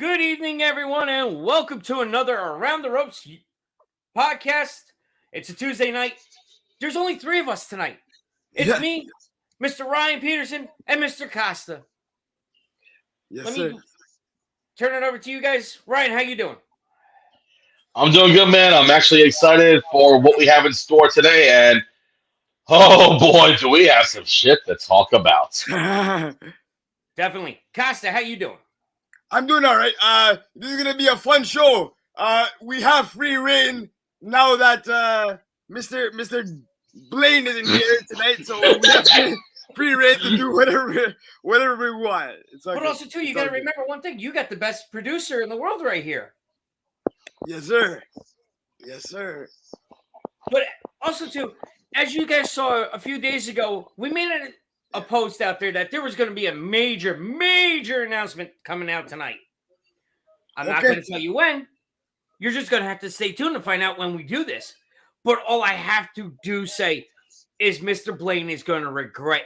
Good evening, everyone, and welcome to another Around the Ropes podcast. It's a Tuesday night. There's only three of us tonight. It's me, Mr. Ryan Peterson, and Mr. Costa. Yes, Let me turn it over to you guys. Ryan, how you doing? I'm doing good, man. I'm actually excited for what we have in store today, and oh boy, do we have some shit to talk about. sir. Definitely. Costa, how you doing? I'm doing all right. This is gonna be a fun show. We have free reign now that Mr. Blaine isn't here tonight, so we have free reign to do whatever we want. But also, too, you got to remember one thing. You got the best producer in the world right here. Yes, sir. Yes, sir. But also, too, as you guys saw a few days ago, we made a post out there that there was going to be a major announcement coming out tonight. I'm not going to tell you when. You're just going to have to stay tuned to find out when we do this. But all I have to say is Mr. Blaine is going to regret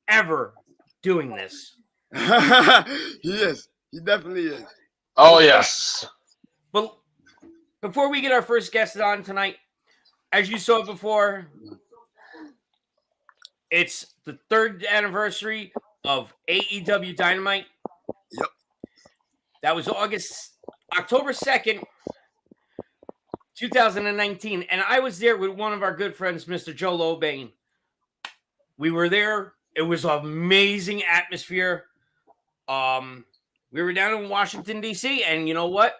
ever doing this. He is. He definitely is. Oh yes. But before we get our first guest on tonight, as you saw before, it's the third anniversary of AEW Dynamite. Yep. That was October 2nd, 2019. And I was there with one of our good friends, Mr. Joe Lobain. We were there. It was an amazing atmosphere. We were down in Washington, D.C., and you know what?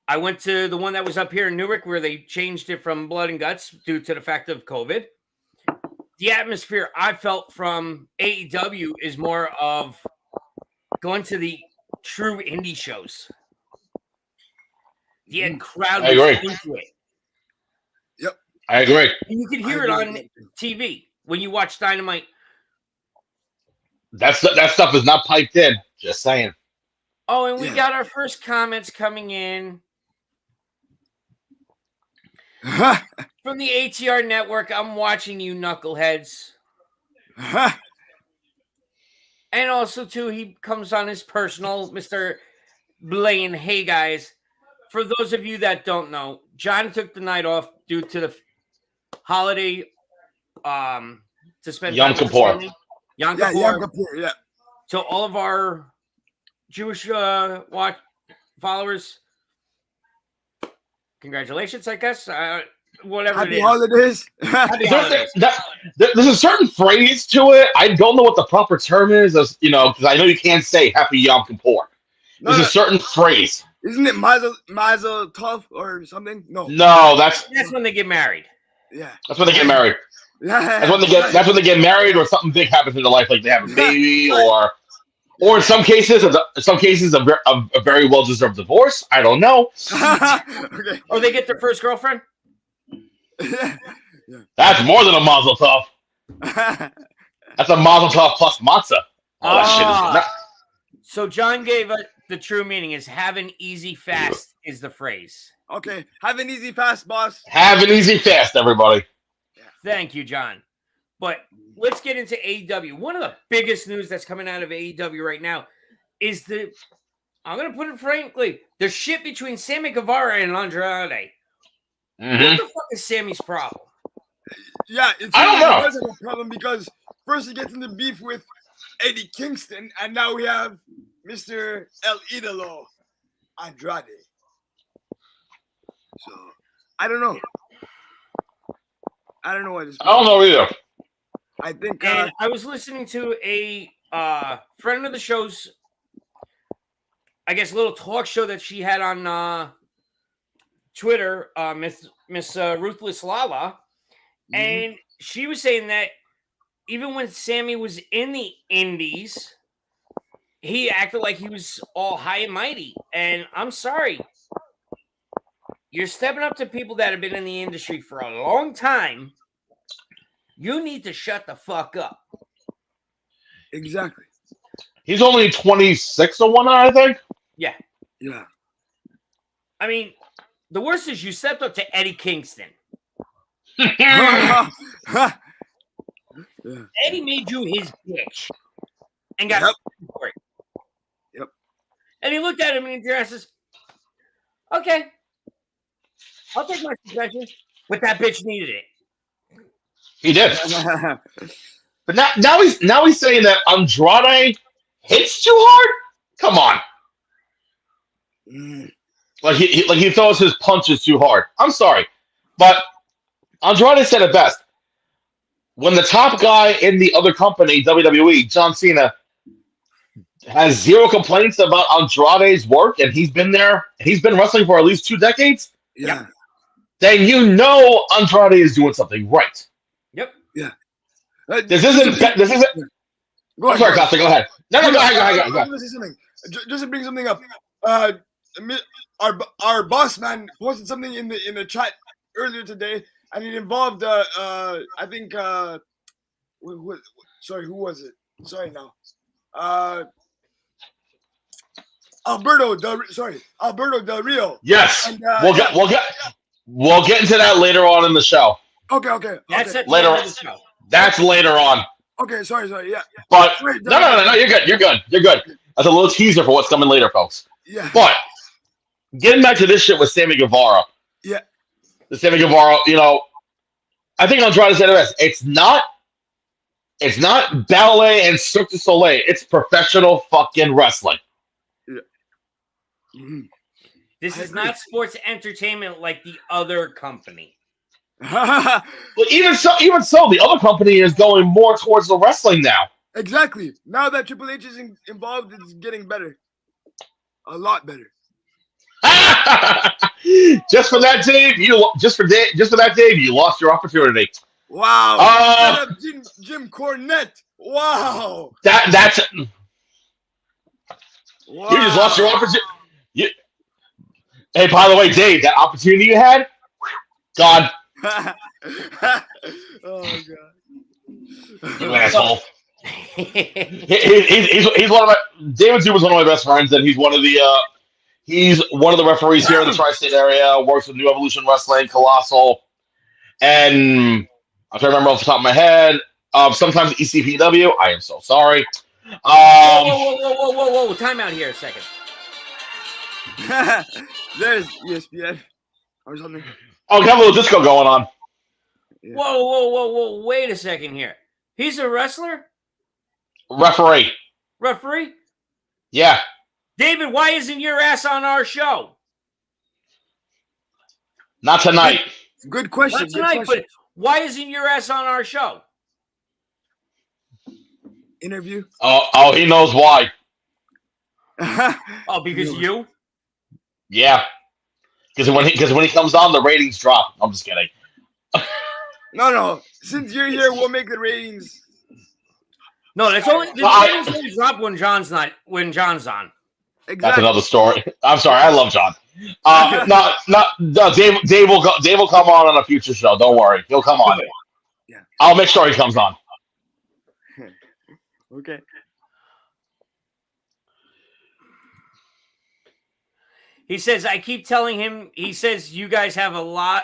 I went to the one that was up here in Newark where they changed it from Blood and Guts due to the fact of COVID. The atmosphere I felt from AEW is more of going to the true indie shows. The crowd was into it. Yep. I agree. And you could hear it on TV when you watch Dynamite. That stuff is not piped in. Just saying. Oh, and we got our first comments coming in from the ATR network. I'm watching you, knuckleheads. And also, too, he comes on his personal, Mr. Blaine. Hey, guys. For those of you that don't know, John took the night off due to the holiday to spend Yom time with Kippur. his family. Yom Yeah, Kippur. Yom Kippur, yeah. So all of our Jewish watch followers, congratulations, I guess. Whatever Happy it is. holidays. Happy holidays. There's a certain phrase to it. I don't know what the proper term is, because I know you can't say Happy Yom Kippur. There's a certain phrase. Isn't it Mazel Tov or something? No, that's when they get married. Yeah. That's when they get married. That's when they get married, or something big happens in their life, like they have a baby, or in some cases, a very well deserved divorce. I don't know. Okay. Or they get their first girlfriend. Yeah. That's more than a mazel tov. That's a mazel tov plus matzah. Oh, that shit is not. So John gave us the true meaning is have an easy fast is the phrase. Okay. Have an easy fast, boss. Have an easy fast, everybody. Thank you, John. But let's get into AEW. One of the biggest news that's coming out of AEW right now is I'm going to put it frankly, the shit between Sammy Guevara and Andrade. Mm-hmm. What the fuck is Sammy's problem? Yeah, I don't know. It's a problem because first he gets into beef with Eddie Kingston, and now we have Mr. El Idolo Andrade. So I don't know. I don't know what this. I don't know either. I think. And I was listening to a friend of the show's, I guess, little talk show that she had on Twitter, Miss Ruthless Lala, and she was saying that even when Sammy was in the Indies, he acted like he was all high and mighty. And I'm sorry. You're stepping up to people that have been in the industry for a long time. You need to shut the fuck up. Exactly. He's only 26 or whatnot, I think. Yeah. Yeah. I mean, the worst is you stepped up to Eddie Kingston. Yeah. Eddie made you his bitch and got for it. Yep. And he looked at him and he says, okay, I'll take my suspension. But that bitch needed it. He did. But now he's saying that Andrade hits too hard? Come on. Like he throws his punches too hard. I'm sorry. But Andrade said it best. When the top guy in the other company, WWE, John Cena, has zero complaints about Andrade's work, and he's been wrestling for at least 2 decades, Yeah. then you know Andrade is doing something right. Yep. Yeah. This isn't. Go I'm sorry, Costa. Go ahead. No, go ahead. I was gonna say something. Just to bring something up. Our boss man posted something in the chat earlier today, and it involved I think sorry, who was it? Sorry now. Alberto Del Rio. Yes. And, we'll get into that later on in the show. Okay. That's at the Later end on. of the show. That's later on. Okay, sorry, yeah. But no, you're good. That's a little teaser for what's coming later, folks. Yeah. But getting back to this shit with Sammy Guevara. Yeah. The Sammy Guevara, I think I'm trying to say the best. It's not ballet and Cirque du Soleil. It's professional fucking wrestling. Yeah. Mm-hmm. This is not sports entertainment like the other company. But even so, the other company is going more towards the wrestling now. Exactly. Now that Triple H is involved, it's getting better. A lot better. Just for that, Dave, you lost your opportunity. Wow. Jim Cornette. Wow. That's wow. You just lost your opportunity. Hey, by the way, Dave, that opportunity you had, gone. Oh god. You asshole. He's one of my David Zuber's one of my best friends, and he's one of the referees here in the tri-state area. Works with New Evolution Wrestling, Colossal, and I'm trying to remember off the top of my head. Sometimes ECPW. I am so sorry. Whoa! Time out here a second. There's ESPN or something. Oh, got a little disco going on. Yeah. Whoa! Wait a second here. He's a wrestler? Referee? Yeah. David, why isn't your ass on our show? Not tonight. Good question. Not tonight, but why isn't your ass on our show? Interview? Oh, he knows why. Oh, because you? Yeah. Because when he comes on, the ratings drop. I'm just kidding. No. Since you're here, we'll make the ratings. No, that's only the ratings only drop when John's on. Exactly. That's another story. I'm sorry, I love John. No, Dave will come on a future show. Don't worry, he'll come on. Yeah. I'll make sure he comes on. Okay. He says, I keep telling him, he says, you guys have a lot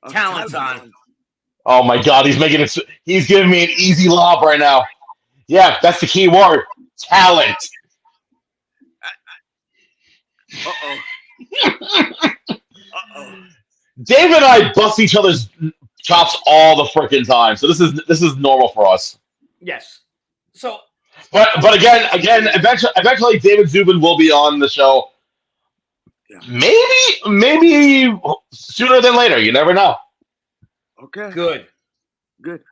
of talents on. Oh my God, he's giving me an easy lob right now. Yeah, that's the key word. Talent. Dave and I bust each other's chops all the freaking time, so this is normal for us. Yes. So, but again, eventually, David Zubin will be on the show. Yeah. Maybe sooner than later. You never know. Okay. Good.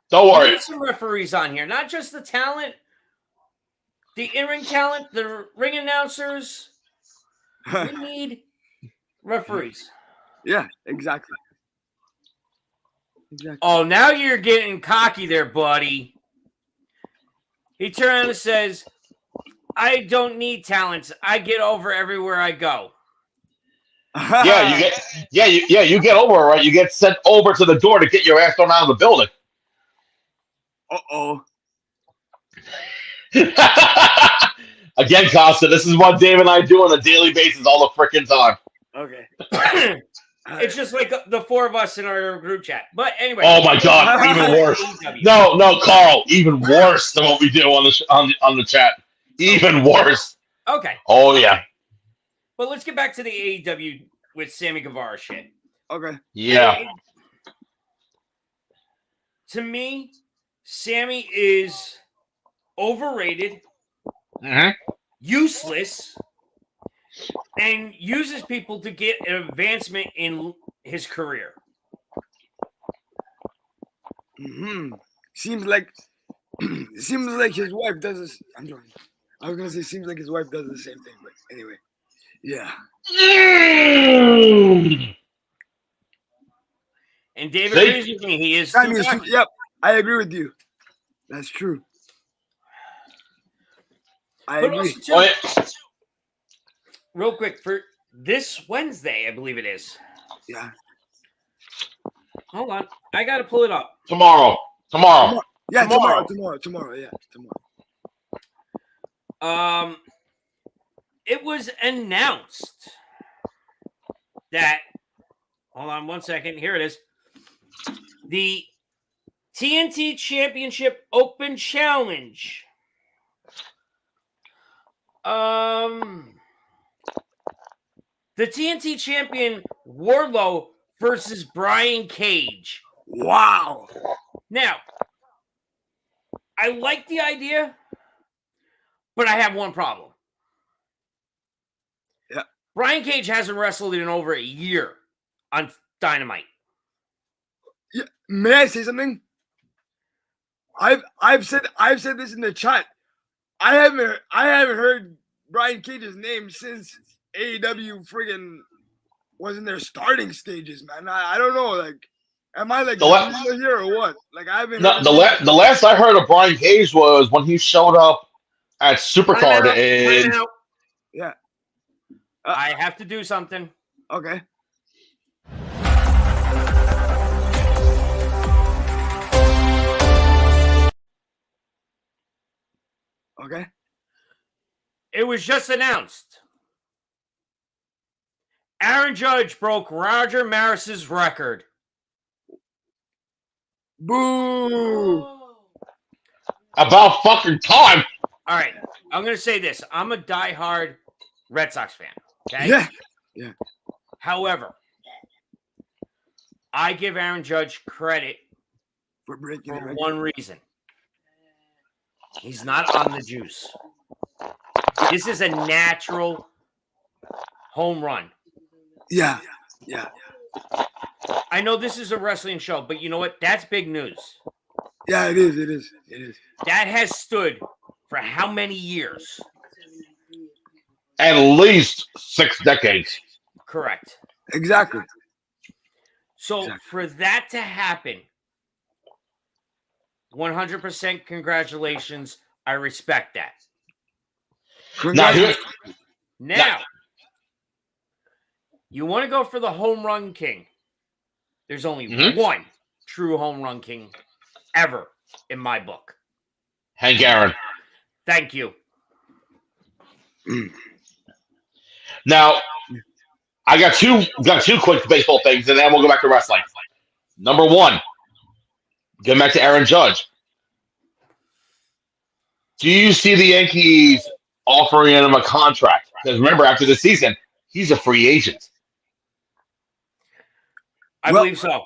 Don't worry. We need some referees on here, not just the talent, the in-ring talent, the ring announcers. We need referees. Yeah, exactly. Oh, now you're getting cocky there, buddy. He turned around and says, I don't need talents. I get over everywhere I go. You get over, right? You get sent over to the door to get your ass thrown out of the building. Again, Costa, this is what Dave and I do on a daily basis all the freaking time. Okay. It's just like the four of us in our group chat. But anyway. Oh my God, even worse. No, Carl, even worse than what we do on the chat. Even worse. Okay. Oh yeah. But let's get back to the AEW with Sammy Guevara shit. Okay. Yeah. To me, Sammy is overrated, useless, and uses people to get an advancement in his career. Seems like his wife does this. I'm joking. I was gonna say seems like his wife does the same thing, but anyway, yeah. And David agrees with me. He is. Yep, I agree with you. That's true. I agree. Real quick, for this Wednesday, I believe it is. Yeah. Hold on. I got to pull it up. Tomorrow. Yeah, tomorrow. Yeah, tomorrow. It was announced that, hold on one second. Here it is. The TNT Championship Open Challenge. The TNT champion Wardlow versus Brian Cage. Wow. Now, I like the idea, but I have one problem. Yeah. Brian Cage hasn't wrestled in over a year on Dynamite. Yeah. May I say something? I've said this in the chat. I haven't heard Brian Cage's name since AEW friggin' was in their starting stages, man. I don't know, like, am I like here or what? Like, I haven't. No, the last I heard of Brian Cage was when he showed up at Supercard in. Yeah. I have to do something. Okay. Okay. It was just announced. Aaron Judge broke Roger Maris's record. Boo! About fucking time. All right, I'm going to say this. I'm a diehard Red Sox fan. Okay? Yeah. However, I give Aaron Judge credit for breaking for one reason. He's not on the juice. This is a natural home run. Yeah. I know this is a wrestling show, but you know what? That's big news. Yeah, it is. That has stood for how many years? At least 6 decades. Correct. Exactly. So for that to happen, 100% congratulations. I respect that. Now, you want to go for the home run king. There's only one true home run king ever in my book. Hank Aaron. Thank you. Now, I got two quick baseball things, and then we'll go back to wrestling. Number one, getting back to Aaron Judge. Do you see the Yankees offering him a contract? Because remember, after the season, he's a free agent. I believe so.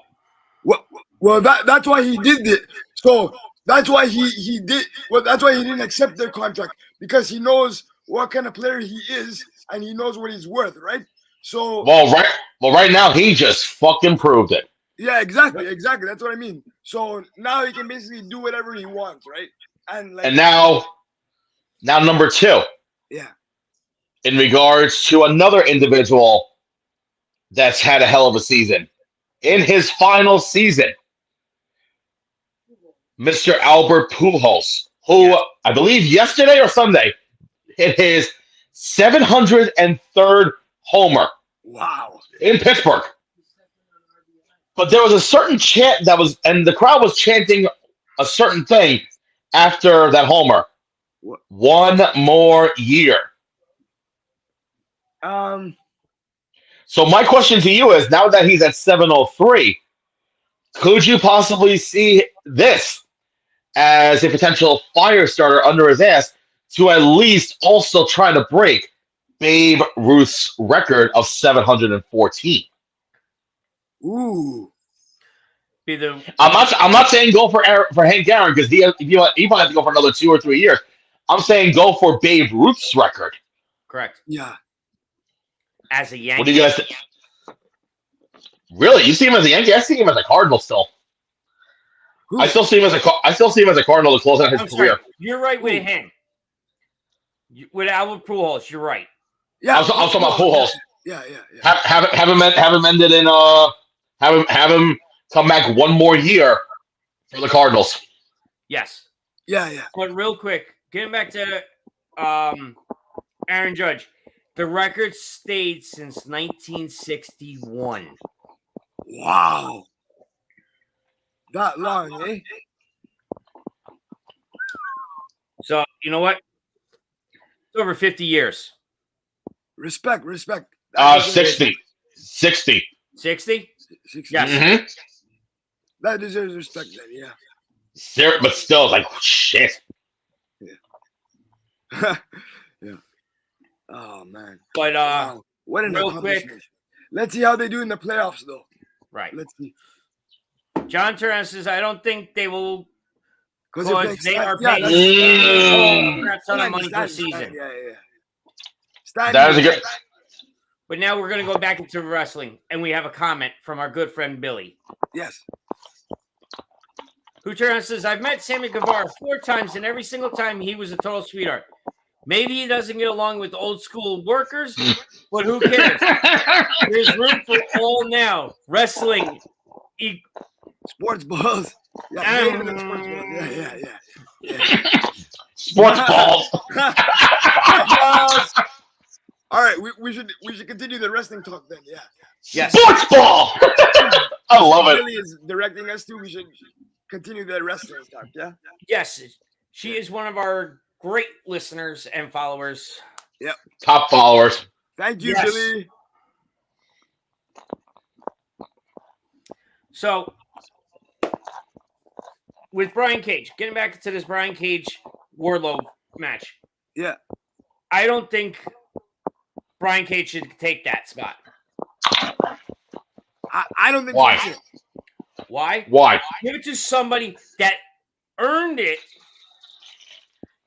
Well, that's why he did it. So that's why he did. Well, that's why he didn't accept their contract, because he knows what kind of player he is and he knows what he's worth, right? So right now he just fucking proved it. Yeah, exactly. That's what I mean. So now he can basically do whatever he wants, right? And now number two. Yeah. In regards to another individual that's had a hell of a season. In his final season, Mr. Albert Pujols, who I believe yesterday or Sunday hit his 703rd homer. Wow. In Pittsburgh. But there was a certain chant and the crowd was chanting a certain thing after that homer. What? 1 more year. So my question to you is, now that he's at 703, could you possibly see this as a potential fire starter under his ass to at least also try to break Babe Ruth's record of 714. Ooh. I'm not saying go for Hank Aaron because he probably has to go for another 2 or 3 years. I'm saying go for Babe Ruth's record. Correct. Yeah. As a Yankee. What do you guys think? Really? You see him as a Yankee? I see him as a Cardinal still. Who? I still see him as a Cardinal to close out his career. Sorry. You're right with him. With Albert Pujols, you're right. Yeah. I was talking about Pujols. Yeah. Have him ended in have him come back one more year for the Cardinals. Yes. Yeah. But real quick, getting back to Aaron Judge, the record stayed since 1961. Wow. That long, eh? So you know what? It's over 50 years. Respect. 60. 60? 60. Yes. Mm-hmm. That deserves respect then, yeah. But still, like, shit. Yeah. Oh, man. But wow. What an accomplishment. quick. Let's see how they do in the playoffs, though. Right. Let's see. John Turner says, I don't think they will because they are paying a ton of money per season. Yeah. That is a good. But now we're going to go back into wrestling, and we have a comment from our good friend Billy. Yes. Who Turner says, I've met Sammy Guevara 4 times, and every single time he was a total sweetheart. Maybe he doesn't get along with old school workers, but who cares? There's room for all now. Wrestling. Sports balls. Yeah. Sports balls. All right, we should continue the wrestling talk then. Yeah. Yes. Sports ball. I love it. Billy is directing us to. We should continue the wrestling talk. Yeah. Yes, she is one of our great listeners and followers. Yep. Top followers. Thank you, Yes. Billy. So, with Brian Cage, getting back to this Brian Cage Wardlow match. Yeah. I don't think Brian Cage should take that spot. I don't think Why? so. Why? Why? Give it to somebody that earned it,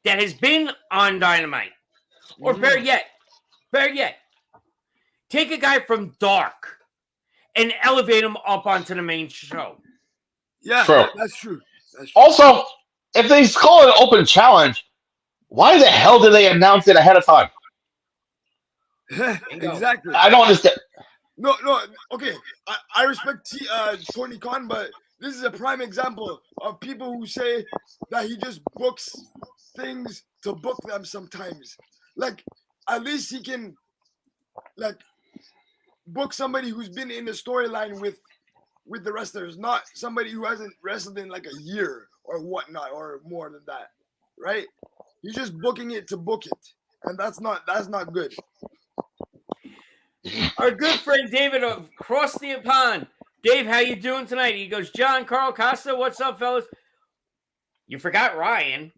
that has been on Dynamite. Or better yet, take a guy from Dark and elevate him up onto the main show. Yeah, True. that's true. Also, if they call it an open challenge, why the hell did they announce it ahead of time? Exactly. I don't understand. No. Okay, I respect Tony Khan, but this is a prime example of people who say that he just books things to book them sometimes. Like, at least he can, like, book somebody who's been in the storyline with the wrestlers, not somebody who hasn't wrestled in like a year or whatnot or more than that, right? He's just booking it to book it, and that's not good. Our good friend David across the pond. Dave, how you doing tonight? He goes, John Carl Costa, what's up, fellas? You forgot Ryan.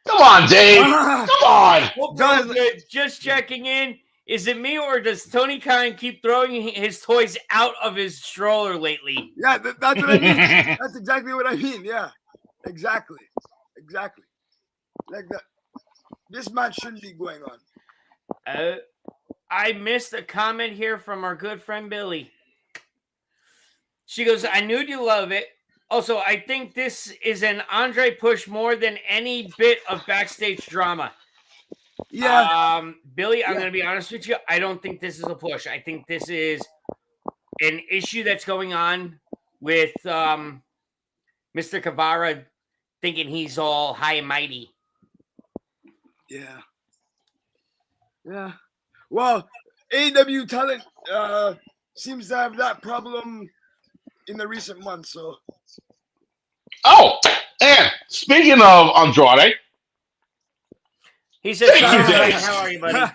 Come on, Dave. Come on. Well, just checking in. Is it me or does Tony Khan keep throwing his toys out of his stroller lately? Yeah, that's what I mean. That's exactly what I mean. Yeah, exactly. Like that. This match shouldn't be going on. I missed a comment here from our good friend Billy. She goes, I knew you love it. Also, I think this is an Andre push more than any bit of backstage drama. Yeah. Billy, I'm going to be honest with you. I don't think this is a push. I think this is an issue that's going on with Mr. Guevara thinking he's all high and mighty. Yeah. Well, AEW talent seems to have that problem in the recent months. So. Oh, and speaking of Andrade, he says, how are you, buddy?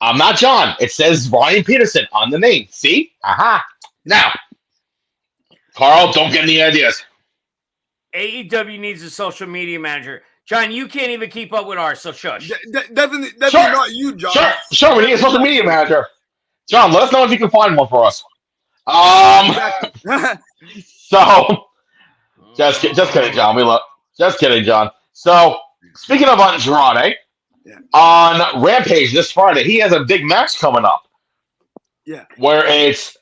I'm not John. It says Ryan Peterson on the name. See? Aha. Now, Carl, don't get any ideas. AEW needs a social media manager. John, you can't even keep up with ours, so shush. Definitely Sure. not you, John. Sure, we need a social media manager. John, let us know if you can find one for us. So, just kidding, John. Just kidding, John. So, speaking of Andrade, on Rampage this Friday, he has a big match coming up. Yeah. Where it's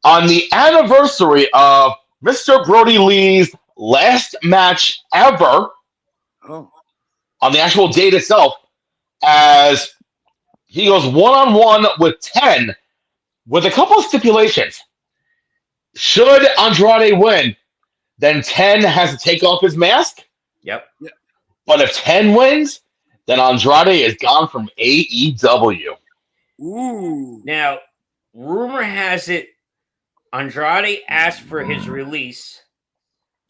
on the anniversary of Mr. Brody Lee's last match ever. Oh. On the actual date itself, as he goes one-on-one with 10 with a couple of stipulations. Should Andrade win, then 10 has to take off his mask. Yep. But if 10 wins, then Andrade is gone from AEW. Ooh. Now, rumor has it Andrade asked for his release.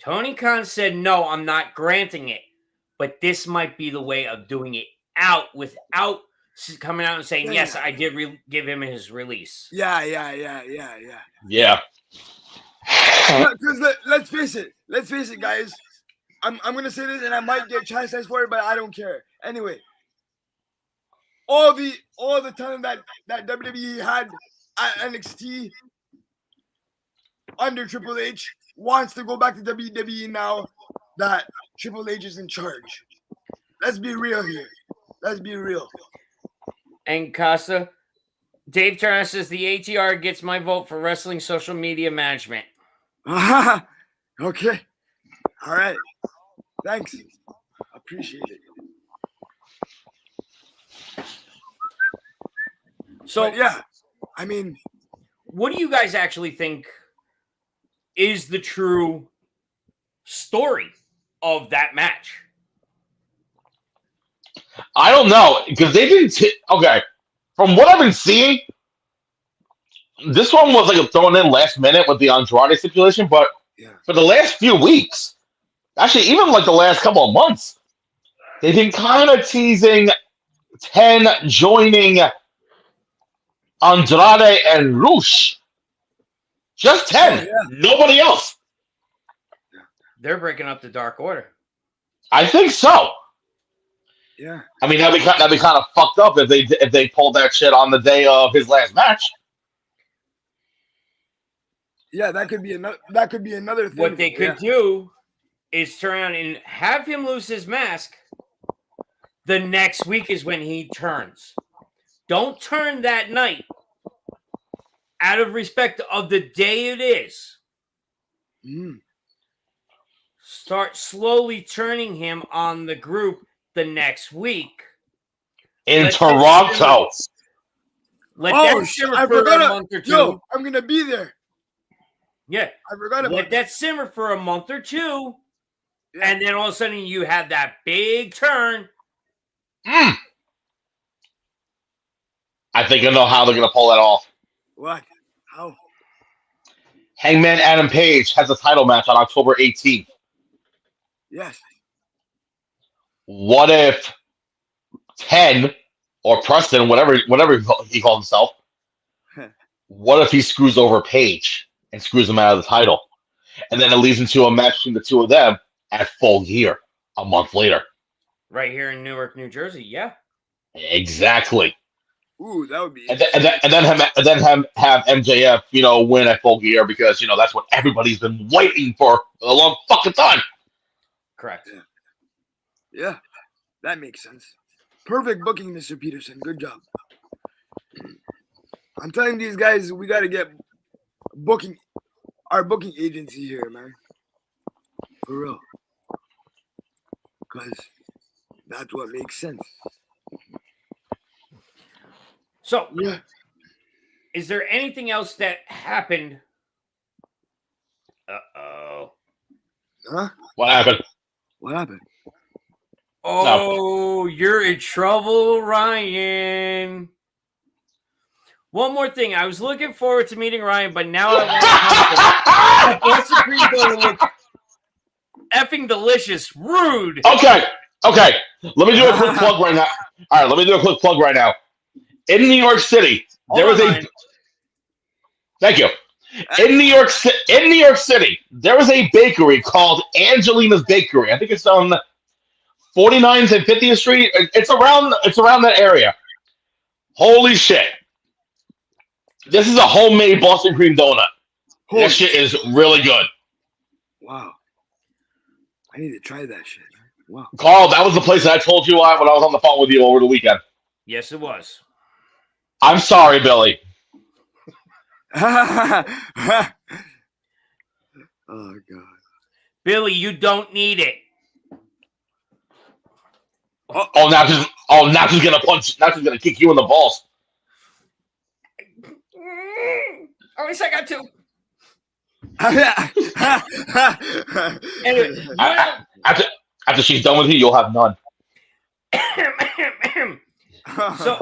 Tony Khan said, no, I'm not granting it. But this might be the way of doing it out without coming out and saying, yes, I did give him his release. Yeah. Yeah. Because let's face it, guys. I'm gonna say this, and I might get chastised for it, but I don't care. Anyway, all the time that WWE had at NXT under Triple H wants to go back to WWE now that Triple H is in charge. Let's be real here. Let's be real. And Costa, Dave Turner says the ATR gets my vote for wrestling social media management. Okay. All right. Thanks. Appreciate it. So, but yeah, I mean, what do you guys actually think is the true story of that match? I don't know, because they didn't... okay, from what I've been seeing, this one was like a thrown in last minute with the Andrade stipulation, but for the last few weeks, actually even like the last couple of months, they've been kind of teasing 10 joining Andrade and Rush. Just 10. Nobody else. They're breaking up the Dark Order. I think so. Yeah. I mean, that'd be kind of fucked up if they pulled that shit on the day of his last match. Yeah, that could be another thing. What they could do is turn around and have him lose his mask. The next week is when he turns. Don't turn that night. Out of respect of the day it is. Start slowly turning him on the group the next week. In Toronto. Let that simmer for a month or two. Yo, I'm going to be there. Yeah. I forgot about Let that simmer for a month or two. Yeah. And then all of a sudden you have that big turn. I think I know how they're going to pull that off. What? How? Hangman Adam Page has a title match on October 18th. Yes. What if 10 or Preston, whatever he calls himself, what if he screws over Page and screws him out of the title? And then it leads into a match between the two of them at Full Gear a month later. Right here in Newark, New Jersey, yeah. Exactly. Ooh, that would be. And then have MJF, win at Full Gear because that's what everybody's been waiting for a long fucking time. Correct. Yeah, that makes sense. Perfect booking, Mr. Peterson. Good job. I'm telling these guys we got to get our booking agency here, man. For real. Because that's what makes sense. So, is there anything else that happened? Uh-oh. Huh? What happened? What happened? Oh, you're in trouble, Ryan. One more thing. I was looking forward to meeting Ryan, but now I want Supreme to look effing delicious. Rude. Okay. Let me do a quick plug right now. All right, let me do a quick plug right now. In New York City, there was a... Thank you. In New York City, there was a bakery called Angelina's Bakery. I think it's on 49th and 50th Street. It's around that area. Holy shit. This is a homemade Boston cream donut. That shit is really good. Wow. I need to try that shit. Wow. Carl, that was the place that I told you when I was on the phone with you over the weekend. Yes, it was. I'm sorry, Billy. Oh, God. Billy, you don't need it. Now she's gonna punch. Now she's gonna kick you in the balls. At least I got two. Anyway, After she's done with you, you'll have none. So,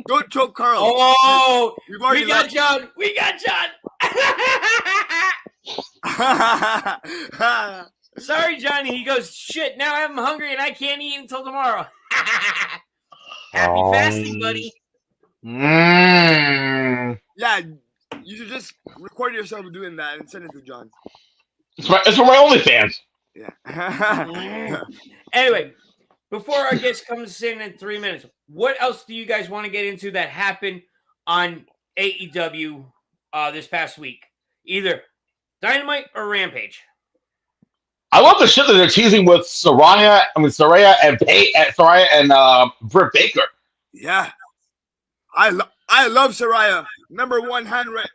don't choke Carl. oh, We've already we got left. John. We got John. Sorry, Johnny. He goes, shit, now I'm hungry and I can't eat until tomorrow. Happy fasting, buddy. Mm. Yeah, you should just record yourself doing that and send it to John. It's for my OnlyFans. Yeah. Anyway, before our guest comes in 3 minutes, what else do you guys want to get into that happened on AEW this past week? Either Dynamite or Rampage. I love the shit that they're teasing with Saraya and Britt Baker. Yeah. I love Saraya. Number one fan right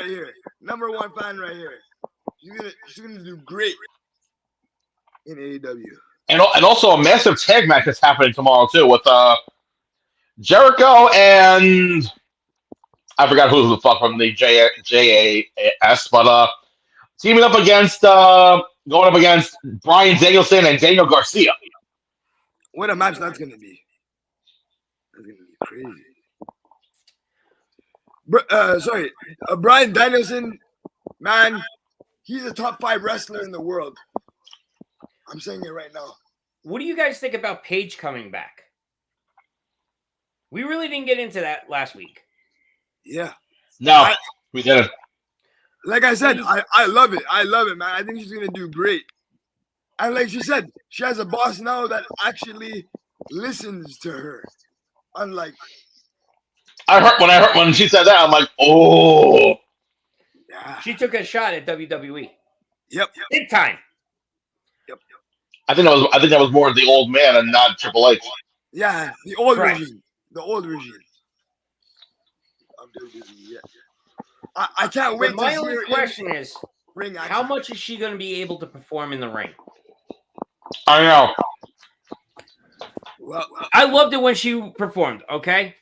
here. Number one fan right here. She's gonna do great in AEW. And also a massive tag match that's happening tomorrow too with Jericho and I forgot who the fuck from the JAS, but teaming up against going up against Bryan Danielson and Daniel Garcia. What a match that's gonna be. That's gonna be crazy. Bryan Danielson, man, he's a top 5 wrestler in the world. I'm saying it right now. What do you guys think about Paige coming back? We really didn't get into that last week. Yeah. No, we didn't. Like I said, I love it. I love it, man. I think she's gonna do great. And like she said, she has a boss now that actually listens to her. Unlike when she said that, I'm like, oh. Yeah. She took a shot at WWE. Yep. Big time. Yep. I think that was more the old man and not Triple H. Yeah, the old Correct. regime. The old regime. Of WWE, yeah. I can't wait But my to see only her question is, ring action. how much is she going to be able to perform in the ring? I know. Well, I loved it when she performed, okay?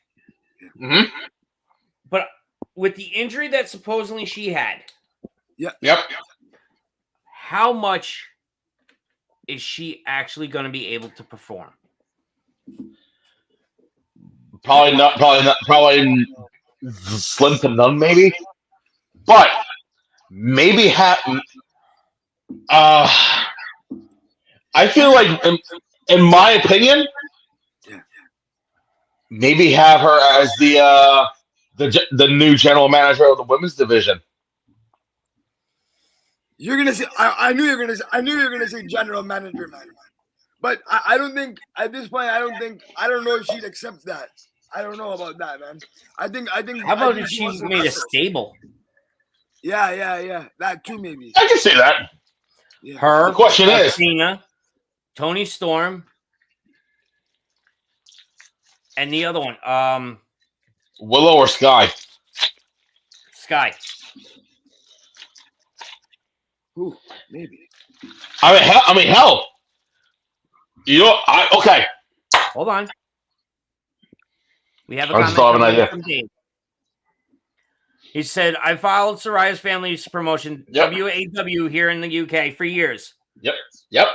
Mm-hmm. But with the injury that supposedly she had, Yep. how much is she actually going to be able to perform? Probably slim to none, maybe. But maybe I feel like, in my opinion, maybe have her as the new general manager of the women's division. you're gonna say I knew you were gonna say general manager, man. But I don't think at this point I don't know if she'd accept that. I don't know about that, man. I think How about if she she wants to made a wrestle. stable? Yeah. That too, maybe. I can say that. Yeah. Her, The question is- Cena, Tony Storm, and the other one, Willow or Sky. Sky. Who? Maybe. I mean, hell. Okay. Hold on. We have a I just thought of an comment idea. from Dave. He said, I followed Soraya's family's promotion, Yep. WAW, here in the UK for years. Yep.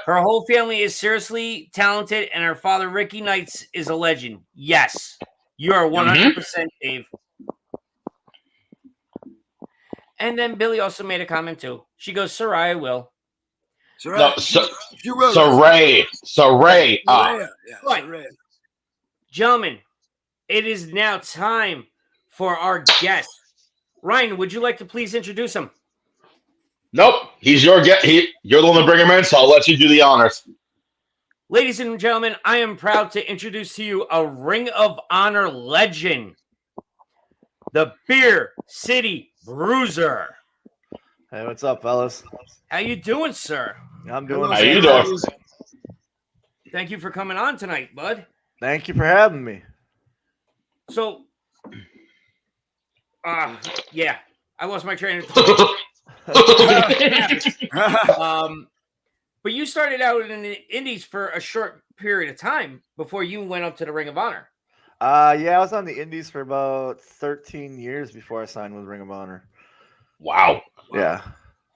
Her whole family is seriously talented, and her father, Ricky Knights, is a legend. Yes, you are 100%, Dave. And then Billy also made a comment, too. She goes, Saraya will. No, She will. Saray. Saraya. Yeah, Right. Saraya. Gentlemen, it is now time for our guest. Ryan, would you like to please introduce him? Nope. He's your get. You're the one to bring him in, so I'll let you do the honors. Ladies and gentlemen, I am proud to introduce to you a Ring of Honor legend, the Beer City Bruiser. Hey, what's up, fellas? How you doing, sir? I'm doing. How you doing? Thank you for coming on tonight, bud. Thank you for having me. So, yeah, I lost my train of thought. But you started out in the Indies for a short period of time before you went up to the Ring of Honor. Yeah, I was on the Indies for about 13 years before I signed with Ring of Honor. Wow. Yeah,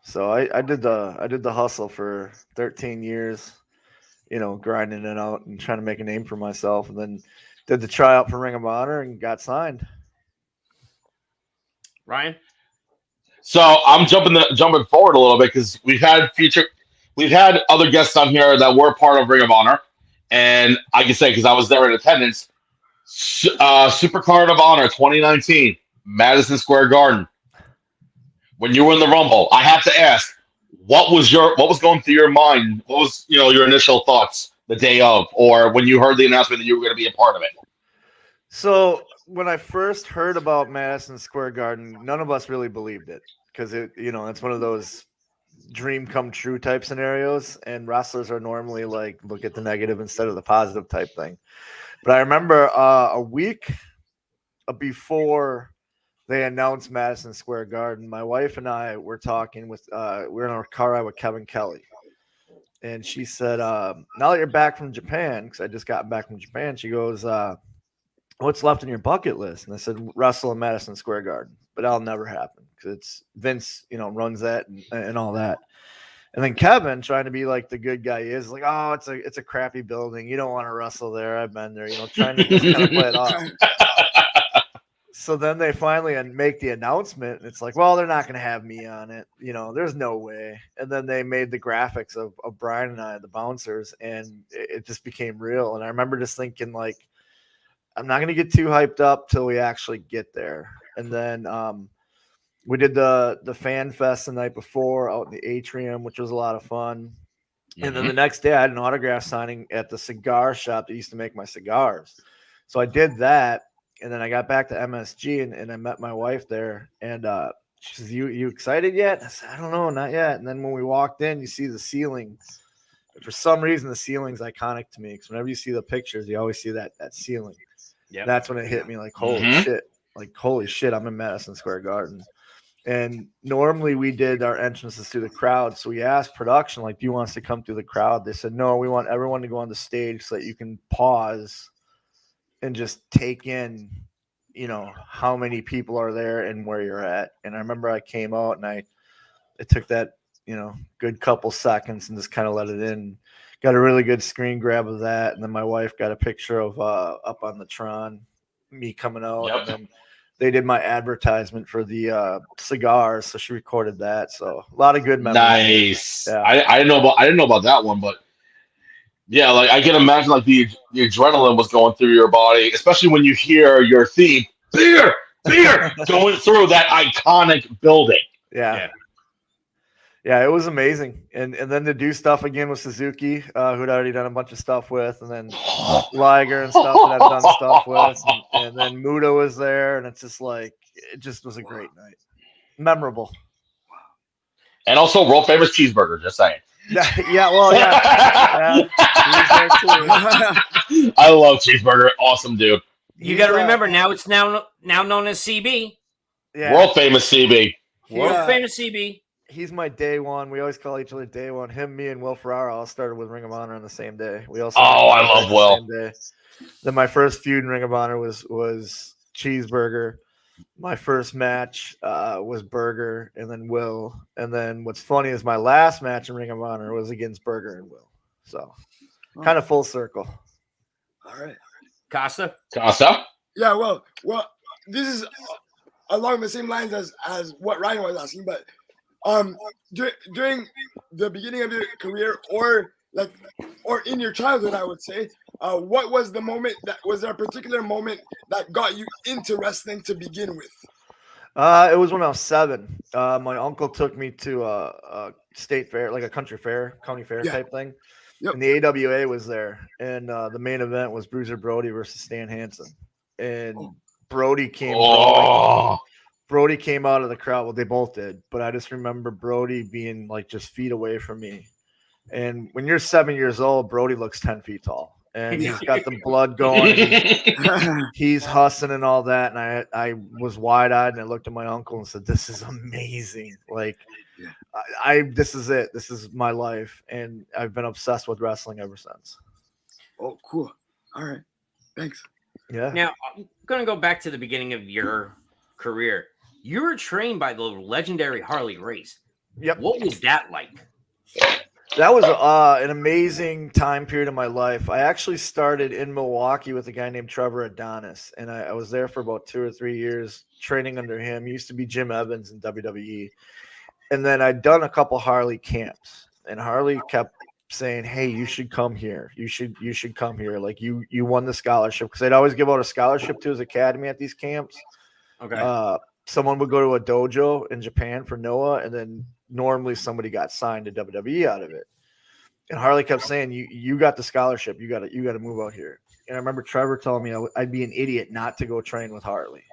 so I did the hustle for 13 years, grinding it out and trying to make a name for myself, and then did the tryout for Ring of Honor and got signed. Ryan? So I'm jumping forward a little bit because we've had other guests on here that were part of Ring of Honor, and I can say because I was there in attendance, Supercard of Honor 2019, Madison Square Garden. When you were in the Rumble, I have to ask, what was going through your mind? What was your initial thoughts the day of, or when you heard the announcement that you were going to be a part of it? So when I first heard about Madison Square Garden, none of us really believed it because it's one of those dream come true type scenarios, and wrestlers are normally like look at the negative instead of the positive type thing. But I remember a week before they announced Madison Square Garden, my wife and I were talking we were in our car ride with Kevin Kelly, and she said, now that you're back from Japan, because I just got back from Japan, she goes, what's left on your bucket list? And I said, wrestle in Madison Square Garden, but that'll never happen because it's Vince, runs that and all that. And then Kevin, trying to be like the good guy he is, like, oh, it's a crappy building. You don't want to wrestle there. I've been there, trying to just kind of play it off. So then they finally make the announcement, and it's like, well, they're not going to have me on it. There's no way. And then they made the graphics of Brian and I, the bouncers, and it just became real. And I remember just thinking, like, I'm not going to get too hyped up till we actually get there. And then we did the fan fest the night before out in the atrium, which was a lot of fun. Mm-hmm. And then the next day I had an autograph signing at the cigar shop that used to make my cigars. So I did that. And then I got back to MSG and I met my wife there. And she says, you excited yet? I said, I don't know, not yet. And then when we walked in, you see the ceiling. For some reason, the ceiling's iconic to me because whenever you see the pictures, you always see that ceiling. Yep. That's when it hit me like, holy shit. Like, holy shit, I'm in Madison Square Garden. And normally we did our entrances through the crowd. So we asked production, like, do you want us to come through the crowd? They said, no, we want everyone to go on the stage so that you can pause and just take in, how many people are there and where you're at. And I remember I came out and it took that, good couple seconds and just kind of let it in. Got a really good screen grab of that. And then my wife got a picture of up on the Tron, me coming out. Yep. And then they did my advertisement for the cigars. So she recorded that. So a lot of good memories. Nice. Yeah. I didn't know about that one, but yeah, like I can imagine like the adrenaline was going through your body, especially when you hear your theme, beer, going through that iconic building. Yeah. Yeah, it was amazing. And then to do stuff again with Suzuki, who'd already done a bunch of stuff with, and then Liger and stuff that I've done stuff with. And then Muda was there, and it's just like, it just was a great night. Memorable. And also world famous cheeseburger, just saying. Yeah, well, yeah. I love cheeseburger. Awesome, dude. You got to remember, now it's now known as CB. Yeah. World famous CB. World famous CB. He's my day one. We always call each other day one. Him, me, and Will Ferraro all started with Ring of Honor on the same day. We also I love Will. Then my first feud in Ring of Honor was Cheeseburger. My first match was Burger, and then Will. And then what's funny is my last match in Ring of Honor was against Burger and Will. So kind of full circle. All right. Costa? Yeah, well, this is along the same lines as what Ryan was asking, but during the beginning of your career or in your childhood, I would say, what was the moment was there a particular moment that got you into wrestling to begin with? It was when I was 7. My uncle took me to a state fair, like a country fair, county fair Yeah. type thing. Yep. And the AWA was there. And the main event was Bruiser Brody versus Stan Hansen. And Oh. Brody came brawling. Oh, Brody came out of the crowd. Well, they both did. But I just remember Brody being like just feet away from me. And when you're 7 years old, Brody looks 10 feet tall. And he's got the blood going. He's hussing and all that, and I was wide eyed, and I looked at my uncle and said, "This is amazing! Like, Yeah. I this is it. This is my life, and I've been obsessed with wrestling ever since." Oh, cool. All right. Thanks. Yeah. Now, I'm going to go back to the beginning of your career. You were trained by the legendary Harley Race. Yep. What was that like? That was an amazing time period of my life. I actually started in Milwaukee with a guy named Trevor Adonis, and I was there for about 2 or 3 years training under him. He used to be Jim Evans in WWE. And then I'd done a couple Harley camps, and Harley kept saying, "Hey, you should come here. You should come here. Like you won the scholarship." Because I'd always give out a scholarship to his academy at these camps. Okay. Someone would go to a dojo in Japan for Noah, and then normally somebody got signed to WWE out of it. And Harley kept saying, "You got the scholarship. You got to move out here." And I remember Trevor telling me I'd be an idiot not to go train with Harley.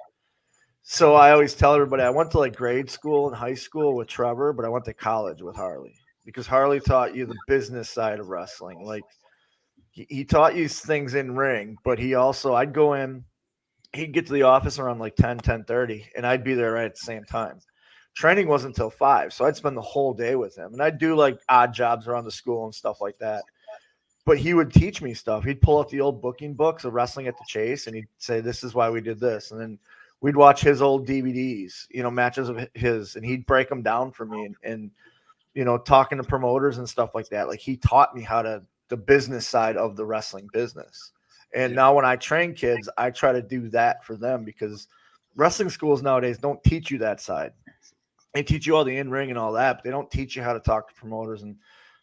So I always tell everybody I went to like grade school and high school with Trevor, but I went to college with Harley because Harley taught you the business side of wrestling. Like he taught you things in ring, but he also, I'd go in, he'd get to the office around like 10:30, and I'd be there right at the same time. Training wasn't until 5, so I'd spend the whole day with him, and I'd do like odd jobs around the school and stuff like that. But he would teach me stuff. He'd pull out the old booking books of Wrestling at the Chase, and he'd say, "This is why we did this," and then we'd watch his old DVDs, matches of his, and he'd break them down for me, and talking to promoters and stuff like that. Like he taught me the business side of the wrestling business. And now when I train kids, I try to do that for them because wrestling schools nowadays don't teach you that side. They teach you all the in-ring and all that, but they don't teach you how to talk to promoters and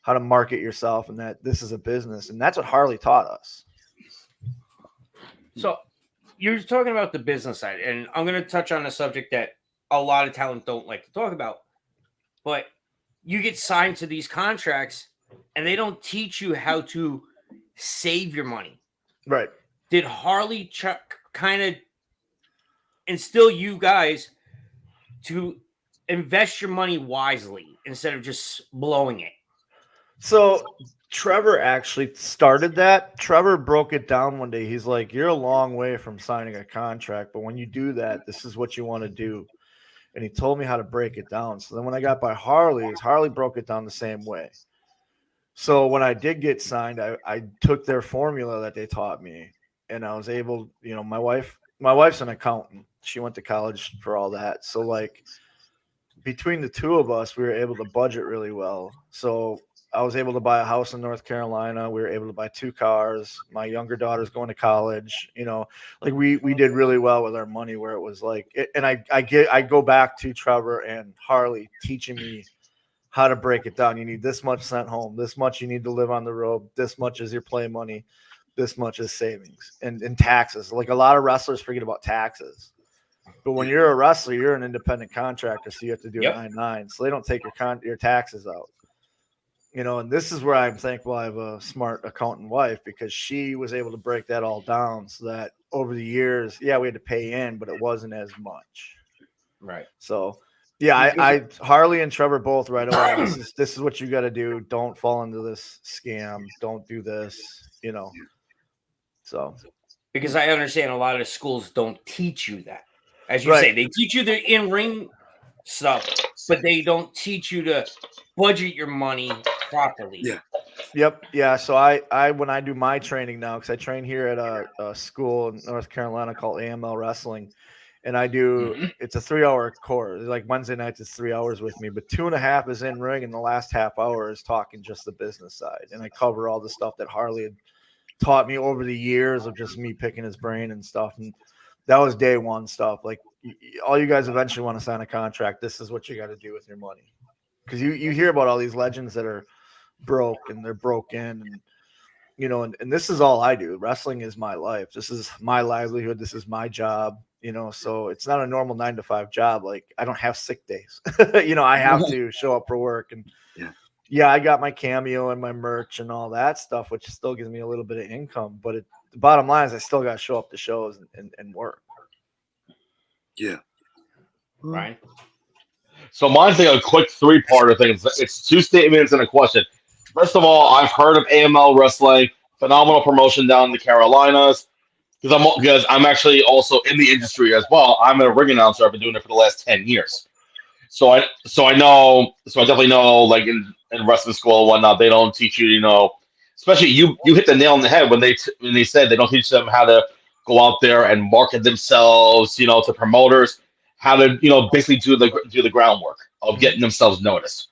how to market yourself and that this is a business. And that's what Harley taught us. So you're talking about the business side, and I'm going to touch on a subject that a lot of talent don't like to talk about. But you get signed to these contracts, and they don't teach you how to save your money. Right. Did Harley kind of instill you guys to invest your money wisely instead of just blowing it? So Trevor actually started that. Trevor broke it down one day. He's like, "You're a long way from signing a contract, but when you do that, this is what you want to do." And he told me how to break it down. So then when I got by Harley broke it down the same way. So when I did get signed, I took their formula that they taught me, and I was able, my wife's an accountant. She went to college for all that. So like between the two of us, we were able to budget really well. So I was able to buy a house in North Carolina. We were able to buy 2 cars. My younger daughter's going to college. Like we did really well with our money. Where it was like, and I go back to Trevor and Harley teaching me how to break it down. You need this much sent home. This much you need to live on the road. This much is your play money. This much is savings and taxes. Like a lot of wrestlers forget about taxes. But when you're a wrestler, you're an independent contractor, so you have to do a 9-9. So they don't take your taxes out. And this is where I'm thankful I have a smart accountant wife because she was able to break that all down so that over the years, we had to pay in, but it wasn't as much. Right. So, I Harley and Trevor both right away. This is what you got to do. Don't fall into this scam. Don't do this, So, because I understand a lot of schools don't teach you that. As you say, they teach you the in-ring stuff, but they don't teach you to budget your money properly. Yeah. Yep. Yeah. So I when I do my training now, because I train here at a school in North Carolina called AML Wrestling, and I do it's a 3-hour course. Like Wednesday nights, it's 3 hours with me, but 2.5 is in ring, and the last half hour is talking just the business side, and I cover all the stuff that Harley had taught me over the years of just me picking his brain and stuff. And that was day one stuff. Like all you guys eventually want to sign a contract. This is what you got to do with your money. Because you hear about all these legends that are broke and they're broken and and this is all I do. Wrestling is my life. This is my livelihood. This is my job. so it's not a normal 9-to-5 job. Like I don't have sick days. I have to show up for work, and I got my Cameo and my merch and all that stuff, which still gives me a little bit of income. But the bottom line is I still got to show up to shows and work. Yeah. Right. So mine's like a quick 3-parter thing. It's 2 statements and a question. First of all, I've heard of AML Wrestling, phenomenal promotion down in the Carolinas. Because I'm actually also in the industry as well. I'm a ring announcer. I've been doing it for the last 10 years. So I definitely know, like in wrestling school and whatnot, they don't teach you, especially you hit the nail on the head when they said they don't teach them how to go out there and market themselves, to promoters, how to, basically do the groundwork of getting themselves noticed.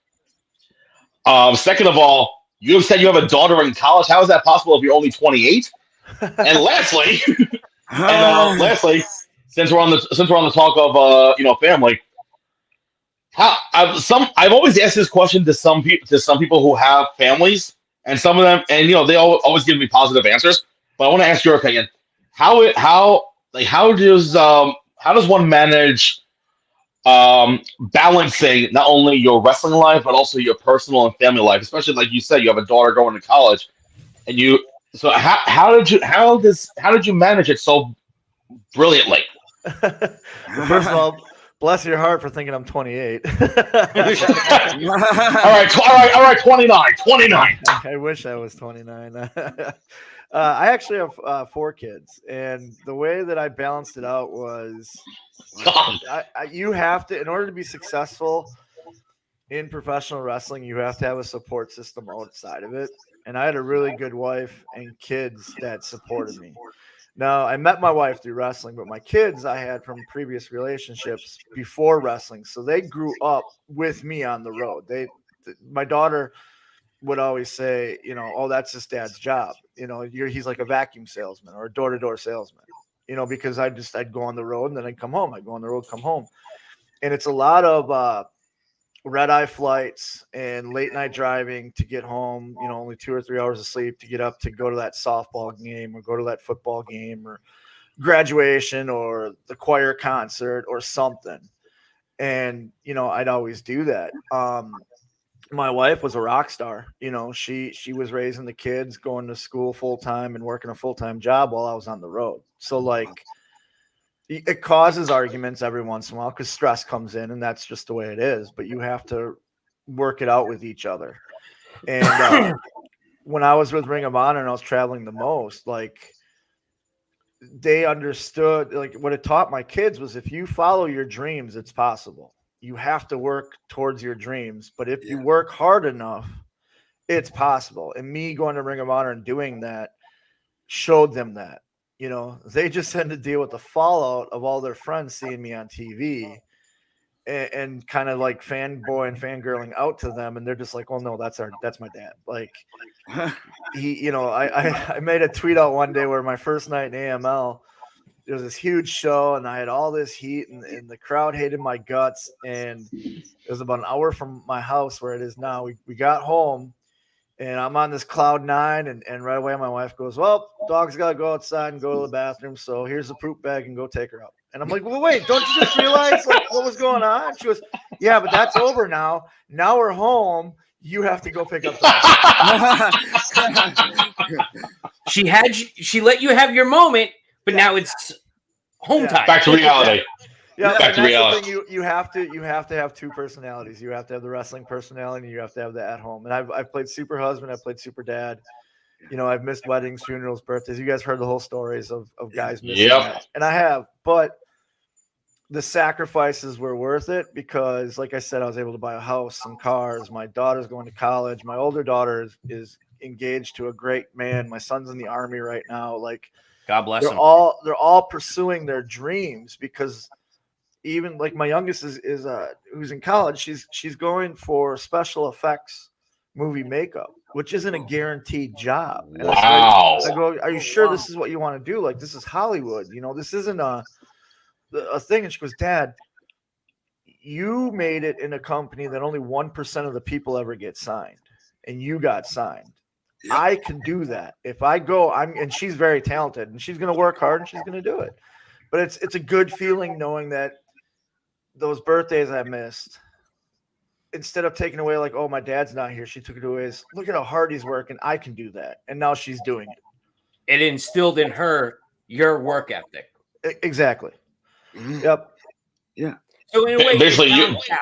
Second of all, you said you have a daughter in college. How is that possible if you're only 28? And lastly, since we're on the talk of family, I've always asked this question to some people who have families, and some of them, and they always give me positive answers. But I want to ask your opinion. How does one manage balancing not only your wrestling life but also your personal and family life, especially like you said, you have a daughter going to college, and you. So how did you manage it so brilliantly? First of all, bless your heart for thinking I'm 28. all right, 29. I wish I was 29. I actually have 4 kids, and the way that I balanced it out was you have to, in order to be successful in professional wrestling, you have to have a support system outside of it. And I had a really good wife and kids that supported me. Now, I met my wife through wrestling, but my kids I had from previous relationships before wrestling. So they grew up with me on the road. My daughter would always say, oh, that's his dad's job. He's like a vacuum salesman or a door-to-door salesman, because I'd go on the road and then I'd come home. I'd go on the road, come home. And it's a lot of red-eye flights and late-night driving to get home, only 2 or 3 hours of sleep to get up to go to that softball game or go to that football game or graduation or the choir concert or something. And, I'd always do that. My wife was a rock star. She was raising the kids, going to school full-time and working a full-time job while I was on the road. So, it causes arguments every once in a while because stress comes in, and that's just the way it is. But you have to work it out with each other. And when I was with Ring of Honor and I was traveling the most, they understood, what it taught my kids was if you follow your dreams, it's possible. You have to work towards your dreams. But if you work hard enough, it's possible. And me going to Ring of Honor and doing that showed them that. They just had to deal with the fallout of all their friends seeing me on TV and kind of like fanboy and fangirling out to them. And they're just like, oh no, that's my dad. I made a tweet out one day where my first night in AML, there was this huge show and I had all this heat and the crowd hated my guts. And it was about an hour from my house where it is now. We got home. And I'm on this cloud 9, and right away my wife goes, well, dog's got to go outside and go to the bathroom, so here's the poop bag and go take her out. And I'm like, well, wait, don't you just realize what was going on? She goes, yeah, but that's over now. Now we're home. You have to go pick up the She let you have your moment, but now it's home time. Back to reality. Yeah, back to reality. You have to have 2 personalities. You have to have the wrestling personality, and you have to have the at home. And I've played super husband, I've played super dad. I've missed weddings, funerals, birthdays. You guys heard the whole stories of guys missing that. And I have, but the sacrifices were worth it because, like I said, I was able to buy a house, some cars. My daughter's going to college. My older daughter is engaged to a great man. My son's in the Army right now. God bless them. They're all pursuing their dreams because even my youngest is who's in college. She's going for special effects movie makeup, which isn't a guaranteed job. And wow. I go, are you sure this is what you want to do? This is Hollywood. This isn't a thing. And she goes, Dad, you made it in a company that only 1% of the people ever get signed, and you got signed. Yep. I can do that. If I go, and she's very talented, and she's going to work hard, and she's going to do it. But it's a good feeling knowing that those birthdays I missed, instead of taking away like, oh, my dad's not here, she took it away as, look at how hard he's working. I can do that. And now she's doing it. It instilled in her your work ethic. Exactly. Mhm. Yep. Yeah. So in a way, Basically, you you- balanced out.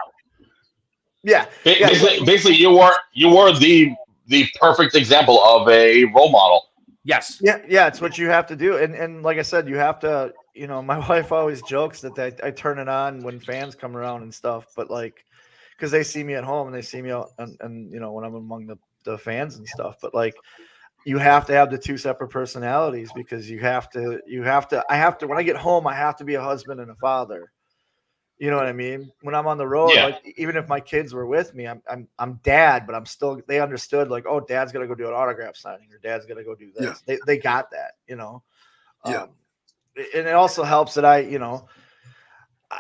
Yeah. Basically, you were the perfect example of a role model. Yes. Yeah, it's what you have to do. And like I said, you have to, my wife always jokes that I turn it on when fans come around and stuff, but like, because they see me at home and they see me out and when I'm among the fans and stuff, but like, you have to have the two separate personalities because I have to, when I get home, I have to be a husband and a father. You know what I mean? When I'm on the road, Yeah. like even if my kids were with me, I'm dad, but I'm still, they understood like, oh, dad's got to go do an autograph signing or dad's got to go do this. Yeah. They got that, Yeah. and it also helps that I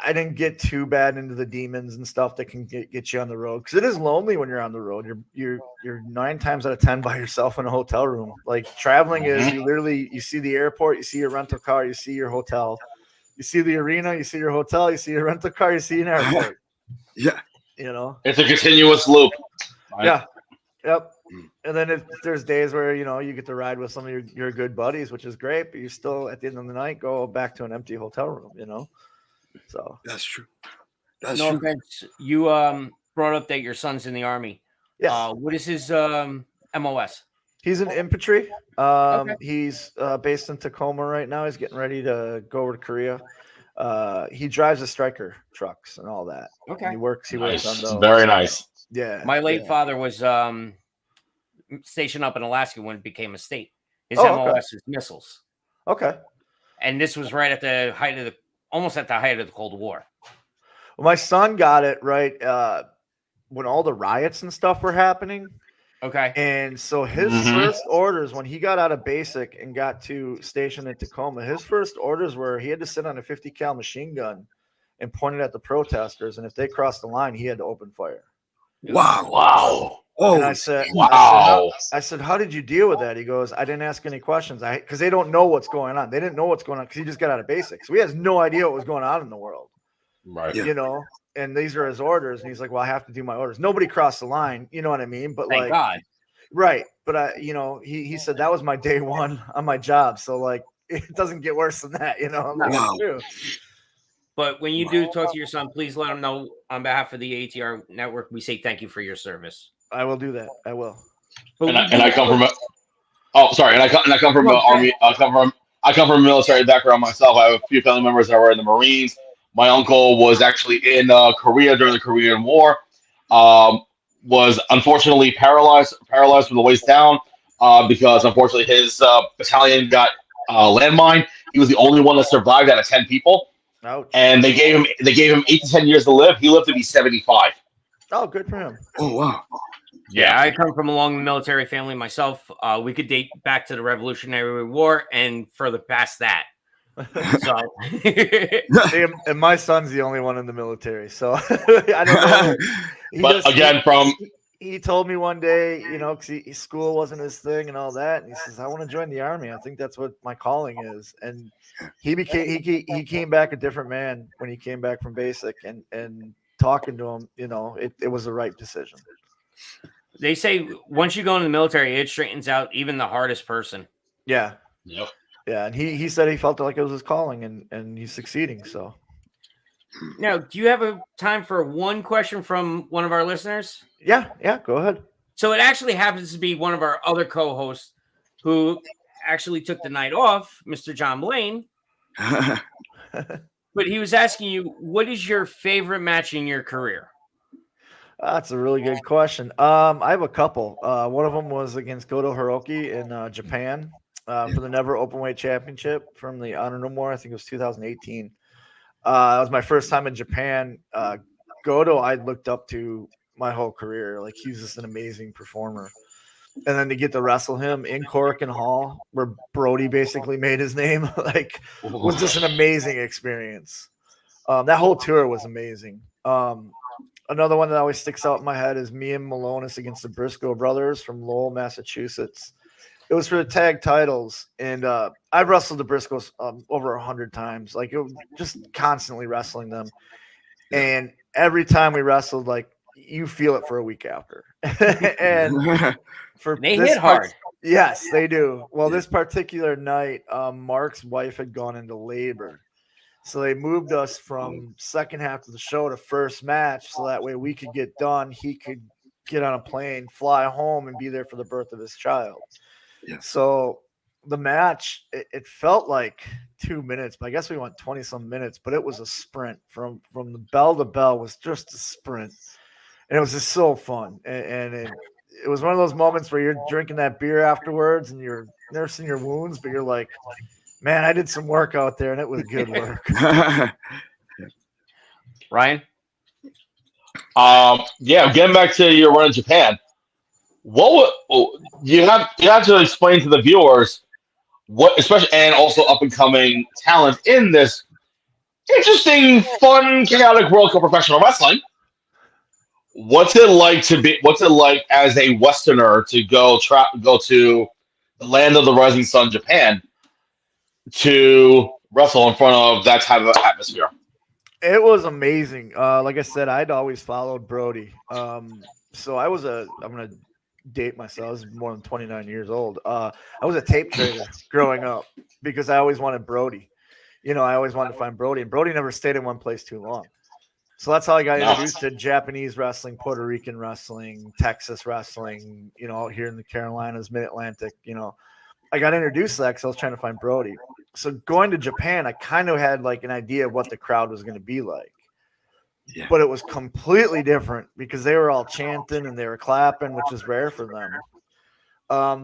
didn't get too bad into the demons and stuff that can get you on the road. Cause it is lonely when you're on the road. You're 9 times out of 10 by yourself in a hotel room. Like traveling is you see the airport, you see your rental car, you see your hotel. You see the arena, you see your hotel, you see your rental car, you see an airport. Yeah. It's a continuous loop. Right? Yeah. Yep. Mm. And then there's days where, you get to ride with some of your good buddies, which is great, but you still at the end of the night go back to an empty hotel room, So That's true. That's No true. offense. You brought up that your son's in the army. yes. What is his MOS? He's in infantry. Okay. He's based in Tacoma right now. He's getting ready to go over to Korea. He drives the striker trucks and all that. Okay. And he works on Nice. those. Very nice. Yeah. My late yeah. father was stationed up in Alaska when it became a state. His Oh, okay. MOS is missiles. Okay. And this was right at the height of almost at the height of the Cold War. Well, my son got it right when all the riots and stuff were happening. Okay. And so his Mhm. first orders when he got out of basic and got to station in Tacoma, his first orders were he had to sit on a 50 cal machine gun and point it at the protesters. And if they crossed the line, he had to open fire. Wow. Wow. Oh, And I said, Wow. I said, how did you deal with that? He goes, I didn't ask any questions. Because they don't know what's going on. They didn't know what's going on because he just got out of basic. So he has no idea what was going on in the world, Right. Yeah. and these are his orders. And he's like, well, I have to do my orders. Nobody crossed the line. You know what I mean? But Thank like, God. right. But he said that was my day one on my job. So like, it doesn't get worse than that. I'm like, Wow. it's true. But when you do talk to your son, please let him know on behalf of the ATR network, we say thank you for your service. I will do that. I will. But And we do I come from I come from No, army. I come from a military background myself. I have a few family members that were in the Marines. My uncle was actually in Korea during the Korean War. Was unfortunately paralyzed from the waist down because unfortunately his battalion got landmine. He was the only one that survived out of 10 people, Ouch. and they gave him 8 to 10 years to live. He lived to be 75. Oh, good for him. Oh, wow. Yeah, I come from a long military family myself. We could date back to the Revolutionary War and further past that. So, See, and my son's the only one in the military, so I don't know. But again, from He told me one day, because school wasn't his thing and all that, and he says, "I want to join the army. I think that's what my calling is." And he came back a different man when he came back from basic, and talking to him, it was the right decision. they say once you go in the military, it straightens out even the hardest person. Yeah, yep. yeah, and he said he felt like it was his calling, and he's succeeding. So Now, do you have a time for one question from one of our listeners? yeah, go ahead. So it actually happens to be one of our other co-hosts who actually took the night off, Mr. John Blaine. But he was asking you, what is your favorite match in your career? That's a really good question. I have a couple. One of them was against Goto Hiroki in Japan for the Never Openweight Championship from the Honor No More. I think it was 2018. It was my first time in Japan. Goto, I looked up to my whole career. Like, he's just an amazing performer. And then to get to wrestle him in Korakuen Hall, where Brody basically made his name, was just an amazing experience. That whole tour was amazing. Another one that always sticks out in my head is me and Malonis against the Briscoe brothers from Lowell, Massachusetts. It was for the tag titles, and I've wrestled the Briscoes over 100 times, like just constantly wrestling them. And every time we wrestled, like you feel it for a week after. And for They this hit hard. yes, they do. Well, this particular night, Mark's wife had gone into labor. So they moved us from second half of the show to first match, so that way we could get done. He could get on a plane, fly home, and be there for the birth of his child. Yeah. So the match, it felt like 2 minutes, but I guess we went 20 some minutes, but it was a sprint from the bell to bell was just a sprint. And it was just so fun. And it was one of those moments where you're drinking that beer afterwards and you're nursing your wounds, but you're like, man, I did some work out there and it was good work. Ryan? Yeah, getting back to your run in Japan. You have to explain to the viewers what, especially and also up and coming talent in this interesting, fun, chaotic world of professional wrestling. What's it like as a Westerner to go to the land of the rising sun, Japan, to wrestle in front of that type of atmosphere? It was amazing. Like I said, I'd always followed Brody. So I'm going to date myself. I was more than 29 years old. I was a tape trader growing up because I always wanted Brody. I always wanted to find Brody, and Brody never stayed in one place too long. So that's how I got introduced to Japanese wrestling, Puerto Rican wrestling, Texas wrestling, out here in the Carolinas, Mid-Atlantic. I got introduced to that because I was trying to find Brody. So going to Japan, I kind of had like an idea of what the crowd was going to be like. Yeah. But it was completely different because they were all chanting and they were clapping, which is rare for them.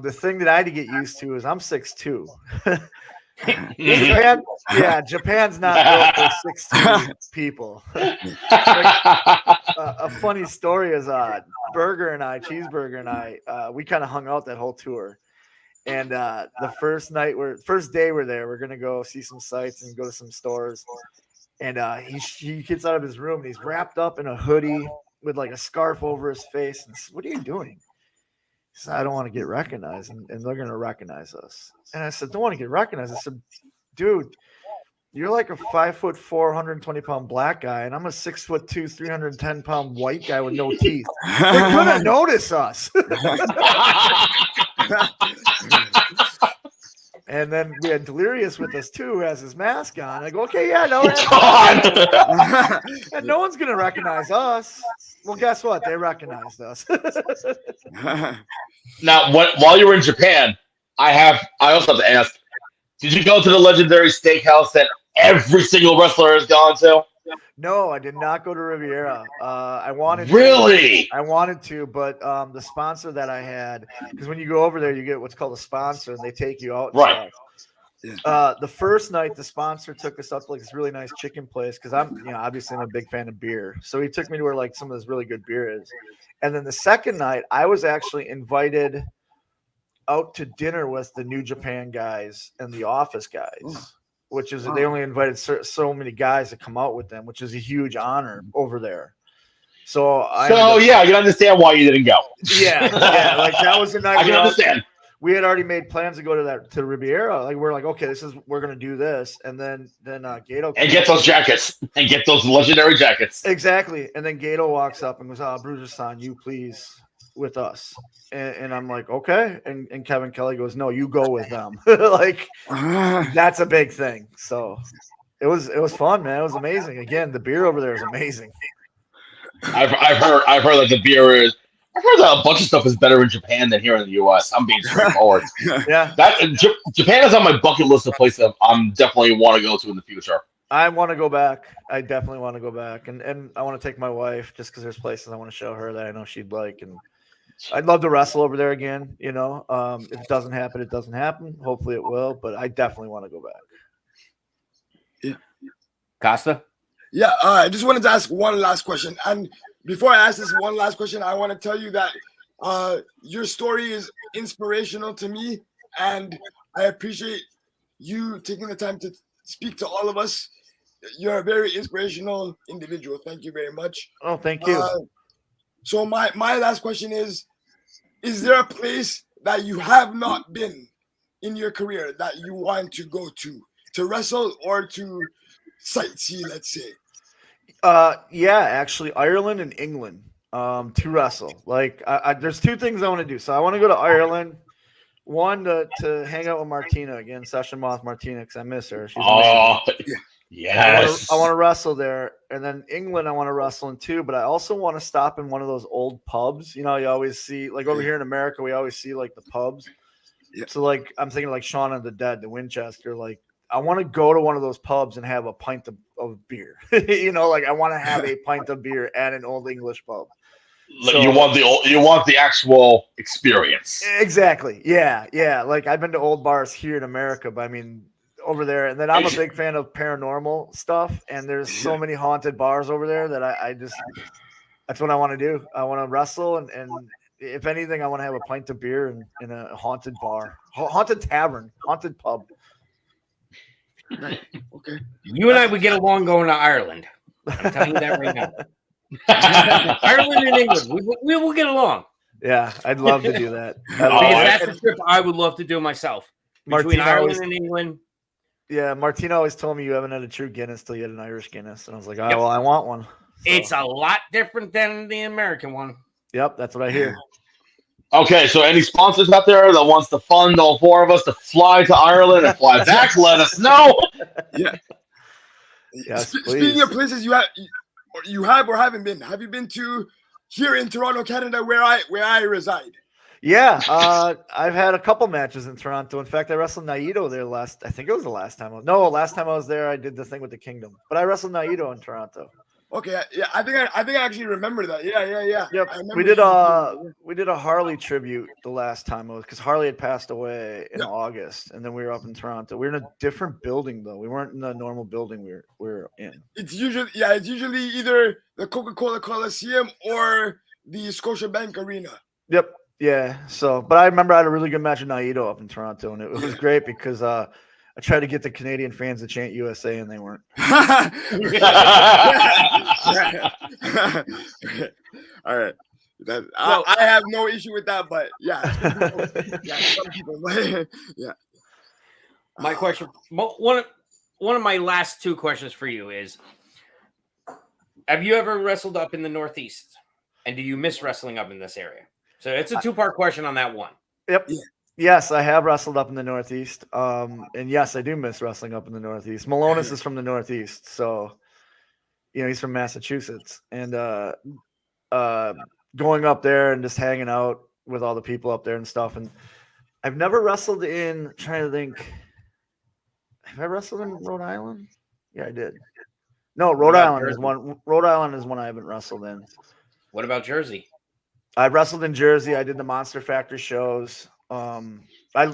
The thing that I had to get used to is I'm 6'2". Japan's not built for 6'2" people. A funny story is Cheeseburger and I, we kind of hung out that whole tour. And the first day we're there, we're gonna go see some sights and go to some stores. And he gets out of his room and he's wrapped up in a hoodie with like a scarf over his face. And says, "What are you doing?" He said, "I don't want to get recognized, and they're gonna recognize us." And I said, "Don't want to get recognized." I said, "Dude, you're like a 5'4", 120-pound black guy, and I'm a 6'2", 310-pound white guy with no teeth. They're gonna notice us." And then we had Delirious with us too, who has his mask on. I go, "Okay, yeah, no, and no one's gonna recognize us." Well, guess what? They recognized us. Now, while you were in Japan, I also have to ask: did you go to the legendary steakhouse that every single wrestler has gone to? No, I did not go to Riviera. I wanted to, but the sponsor that I had, because when you go over there, you get what's called a sponsor, and they take you out. Right. The first night, the sponsor took us up to like this really nice chicken place because obviously I'm a big fan of beer. So he took me to where like some of this really good beer is. And then the second night, I was actually invited out to dinner with the New Japan guys and the Office guys. Which is they only invited so many guys to come out with them, which is a huge honor over there. I can understand why you didn't go. Yeah, like that was the night. I can understand. We had already made plans to go to Riviera. Like we're like, okay, we're gonna do this, and then Gato and get those jackets and get those legendary jackets. Exactly, and then Gato walks up and goes, Bruiser-san, you please with us. And I'm like, okay. And Kevin Kelly goes, no, you go with them. Like that's a big thing. So it was fun, man. It was amazing. Again, the beer over there is amazing. I've heard that the beer is. I've heard that a bunch of stuff is better in Japan than here in the U.S. I'm being straightforward. Yeah, Japan is on my bucket list of places I'm definitely want to go to in the future. I want to go back. I definitely want to go back, and I want to take my wife just because there's places I want to show her that I know she'd like, and I'd love to wrestle over there again. If it doesn't happen, it doesn't happen. Hopefully it will, but I definitely want to go back. Yeah. Costa? Yeah, I just wanted to ask one last question. And before I ask this one last question, I want to tell you that your story is inspirational to me, and I appreciate you taking the time to speak to all of us. You're a very inspirational individual. Thank you very much. Oh, thank you. So my last question is there a place that you have not been in your career that you want to go to wrestle or to sightsee, let's say? Yeah, actually, Ireland and England, to wrestle. Like, there's two things I want to do. So I want to go to Ireland. One, to hang out with Martina again, Session Moth Martina, because I miss her. She's amazing. Oh, yes. I want to wrestle there, and then England I want to wrestle in too. But I also want to stop in one of those old pubs. You know, you always see, like over here in America, we always see like the pubs. Yeah. So like I'm thinking like Shaun of the Dead, the Winchester. Like I want to go to one of those pubs and have a pint of beer. You know, like I want to have a pint of beer at an old English pub. So, you want the actual experience. Exactly. Yeah. Like I've been to old bars here in America, but I mean over there, and then I'm a big fan of paranormal stuff, and there's so many haunted bars over there that I just that's what I want to do. I want to wrestle, and if anything, I want to have a pint of beer in a haunted bar, haunted tavern, haunted pub. Okay. You and I would get along going to Ireland. I'm telling you that right now. Ireland and England, we will get along. Yeah, I'd love to do that. Because that's a trip I would love to do myself. Between Ireland and England. Yeah, Martina always told me you haven't had a true Guinness till you had an Irish Guinness. And I was like, well, I want one. So. It's a lot different than the American one. Yep, that's what I hear. Okay, so any sponsors out there that wants to fund all four of us to fly to Ireland and fly back, let us know. Yeah. Yes, Speaking of places you have or haven't been, have you been to here in Toronto, Canada, where I reside? Yeah, I've had a couple matches in Toronto. In fact, I wrestled Naito there last. I think it was the last time. Last time I was there, I did the thing with the Kingdom. But I wrestled Naito in Toronto. Okay, yeah, I think I actually remember that. Yeah. Yep, we did a Harley tribute the last time because Harley had passed away in August, and then we were up in Toronto. We were in a different building though. We weren't in the normal building we were in. It's usually either the Coca-Cola Coliseum or the Scotiabank Arena. Yep. Yeah. So, but I remember I had a really good match with Naito up in Toronto, and it was great because I tried to get the Canadian fans to chant USA, and they weren't. All right. I have no issue with that, but some people. Yeah. My question, one of my last two questions for you is: have you ever wrestled up in the Northeast, and do you miss wrestling up in this area? So it's a two-part question on that one. Yep. Yeah. Yes, I have wrestled up in the Northeast. And yes, I do miss wrestling up in the Northeast. Malonis is from the Northeast, so he's from Massachusetts. And going up there and just hanging out with all the people up there and stuff. And I've never wrestled in, trying to think. Have I wrestled in Rhode Island? Yeah, I did. No, Rhode Island is one. Rhode Island is one I haven't wrestled in. What about Jersey? I wrestled in Jersey. I did the Monster Factory shows.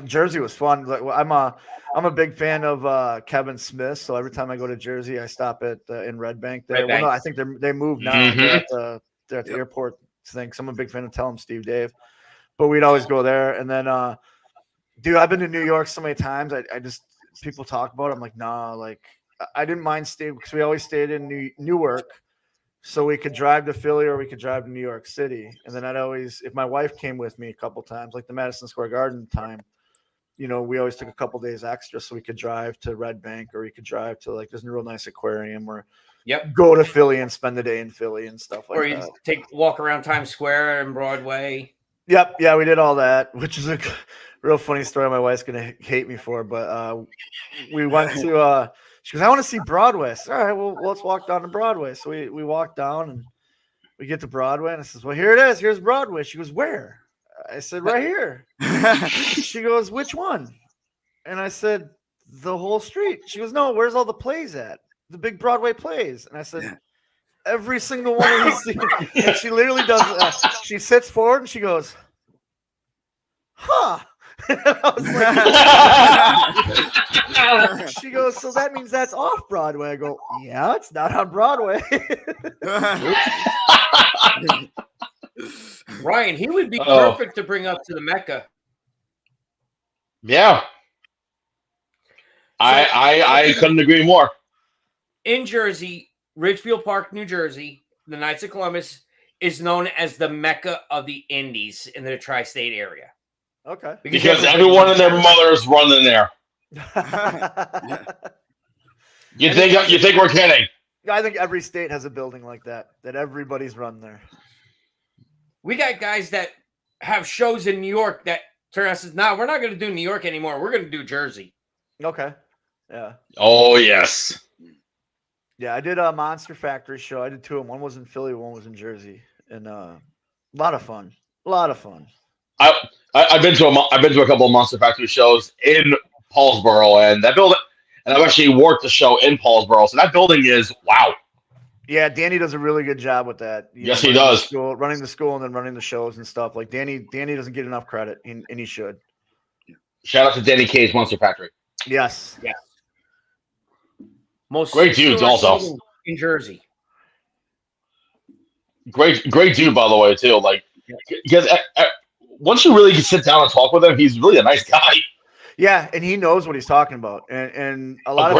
Jersey was fun. I'm a big fan of Kevin Smith, so every time I go to Jersey, I stop at in Red Bank. There, Well, no, I think they moved now. Mm-hmm. They're at the airport thing. So I'm a big fan of Tell 'em Steve Dave, but we'd always go there. And then, dude, I've been to New York so many times. I just people talk about it. I'm like, nah. Like I didn't mind staying because we always stayed in Newark. So we could drive to Philly or we could drive to New York City. And then if my wife came with me a couple times, like the Madison Square Garden time, we always took a couple days extra so we could drive to Red Bank or we could drive to there's a real nice aquarium or go to Philly and spend the day in Philly and stuff like that. Or you walk around Times Square and Broadway. Yep. Yeah, we did all that, which is a real funny story my wife's going to hate me for. But we went to she goes, I want to see Broadway. I said, all right, well, let's walk down to Broadway. So we walked down and we get to Broadway. And I says, well, here it is. Here's Broadway. She goes, where? I said, right here. She goes, which one? And I said, the whole street. She goes, no, where's all the plays at? The big Broadway plays. And I said, every single one of these. And she literally does. She sits forward and she goes, huh. I was like, she goes, so that means that's off Broadway. I go, yeah, it's not on Broadway. Ryan, he would be perfect to bring up to the Mecca. Yeah. I couldn't agree more. In Jersey, Ridgefield Park, New Jersey, the Knights of Columbus is known as the Mecca of the Indies in the tri-state area. Okay. Because everyone and their mother is running there. You think we're kidding? I think every state has a building like that everybody's run there. We got guys that have shows in New York that turn us says, "No, we're not going to do New York anymore. We're going to do Jersey." Okay. Yeah. Oh yes. Yeah, I did a Monster Factory show. I did 2 of them. One was in Philly, one was in Jersey, and a lot of fun. I've been to a couple of Monster Factory shows in Paulsboro, and that building, and I've actually worked the show in Paulsboro, so that building is wow. Yeah, Danny does a really good job with that. Yes, he does. Running the school and then running the shows and stuff. Like Danny doesn't get enough credit, and he should. Shout out to Danny K's Monster Factory. Yes. Yeah. Most great dudes also in Jersey. Great dude, by the way, too. Like, because once you really sit down and talk with him, he's really a nice guy. Yeah, and he knows what he's talking about, and a lot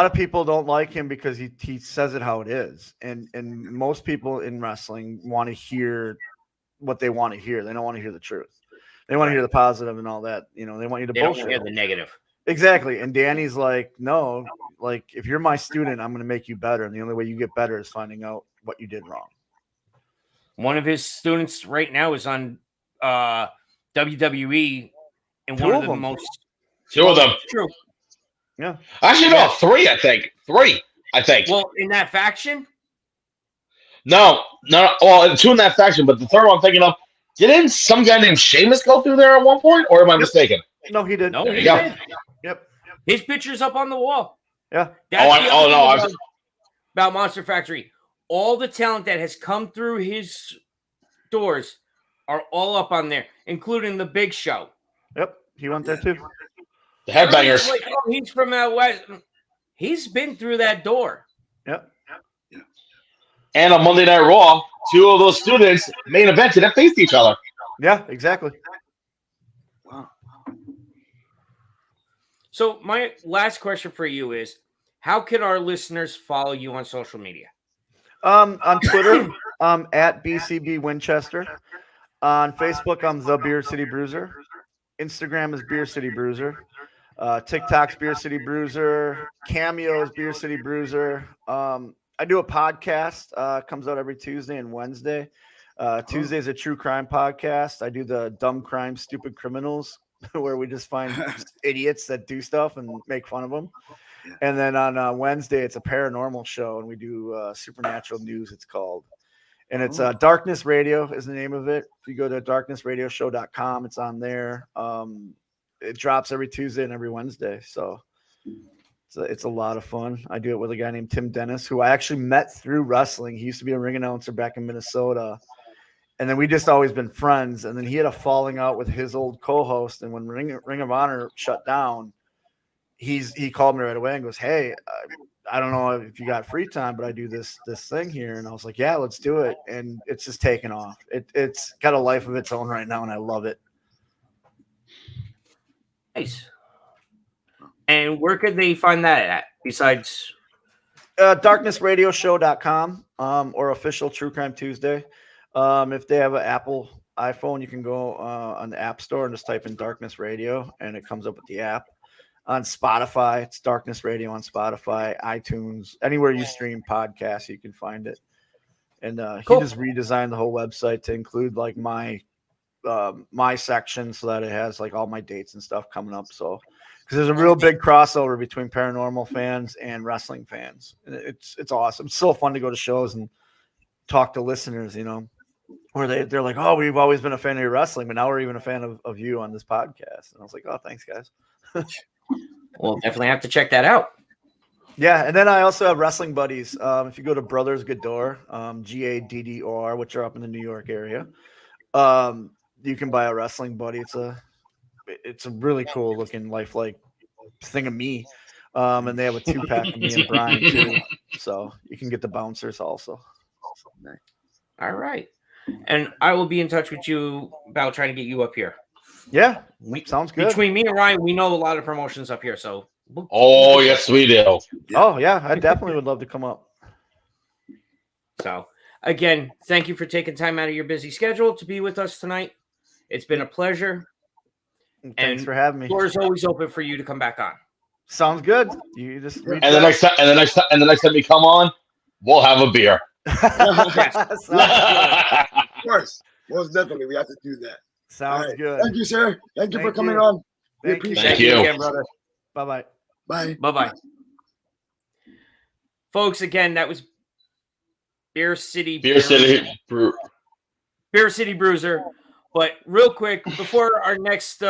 of people don't like him because he says it how it is, and most people in wrestling want to hear what they want to hear. They don't want to hear the truth. They want to hear the positive and all that. They want you to bullshit. They don't want to hear the negative. Exactly. And Danny's like, no, like if you're my student, I'm going to make you better. And the only way you get better is finding out what you did wrong. One of his students right now is on WWE, and Two one of of the them. most. Two of them. True. Yeah. Actually, no, 3. I think 3. I think. Well, in that faction. No. Well, 2 in that faction, but the third one I'm thinking of. Didn't some guy named Sheamus go through there at one point, or am I mistaken? No, he did. No, he Yeah. did. Yep. His picture's up on the wall. Yeah. About Monster Factory. All the talent that has come through his doors are all up on there, including the Big Show. Yep. He went there too. The Headbangers. Like, oh, he's from out west. He's been through that door. Yep. And on Monday Night Raw, 2 of those students main evented and faced each other. Yeah, exactly. Wow. So my last question for you is, how can our listeners follow you on social media? On Twitter, at BCB Winchester. On Facebook, I'm the Beer City Bruiser. Instagram is Beer City Bruiser. TikTok's Beer City Bruiser. Cameo is Beer City Bruiser. I do a podcast. Comes out every Tuesday and Wednesday. Tuesday's a true crime podcast. I do the Dumb Crime Stupid Criminals, where we just find idiots that do stuff and make fun of them. And then on Wednesday, it's a paranormal show, and we do supernatural news, it's called. And it's Darkness Radio is the name of it. If you go to darknessradioshow.com, it's on there. It drops every Tuesday and every Wednesday. So it's a lot of fun. I do it with a guy named Tim Dennis, who I actually met through wrestling. He used to be a ring announcer back in Minnesota. And then we just always been friends. And then he had a falling out with his old co-host. And when Ring of Honor shut down, he called me right away and goes, "Hey, I don't know if you got free time, but I do this thing here." And I was like, "Yeah, let's do it." And it's just taken off. It's got a life of its own right now, and I love it. Nice. And where could they find that at besides darknessradioshow.com or official True Crime Tuesday. If they have an Apple iPhone, you can go on the App Store and just type in Darkness Radio, and it comes up with the app. On Spotify, it's Darkness Radio on Spotify, iTunes, anywhere you stream podcasts, you can find it. And Cool. He just redesigned the whole website to include like my section, so that it has like all my dates and stuff coming up. So, because there's a real big crossover between paranormal fans and wrestling fans. It's awesome. It's so fun to go to shows and talk to listeners, where they're like, "Oh, we've always been a fan of your wrestling, but now we're even a fan of you on this podcast." And I was like, "Oh, thanks, guys." We'll definitely have to check that out. Yeah, and then I also have wrestling buddies. If you go to Brothers Gaddor, GADDOR, which are up in the New York area, you can buy a wrestling buddy. It's a really cool looking lifelike thing of me. And they have a 2-pack of me and Brian too. So you can get the bouncers also. All right. And I will be in touch with you about trying to get you up here. Yeah, sounds good. Between me and Ryan, we know a lot of promotions up here. So Oh, yes, we do. Oh, yeah, I definitely would love to come up. So again, thank you for taking time out of your busy schedule to be with us tonight. It's been a pleasure. Thanks for having me. Door is always open for you to come back on. Sounds good. You just reach And the next time you come on, we'll have a beer. Sounds good. Of course. Most definitely. We have to do that. Sounds Right. good. Thank you, sir. Thank you for Thank coming you. on. We Thank you. appreciate Thank it. you. again, brother. Bye-bye. Bye. Bye-bye. Folks, again, that was Beer City Bruiser. But real quick, before our next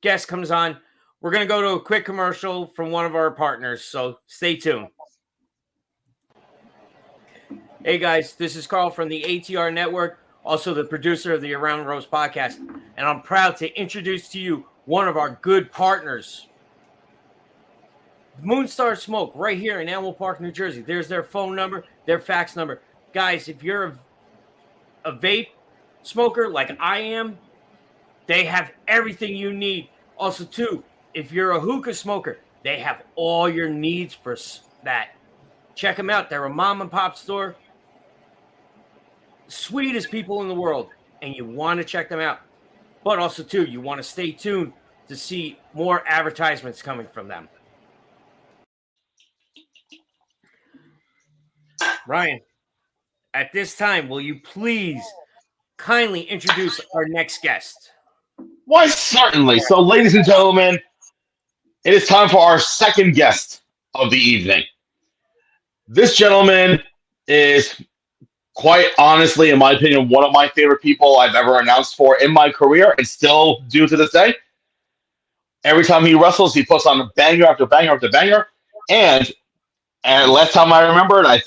guest comes on, we're going to go to a quick commercial from one of our partners. So stay tuned. Hey, guys, this is Carl from the ATR Network, also the producer of the Around the Rose podcast. And I'm proud to introduce to you one of our good partners, Moonstar Smoke, right here in Animal Park, New Jersey. There's their phone number, their fax number. Guys, if you're a vape smoker like I am, they have everything you need. Also, too, if you're a hookah smoker, they have all your needs for that. Check them out. They're a mom and pop store. Sweetest people in the world, and you want to check them out. But also, too, you want to stay tuned to see more advertisements coming from them. Ryan, at this time, will you please kindly introduce our next guest? Why, certainly. So, ladies and gentlemen, it is time for our second guest of the evening. This gentleman is, quite honestly, in my opinion, one of my favorite people I've ever announced for in my career, and still do to this day. Every time he wrestles, he puts on banger after banger after banger. And last time I remember, and I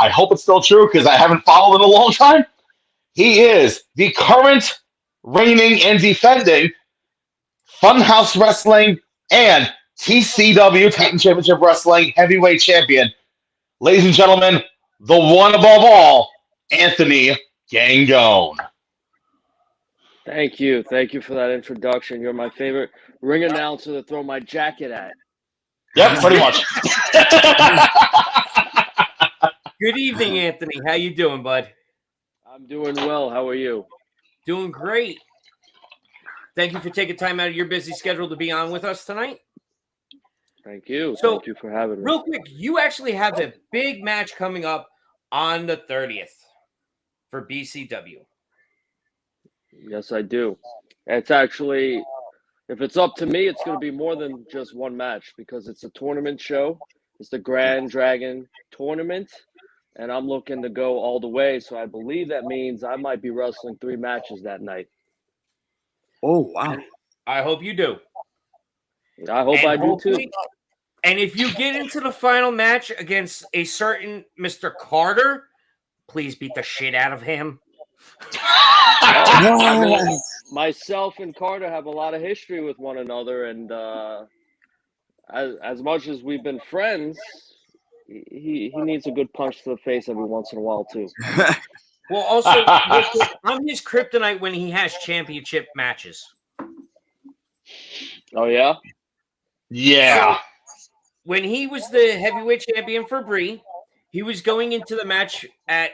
hope it's still true because I haven't followed in a long time, he is the current reigning and defending Funhouse Wrestling and TCW Titan Championship Wrestling heavyweight champion. Ladies and gentlemen, the one above all, Anthony Gangone. Thank you. Thank you for that introduction. You're my favorite ring announcer to throw my jacket at. Yep, pretty much. Good evening, Anthony. How you doing, bud? I'm doing well. How are you? Doing great. Thank you for taking time out of your busy schedule to be on with us tonight. Thank you. So, Thank you for having me. Real quick, you actually have a big match coming up on the 30th for BCW. Yes, I do. It's actually, if it's up to me, it's going to be more than just one match because it's a tournament show. It's the Grand Dragon Tournament, and I'm looking to go all the way. So I believe that means I might be wrestling 3 matches that night. Oh, wow. I hope you do. I hope I do too. And if you get into the final match against a certain Mr. Carter, please beat the shit out of him. I mean, myself and Carter have a lot of history with one another, and as much as we've been friends, he needs a good punch to the face every once in a while too. Well, also, I'm his kryptonite when he has championship matches. Oh yeah? Yeah. So, when he was the heavyweight champion for Bree, he was going into the match at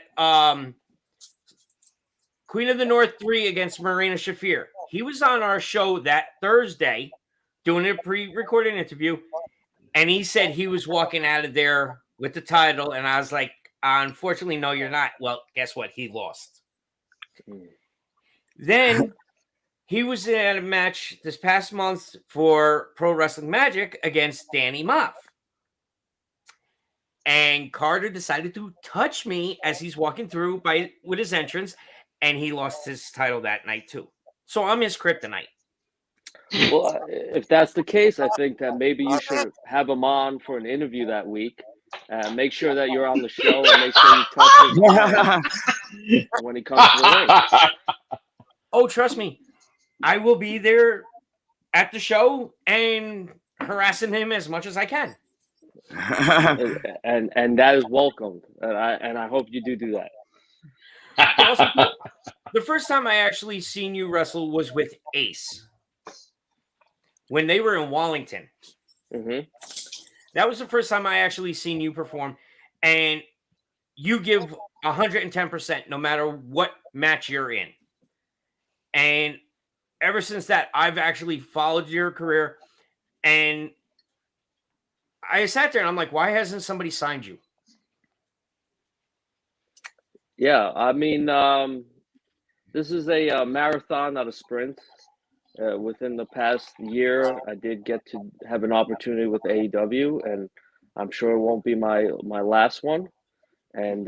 Queen of the North 3 against Marina Shafir. He was on our show that Thursday doing a pre-recorded interview, and he said he was walking out of there with the title, and I was like, unfortunately, no, you're not. Well, guess what? He lost. Then he was at a match this past month for Pro Wrestling Magic against Danny Moff. And Carter decided to touch me as he's walking through with his entrance, and he lost his title that night too. So I'm his kryptonite. Well, if that's the case, I think that maybe you should have him on for an interview that week. Make sure that you're on the show and make sure you touch his when he comes to the ring. Oh, trust me, I will be there at the show and harassing him as much as I can. and that is welcomed, and I hope you do that. Also, the first time I actually seen you wrestle was with Ace when they were in Wallington. Mm-hmm. That was the first time I actually seen you perform, and you give 110% no matter what match you're in. And ever since that, I've actually followed your career, and I sat there and I'm like, why hasn't somebody signed you? Yeah, I mean, this is a marathon, not a sprint. Within the past year, I did get to have an opportunity with AEW, and I'm sure it won't be my last one. And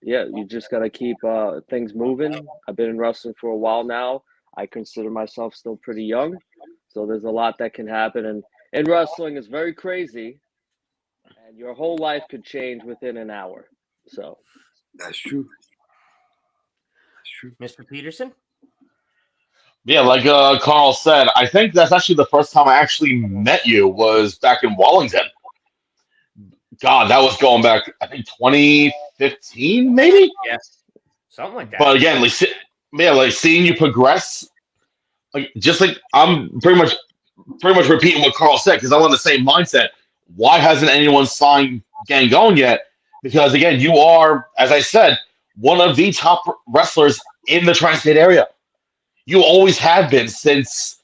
yeah, you just got to keep things moving. I've been in wrestling for a while now. I consider myself still pretty young, so there's a lot that can happen. And wrestling is very crazy, and your whole life could change within an hour. So That's true. That's true. Mr. Peterson? Yeah, like Carl said, I think that's actually the first time I actually met you was back in Wallington. God, that was going back, I think 2015, maybe. Yes. Something like that. But again, like seeing you progress, like just like I'm pretty much repeating what Carl said because I'm on the same mindset. Why hasn't anyone signed Gangone yet? Because again, you are, as I said, one of the top wrestlers in the tri-state area. You always have been since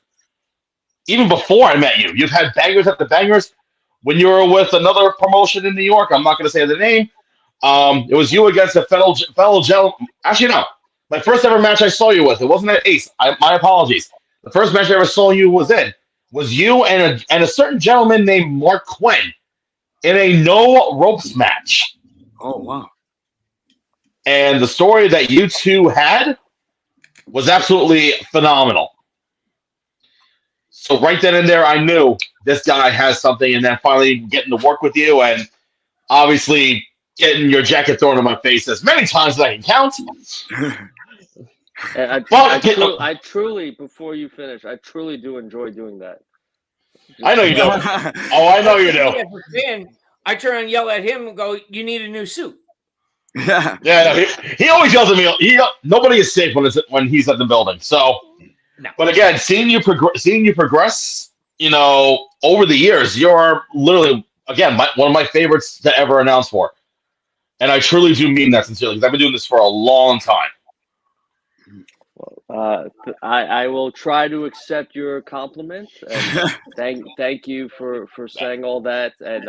even before I met you. You've had bangers after bangers. When you were with another promotion in New York, I'm not going to say the name. It was you against a fellow gentleman. Actually, no. My first ever match I saw you with, it wasn't at Ace. My apologies. The first match I ever saw you was you and a certain gentleman named Mark Quinn in a no ropes match. Oh, wow. And the story that you two had was absolutely phenomenal. So right then and there, I knew this guy has something, and then finally getting to work with you, and obviously getting your jacket thrown in my face as many times as I can count. and I truly, before you finish, I truly do enjoy doing that. I know you do. Oh, I know you do. I turn and yell at him and go, "You need a new suit." Yeah. Yeah, no, he always yells at me. Nobody is safe when he's at the building. So, no. But again, seeing you progress, over the years, you're literally again one of my favorites to ever announce for, and I truly do mean that sincerely because I've been doing this for a long time. I will try to accept your compliment, and thank you for saying all that, and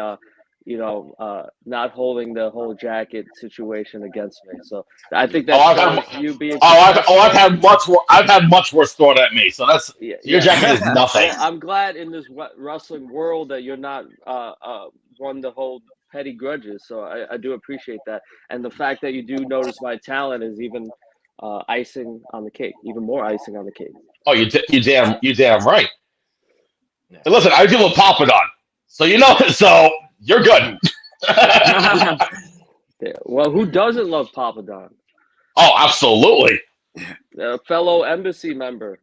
not holding the whole jacket situation against me. So I think that you being. I've had much worse thrown at me. So that's your jacket is nothing. Well, I'm glad in this wrestling world that you're not one to hold petty grudges. So I do appreciate that, and the fact that you do notice my talent is even icing on the cake, even more icing on the cake. Oh, you damn right. Yeah. Listen, I deal with Papadon, so so you're good. Yeah. Well, who doesn't love Papadon? Oh, absolutely. A fellow embassy member.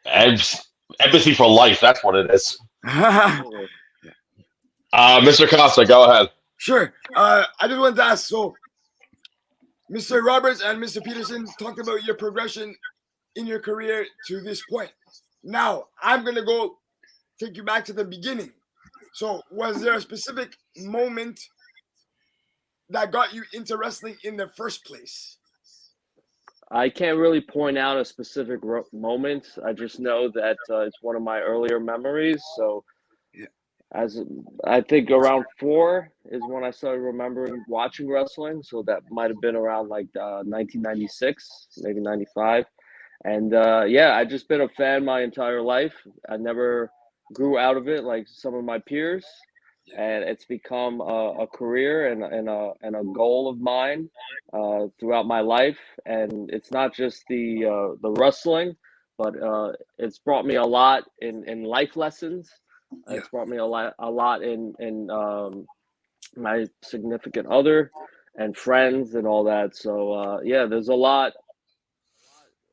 Embassy for life. That's what it is. Mr. Costa, go ahead. Sure. I just wanted to ask. So, Mr. Roberts and Mr. Peterson talked about your progression in your career to this point. Now, I'm going to take you back to the beginning. So, was there a specific moment that got you into wrestling in the first place? I can't really point out a specific moment. I just know that it's one of my earlier memories. So, as I think around 4 is when I started remembering watching wrestling. So that might have been around like 1996, maybe 95. And I've just been a fan my entire life. I never grew out of it like some of my peers. And it's become a career and a goal of mine throughout my life. And it's not just the wrestling, but it's brought me a lot in life lessons. It's brought me a lot in my significant other and friends and all that. So there's a lot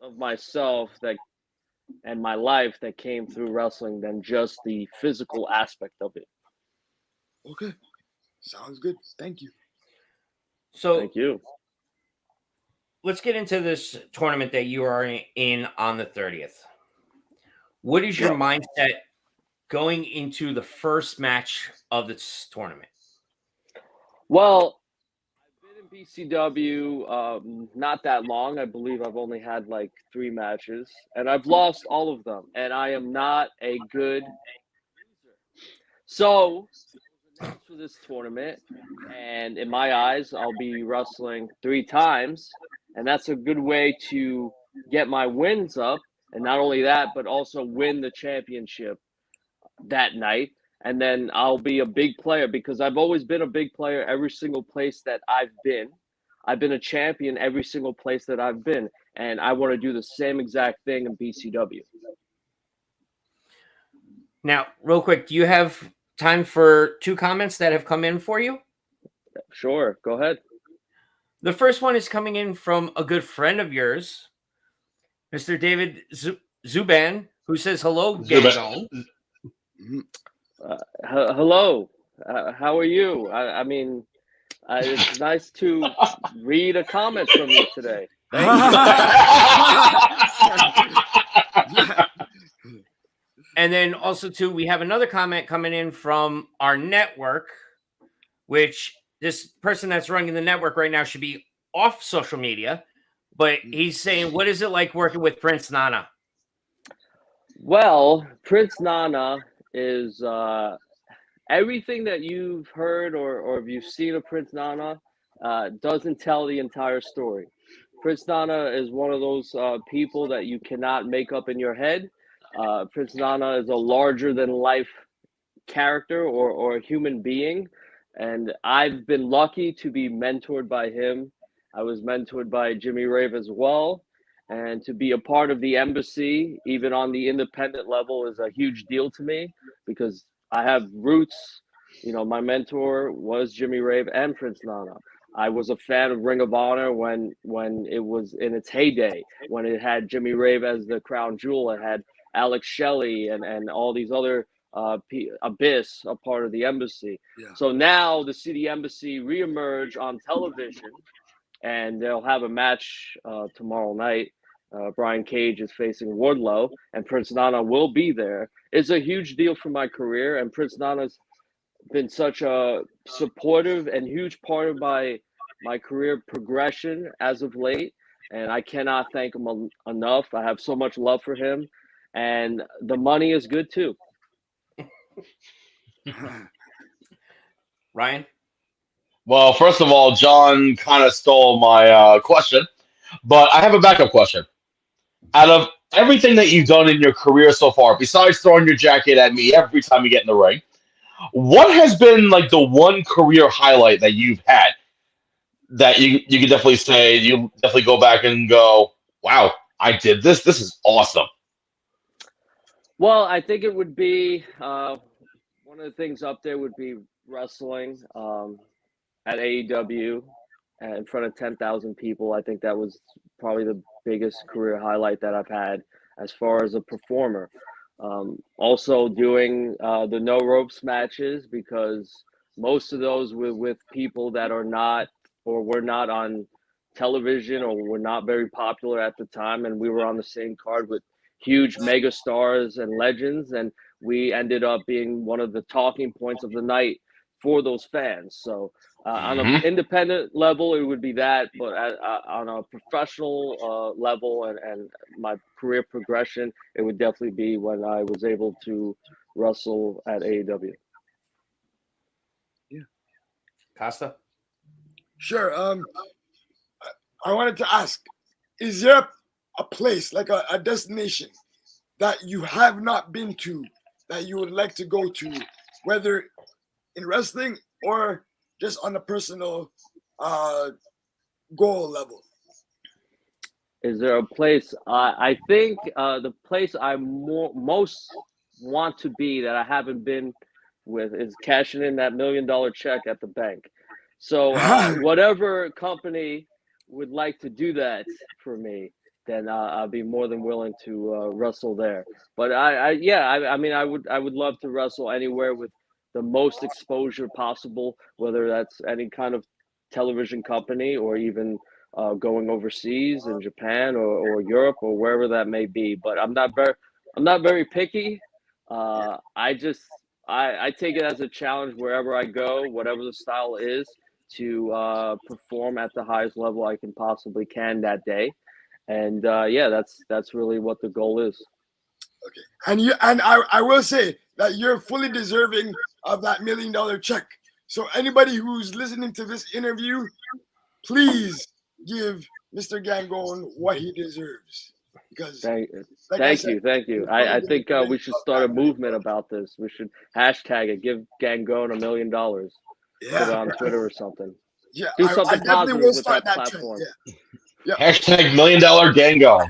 of myself and my life that came through wrestling than just the physical aspect of it. Okay, sounds good. Thank you. So thank you. Let's get into this tournament that you are in on the 30th. What is your mindset going into the first match of this tournament? Well, I've been in BCW, not that long. I believe I've only had like 3 matches, and I've lost all of them, and I am not a good loser. So, announced for this tournament, and in my eyes, I'll be wrestling 3 times, and that's a good way to get my wins up, and not only that, but also win the championship that night. And then I'll be a big player because I've always been a big player every single place that I've been. I've been a champion every single place that I've been, and I want to do the same exact thing in BCW. Now, real quick, do you have time for 2 comments that have come in for you? Sure, go ahead. The first one is coming in from a good friend of yours, Mr. David Zuban, who says, hello, Gangone. Hello, how are you? I mean, it's nice to read a comment from you today. And then also, too, we have another comment coming in from our network, which this person that's running the network right now should be off social media. But he's saying, what is it like working with Prince Nana? Well, Prince Nana is everything that you've heard or if you've seen of Prince Nana doesn't tell the entire story. Prince Nana is one of those people that you cannot make up in your head. Prince Nana is a larger-than-life character or a human being, and I've been lucky to be mentored by him. I was mentored by Jimmy Rave as well, and to be a part of the embassy, even on the independent level, is a huge deal to me because I have roots. You know, my mentor was Jimmy Rave and Prince Nana. I was a fan of Ring of Honor when it was in its heyday, when it had Jimmy Rave as the crown jewel. It had Alex Shelley and all these other Abyss, a part of the embassy. Yeah. So now to see the embassy reemerge on television, and they'll have a match tomorrow night. Brian Cage is facing Wardlow, and Prince Nana will be there. It's a huge deal for my career, and Prince Nana's been such a supportive and huge part of my career progression as of late, and I cannot thank him enough. I have so much love for him, and the money is good too. Ryan? Well, first of all, John kind of stole my question, but I have a backup question. Out of everything that you've done in your career so far, besides throwing your jacket at me every time you get in the ring, what has been like the one career highlight that you've had that you can definitely say you definitely go back and go, wow, I did this. This is awesome. Well, I think it would be one of the things up there would be wrestling at AEW in front of 10,000 people. I think that was probably the biggest career highlight that I've had as far as a performer. Also doing the no ropes matches, because most of those were with people that are not or were not on television or were not very popular at the time, and we were on the same card with huge mega stars and legends, and we ended up being one of the talking points of the night for those fans. So on an independent level, it would be that, but on a professional level and my career progression, it would definitely be when I was able to wrestle at AEW. Yeah. Costa? Sure. I wanted to ask, is there a place, like a destination that you have not been to that you would like to go to, whether in wrestling or just on a personal goal level? Is there a place? I think the place I most want to be that I haven't been with is cashing in that $1 million check at the bank. So whatever company would like to do that for me, then I'll be more than willing to wrestle there. But I mean, I would love to wrestle anywhere with the most exposure possible, whether that's any kind of television company or even going overseas in Japan or Europe or wherever that may be. But I'm not very picky. I take it as a challenge wherever I go, whatever the style is, to perform at the highest level I can that day. And that's really what the goal is. Okay. And I will say that you're fully deserving of that $1 million check. So anybody who's listening to this interview, please give Mr. Gangone what he deserves. Because Thank said, you. I think we should start a movement about this. We should hashtag it. Give Gangone $1 million. Put it on Twitter or something. Yeah, do something I positive will with start that that platform. Trend, yeah. Hashtag $1 million Gangone.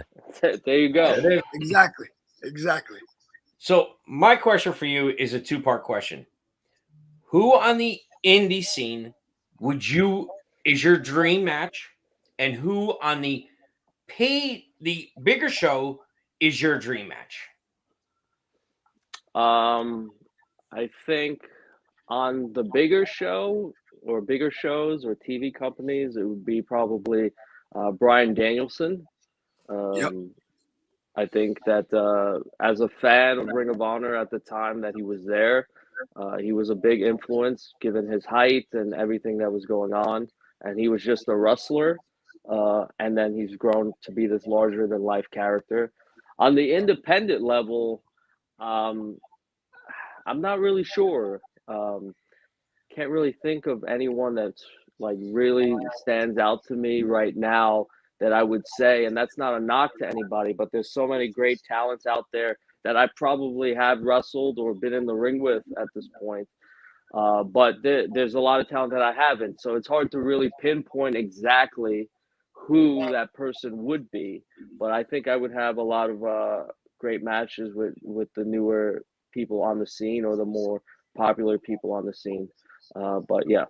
There you go. Exactly. So my question for you is a two-part question. Who on the indie scene is your dream match, and who on the bigger show is your dream match? I think on the bigger show or bigger shows or TV companies, it would be probably Bryan Danielson. I think that as a fan of Ring of Honor at the time that he was there, he was a big influence given his height and everything that was going on. And he was just a wrestler. And then he's grown to be this larger than life character. On the independent level, I'm not really sure. Can't really think of anyone that's like really stands out to me right now that I would say, and that's not a knock to anybody, but there's so many great talents out there that I probably have wrestled or been in the ring with at this point. But there's a lot of talent that I haven't. So it's hard to really pinpoint exactly who that person would be. But I think I would have a lot of great matches with the newer people on the scene or the more popular people on the scene. But yeah.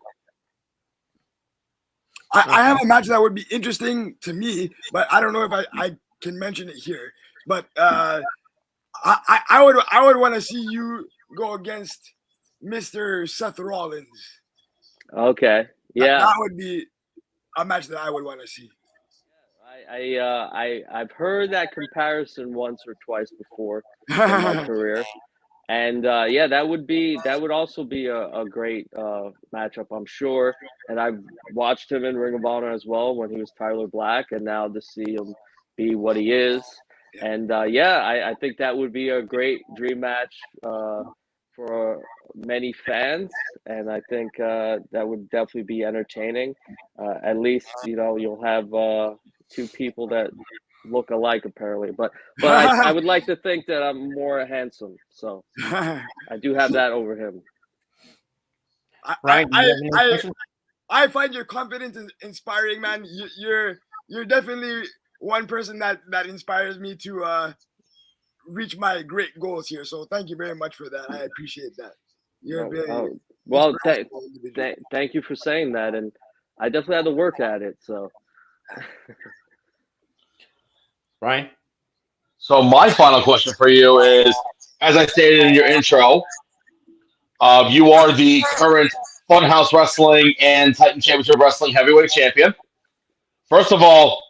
I have a match that would be interesting to me, but I don't know if I can mention it here. But I would want to see you go against Mr. Seth Rollins. Okay. Yeah. That would be a match that I would want to see. I've heard that comparison once or twice before in my career. And that would also be a great matchup, I'm sure. And I've watched him in Ring of Honor as well when he was Tyler Black, and now to see him be what he is. And I think that would be a great dream match for many fans, and I think that would definitely be entertaining. At least you'll have two people that look alike apparently, but I would like to think that I'm more handsome, so I do have that over him. I find your confidence inspiring, man. You're definitely one person that inspires me to reach my great goals here. So thank you very much for that. I appreciate that. You're well. Thank you for saying that, and I definitely had to work at it. So. Ryan? So my final question for you is, as I stated in your intro, you are the current Funhouse Wrestling and Titan Championship Wrestling heavyweight champion. First of all,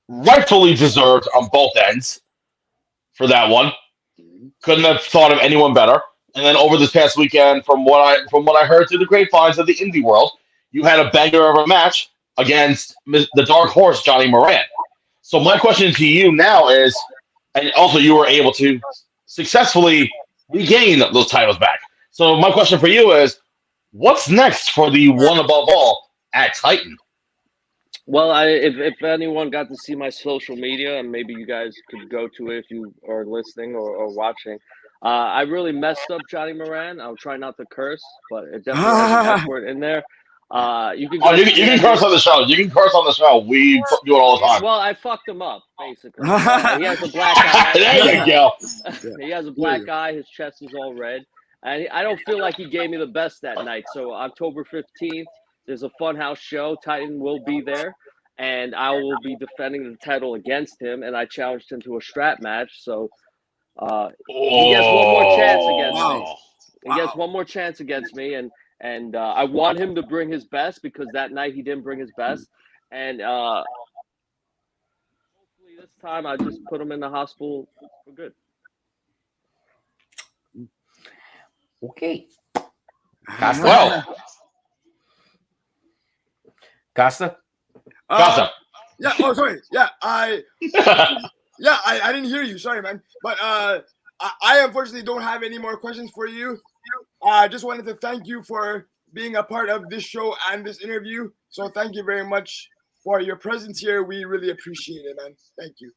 rightfully deserved on both ends for that one. Couldn't have thought of anyone better. And then over this past weekend, from what I heard through the grapevines of the indie world, you had a banger of a match against the Dark Horse, Johnny Moran. So my question to you now is, and also you were able to successfully regain those titles back. So my question for you is, what's next for the one above all at Titan? Well, if anyone got to see my social media, and maybe you guys could go to it if you are listening or watching, I really messed up Johnny Moran. I'll try not to curse, but it definitely has an F word in there. You can curse on the show. You can curse on the show. We do it all the time. Well, I fucked him up, basically. He has a black eye. There you go. He has a black eye. His chest is all red. And I don't feel like he gave me the best that night. So October 15th, there's a Funhouse show. Titan will be there. And I will be defending the title against him. And I challenged him to a strap match. So he gets one more chance against me. He gets one more chance against me. And I want him to bring his best, because that night he didn't bring his best. And hopefully this time I'll just put him in the hospital for good. Okay. Well, Costa? Gossip. Yeah. Oh, sorry. Yeah. I didn't hear you. Sorry, man. But I unfortunately don't have any more questions for you. I just wanted to thank you for being a part of this show and this interview. So thank you very much for your presence here. We really appreciate it, man. Thank you.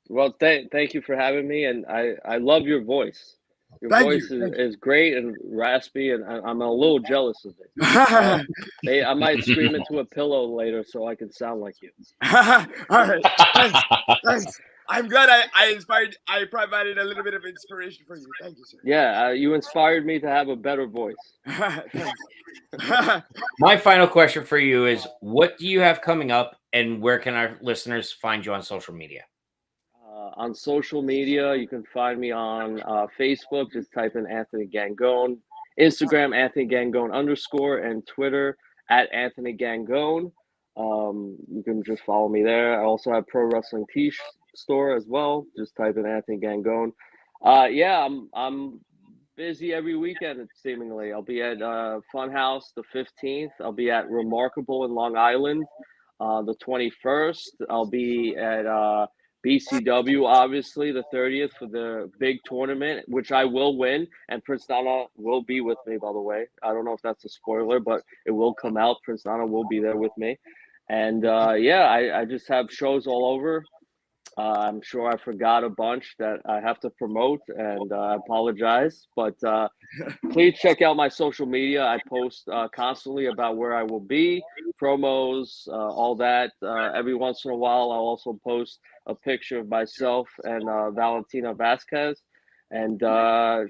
Well, thank you for having me, and I love your voice. Your Thank voice you. is great and raspy, and I'm a little jealous of it. I might scream into a pillow later so I can sound like you. All right. Thanks. I'm glad I provided a little bit of inspiration for you. Thank you, sir. Yeah, you inspired me to have a better voice. Thanks. My final question for you is, what do you have coming up, and where can our listeners find you on social media? On social media, you can find me on Facebook. Just type in Anthony Gangone. Instagram, Anthony Gangone _, and Twitter @Anthony Gangone. You can just follow me there. I also have Pro Wrestling Store as well. Just type in Anthony Gangone. Yeah, I'm busy every weekend seemingly. I'll be at Funhouse the 15th. I'll be at Remarkable in Long Island the 21st. I'll be at BCW obviously the 30th for the big tournament, which I will win, and Prince Nana will be with me, by the way. I don't know if that's a spoiler, but it will come out. Prince Nana will be there with me. And yeah, I just have shows all over. I'm sure I forgot a bunch that I have to promote, and I apologize. But please check out my social media. I post constantly about where I will be, promos, all that. Every once in a while, I'll also post a picture of myself and Valentina Vasquez. And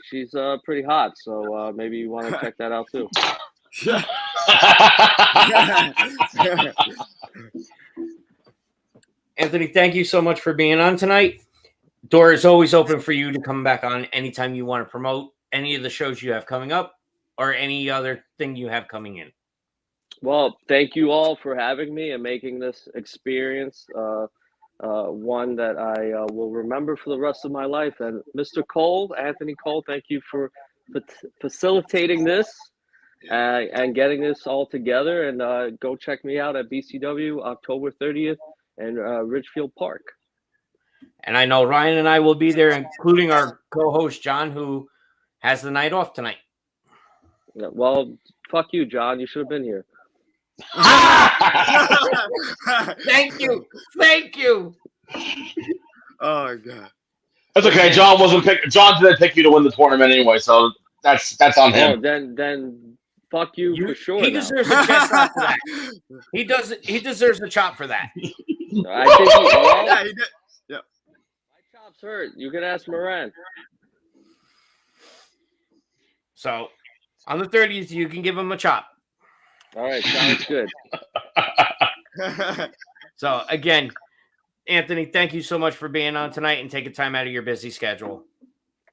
she's pretty hot, so maybe you want to check that out too. Anthony, thank you so much for being on tonight. Door is always open for you to come back on anytime you want to promote any of the shows you have coming up or any other thing you have coming in. Well, thank you all for having me and making this experience one that I will remember for the rest of my life. And Mr. Cole, Anthony Cole, thank you for facilitating this and getting this all together. And go check me out at BCW October 30th in Ridgefield Park. And I know Ryan and I will be there, including our co-host John, who has the night off tonight. Well, fuck you, John. You should have been here. Thank you. Thank you. Oh God. That's okay. John didn't pick you to win the tournament anyway, so that's on him. Oh, then fuck you for sure. He deserves a chest shot for that. He deserves a chop for that. I think Yeah, he did. Yeah. My chop's hurt. You can ask Moran. So on the 30th, you can give him a chop. All right, sounds good. So again, Anthony, thank you so much for being on tonight and taking time out of your busy schedule.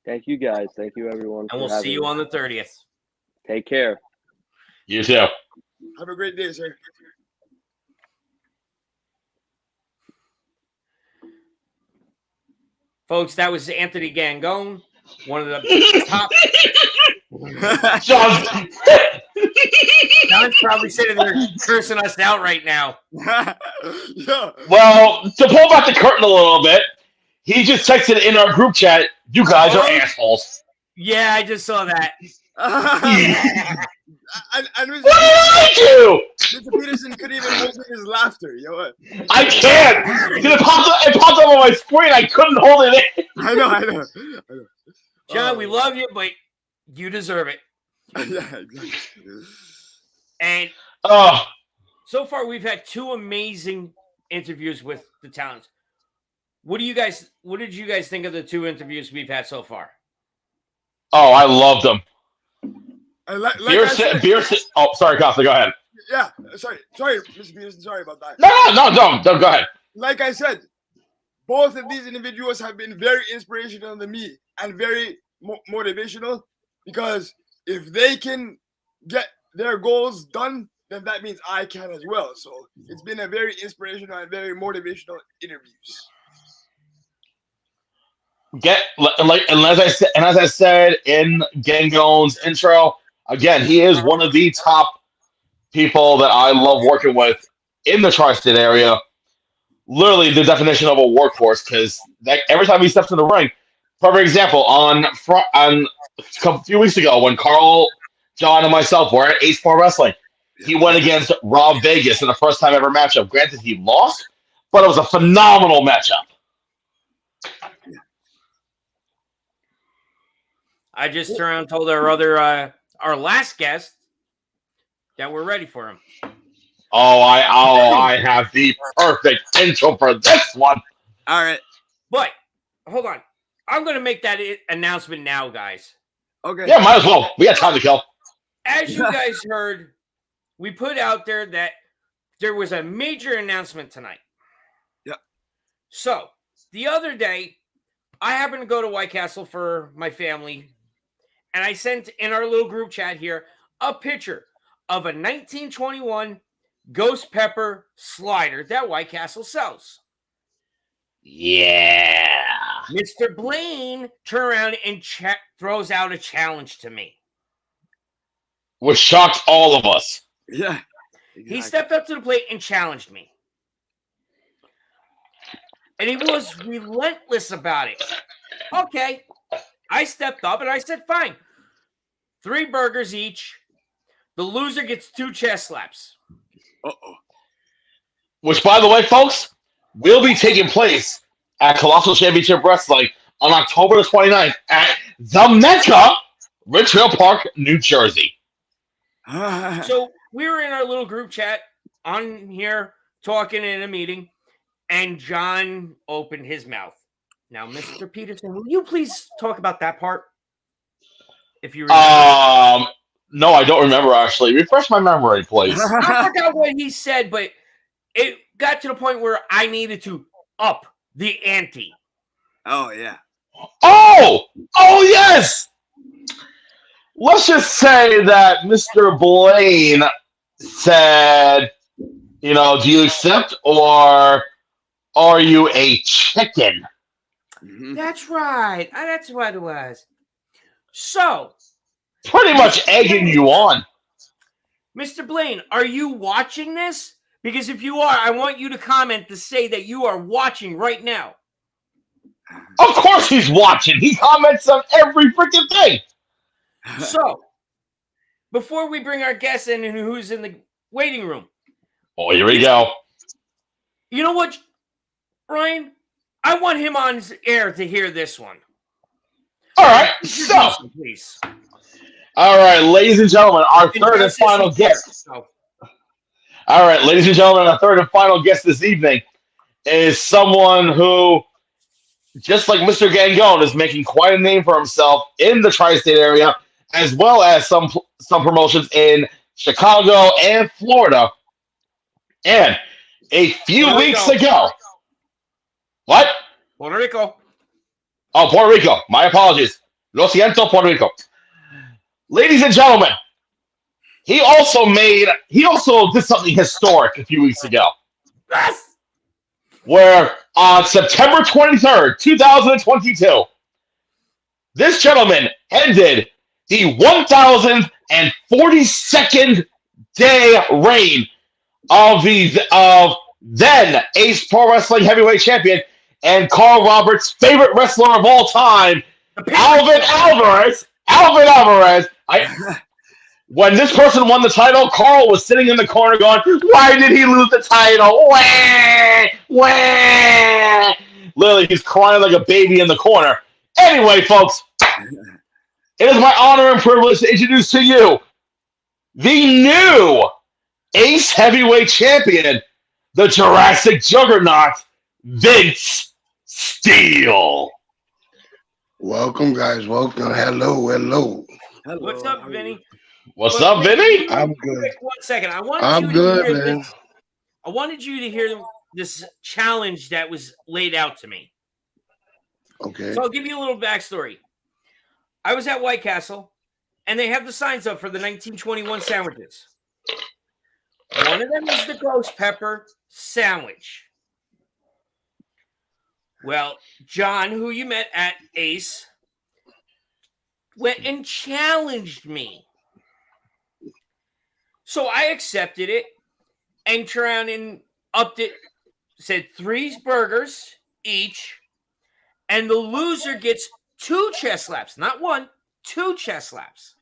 Thank you, guys. Thank you, everyone. And we'll see you on the 30th. Take care. You too. Have a great day, sir. Folks, that was Anthony Gangone, one of the top. John's probably sitting there cursing us out right now. Yeah. Well, to pull back the curtain a little bit, he just texted in our group chat, "You guys are assholes." Yeah, I just saw that. and What did I do? Mr. Peterson couldn't even hold in his laughter. You know what? I can't. It popped up on my screen. I couldn't hold it in. I know. John, we love you, but you deserve it. Yeah, exactly. And so far, we've had two amazing interviews with the talents. What did you guys think of the two interviews we've had so far? Oh, I loved them. Oh, sorry, Costa, go ahead. Yeah, sorry, Mr. Peterson, sorry about that. No, go ahead. Like I said, both of these individuals have been very inspirational to me and very motivational, because if they can get their goals done, then that means I can as well. So it's been a very inspirational and very motivational interviews. As I said in Gangone's intro, again, he is one of the top people that I love working with in the tri-state area, literally the definition of a workhorse. Because every time he steps in the ring, perfect example on a few weeks ago when Carl, John, and myself were at Ace Pro Wrestling, he went against Rob Vegas in the first time ever matchup. Granted, he lost, but it was a phenomenal matchup. I just turned around and told our last guest that we're ready for him. I have the perfect intro for this one. All right. But hold on, I'm going to make that announcement now, guys. Okay. Yeah, might as well. We got time to kill. As you guys heard, we put out there that there was a major announcement tonight. Yep. So the other day, I happened to go to White Castle for my family, and I sent in our little group chat here a picture of a 1921 Ghost Pepper slider that White Castle sells. Yeah. Mr. Blaine turned around and throws out a challenge to me. Which shocked all of us. Yeah. He stepped up to the plate and challenged me. And he was relentless about it. Okay. I stepped up and I said, fine. 3 burgers each. The loser gets 2 chest slaps. Uh-oh. Which, by the way, folks, will be taking place at Colossal Championship Wrestling on October the 29th at the Mecca, Richfield Park, New Jersey. So we were in our little group chat on here talking in a meeting, and John opened his mouth. Now, Mr. Peterson, will you please talk about that part? If you remember. No, I don't remember, actually. Refresh my memory, please. I forgot what he said, but it got to the point where I needed to up the ante. Oh, yeah. Oh, yes! Let's just say that Mr. Blaine said, do you accept or are you a chicken? Mm-hmm. That's right. That's what it was. So, pretty much egging you on. Mr. Blaine, are you watching this? Because if you are, I want you to comment to say that you are watching right now. Of course he's watching. He comments on every freaking thing. So, before we bring our guest in and who's in the waiting room. Oh, here we go. You know what, Ryan? I want him on his air to hear this one. All right, so. Please. All right, ladies and gentlemen, our third and final guest. All right, ladies and gentlemen, our third and final guest this evening is someone who, just like Mr. Gangone, is making quite a name for himself in the tri-state area, as well as some promotions in Chicago and Florida. And a few weeks ago, what? Puerto Rico. Oh, Puerto Rico. My apologies. Lo siento, Puerto Rico. Ladies and gentlemen, he also did something historic a few weeks ago. Yes! Where on September 23rd, 2022, this gentleman ended the 1,042nd day reign of then Ace Pro Wrestling Heavyweight Champion and Carl Roberts' favorite wrestler of all time, Alvin Alvarez. When this person won the title, Carl was sitting in the corner going, why did he lose the title? Wah! Wah! Literally, he's crying like a baby in the corner. Anyway, folks, it is my honor and privilege to introduce to you the new Ace Heavyweight Champion, the Jurassic Juggernaut, Vince Steele. Welcome, guys. Welcome. Hello. What's up, Vinny? What's up, Vinny? I'm good. 1 second. I wanted you to hear this challenge that was laid out to me. Okay. So I'll give you a little backstory. I was at White Castle, and they have the signs up for the 1921 sandwiches. One of them is the Ghost Pepper sandwich. Well, John, who you met at Ace, went and challenged me. So I accepted it, and turned around and upped it, said 3 burgers each, and the loser gets 2 chest slaps, not 1, 2 chest slaps.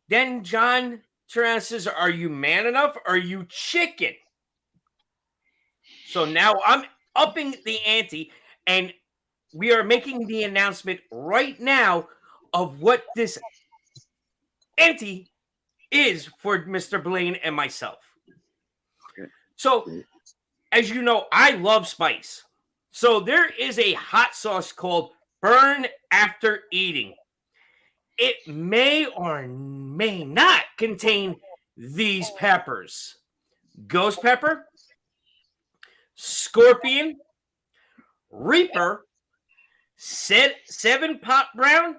Then John turned around and says, "Are you man enough? Or are you chicken?" So now I'm upping the ante, and we are making the announcement right now of what this ante is for Mr. Blaine and myself. So, as you know, I love spice. So there is a hot sauce called Burn After Eating. It may or may not contain these peppers: ghost pepper, scorpion, reaper, 7-pot brown,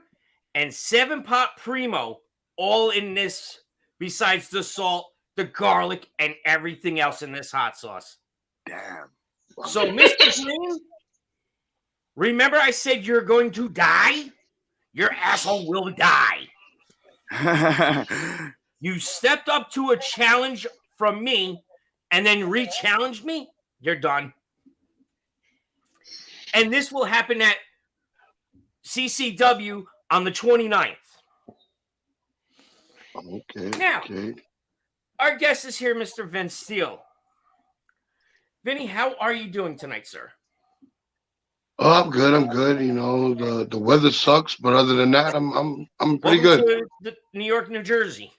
and 7-pot primo, all in this, besides the salt, the garlic, and everything else in this hot sauce. Damn. So, Mr. Green, remember I said you're going to die? Your asshole will die. You stepped up to a challenge from me and then re-challenged me. You're done. And this will happen at CCW on the 29th. Okay. Now, Okay. our guest is here, Mr. Vince Steele. Vinny, how are you doing tonight, sir? Oh, I'm good. I'm good. You know, the weather sucks, but other than that, I'm pretty Welcome good. to New York, New Jersey.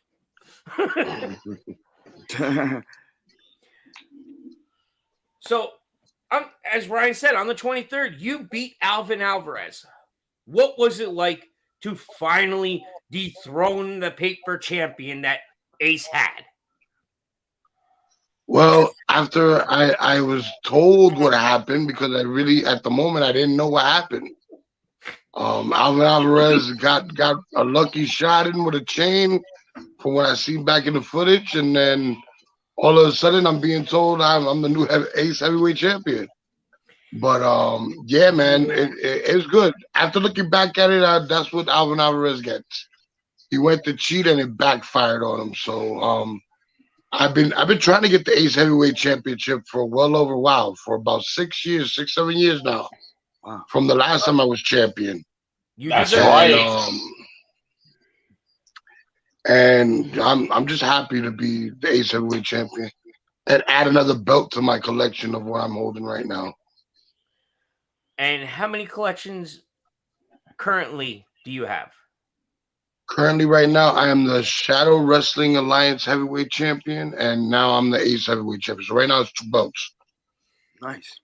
So, as Ryan said, on the 23rd, you beat Alvin Alvarez. What was it like to finally dethrone the paper champion that Ace had? Well, after I was told what happened, because I really, at the moment, I didn't know what happened. Alvin Alvarez got a lucky shot in with a chain from what I see back in the footage, and then all of a sudden I'm being told I'm the new Ace heavyweight champion. But yeah, man, it's good. After looking back at it, that's what Alvin Alvarez gets. He went to cheat and it backfired on him. So I've been trying to get the Ace Heavyweight Championship for well over for about 6 years, 7 years now. Wow. From the last time I was champion. That's deserve it. right. And I'm just happy to be the Ace Heavyweight Champion and add another belt to my collection of what I'm holding right now. And how many collections currently do you have? Currently, right now, I am the Shadow Wrestling Alliance Heavyweight Champion, and now I'm the Ace Heavyweight Champion. So right now, it's 2 belts. Nice.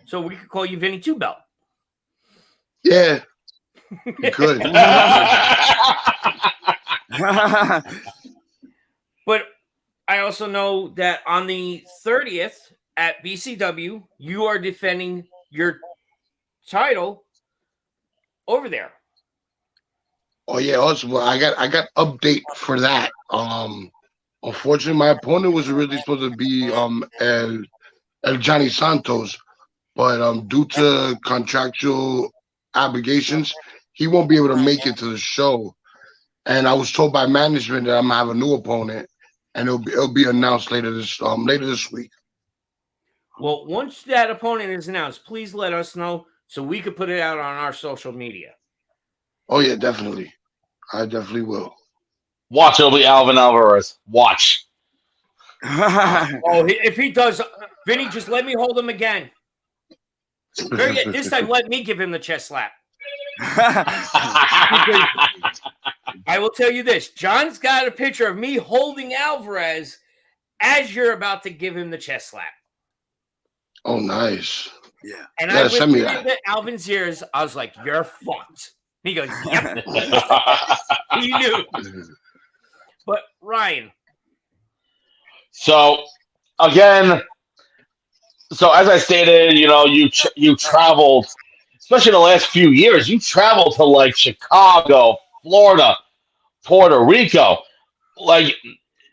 So we could call you Vinny Two Belt. Yeah, you could. But I also know that on the 30th at BCW, you are defending your title over there. Oh yeah, also I got update for that. Unfortunately, my opponent was originally supposed to be El Johnny Santos, but due to contractual obligations, he won't be able to make it to the show. And I was told by management that I'm gonna have a new opponent, and it'll be announced later this week. Well, once that opponent is announced, please let us know so we could put it out on our social media. Oh yeah, definitely. I definitely will. Watch, it'll be Alvin Alvarez. Watch. Oh, if he does, Vinny, just let me hold him again. Very good. This time, let me give him the chest slap. I will tell you this. John's got a picture of me holding Alvarez as you're about to give him the chest slap. Oh, nice. Yeah. And Yeah, I send me whispered that. into Alvin's ears. I was like, "You're fucked." He goes, "Yep." He knew. But Ryan, So again, so as I stated, you know, you traveled, especially in the last few years. You traveled to like Chicago, Florida, Puerto Rico. Like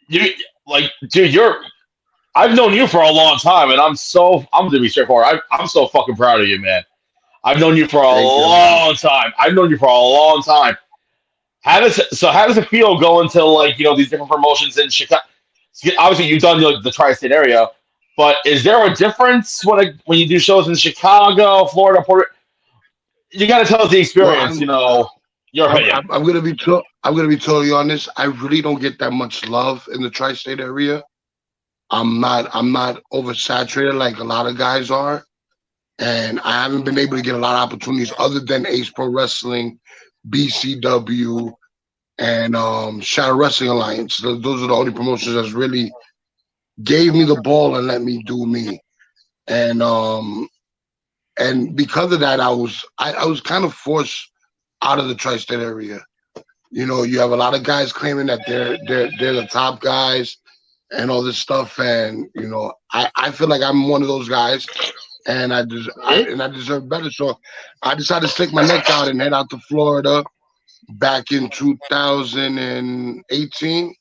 dude, I've known you for a long time, and I'm gonna be straightforward. I'm so fucking proud of you, man. I've known you for a long time. How does it feel going to like, you know, these different promotions in Chicago? obviously you've done the tri-state area, but is there a difference when you do shows in Chicago, Florida, Puerto? You got to tell us the Well, experience. Your opinion. I'm gonna be totally honest. I really don't get that much love in the tri-state area. I'm not oversaturated like a lot of guys are, and I haven't been able to get a lot of opportunities other than Ace Pro Wrestling, BCW, and Shadow Wrestling Alliance. Those are the only promotions that's really gave me the ball and let me do me. And because of that, I was kind of forced out of the tri-state area. You have a lot of guys claiming that they're the top guys and all this stuff, and I feel like I'm one of those guys, and I deserve better. So I decided to stick my neck out and head out to Florida back in 2018,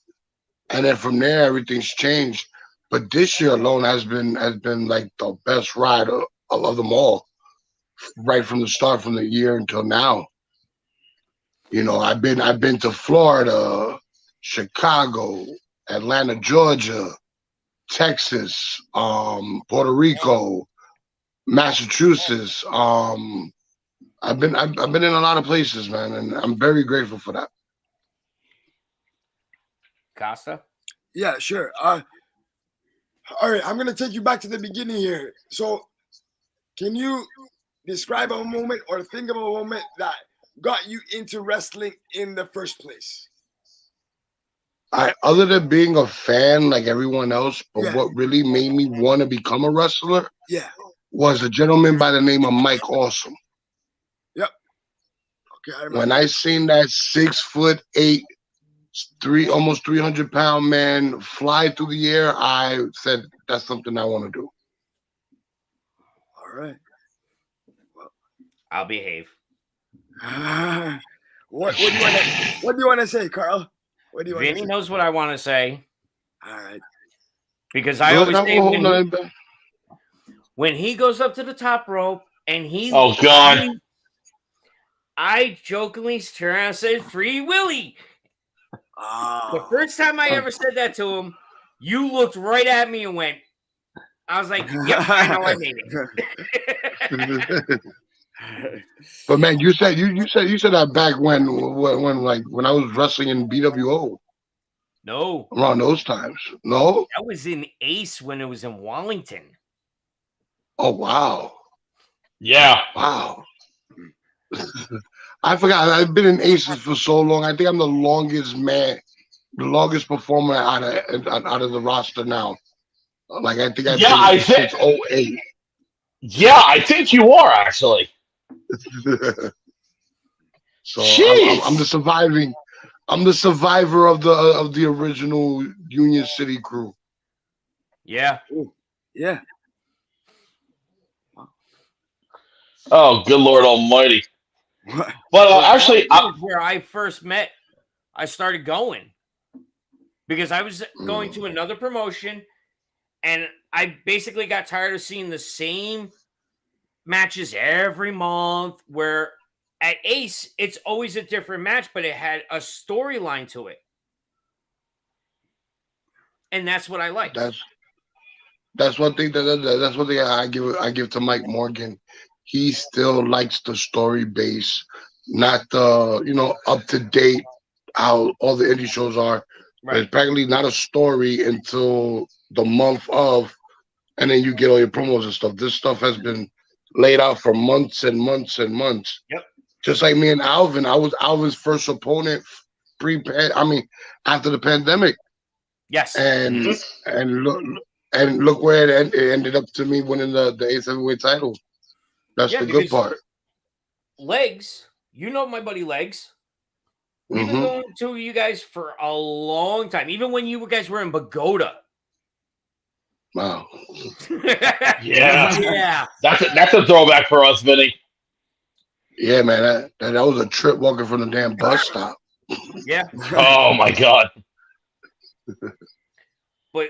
and then from there everything's changed. But this year alone has been like the best ride of them all, right from the start, from the year until now. I've been to Florida, Chicago, Atlanta, Georgia, Texas, Puerto Rico, Massachusetts. I've been in a lot of places, man, and I'm very grateful for that. Costa? Yeah, sure. All right, I'm gonna take you back to the beginning here. So, can you describe a moment or think of a moment that got you into wrestling in the first place? Other than being a fan like everyone else, but Yeah. what really made me want to become a wrestler Yeah. was a gentleman by the name of Mike Awesome. Yep. Okay, I remember. When I seen that 6'8", almost 300-pound man fly through the air, I said, that's something I want to do. All right. I'll behave. What do you want to say, Carl? What do you want to Vinny say? knows what I want to say. All right. Because I always say when he goes up to the top rope and Oh God. I jokingly turn around and said, "Free Willy." The first time I ever said that to him, you looked right at me and went, I was like, yep, I know I made it. But man, you said that back when I was wrestling in BWO. No. Around those times. No? That was in Ace when it was in Wallington. Oh wow. Yeah. Wow. I forgot. I've been in Aces for so long. I think I'm the longest performer out of the roster now. Like I think I've been since 2008. Yeah, I think you are actually. So I'm the surviving. I'm the survivor of the original Union City crew. Yeah. Ooh, yeah. Oh, good Lord Almighty! But actually, where I first met, I started going because I was going to another promotion, and I basically got tired of seeing the same matches every month. Where at Ace, it's always a different match, but it had a storyline to it, and that's what I like. That's one thing that's one thing I give to Mike Morgan. He still likes the story base, not the up to date how all the indie shows are. Right. There's practically not a story until the month of, and then you get all your promos and stuff. This stuff has been laid out for months and months and months. Yep. Just like me and Alvin, I was Alvin's first opponent after the pandemic. Yes. And look where it ended up to me winning the Ace Heavyweight title. That's the good part. Legs, my buddy Legs. We've been going to you guys for a long time, even when you guys were in Pagoda. Wow. Yeah. That's a throwback for us, Vinny. Yeah, man. That was a trip walking from the damn bus stop. Yeah. Oh my God. But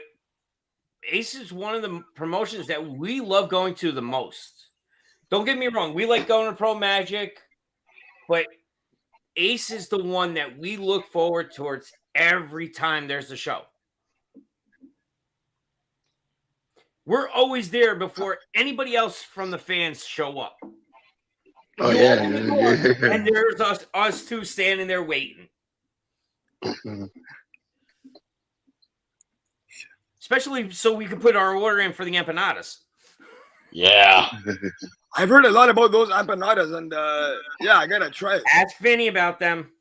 Ace is one of the promotions that we love going to the most. Don't get me wrong. We like going to Pro Magic, but Ace is the one that we look forward towards every time there's a show. we're always there before anybody else from the fans show up. Oh You yeah, open the door, yeah. and there's us two standing there waiting. Especially so we can put our order in for the empanadas. Yeah. I've heard a lot about those empanadas, and yeah, I gotta try it. Ask Vinny about them.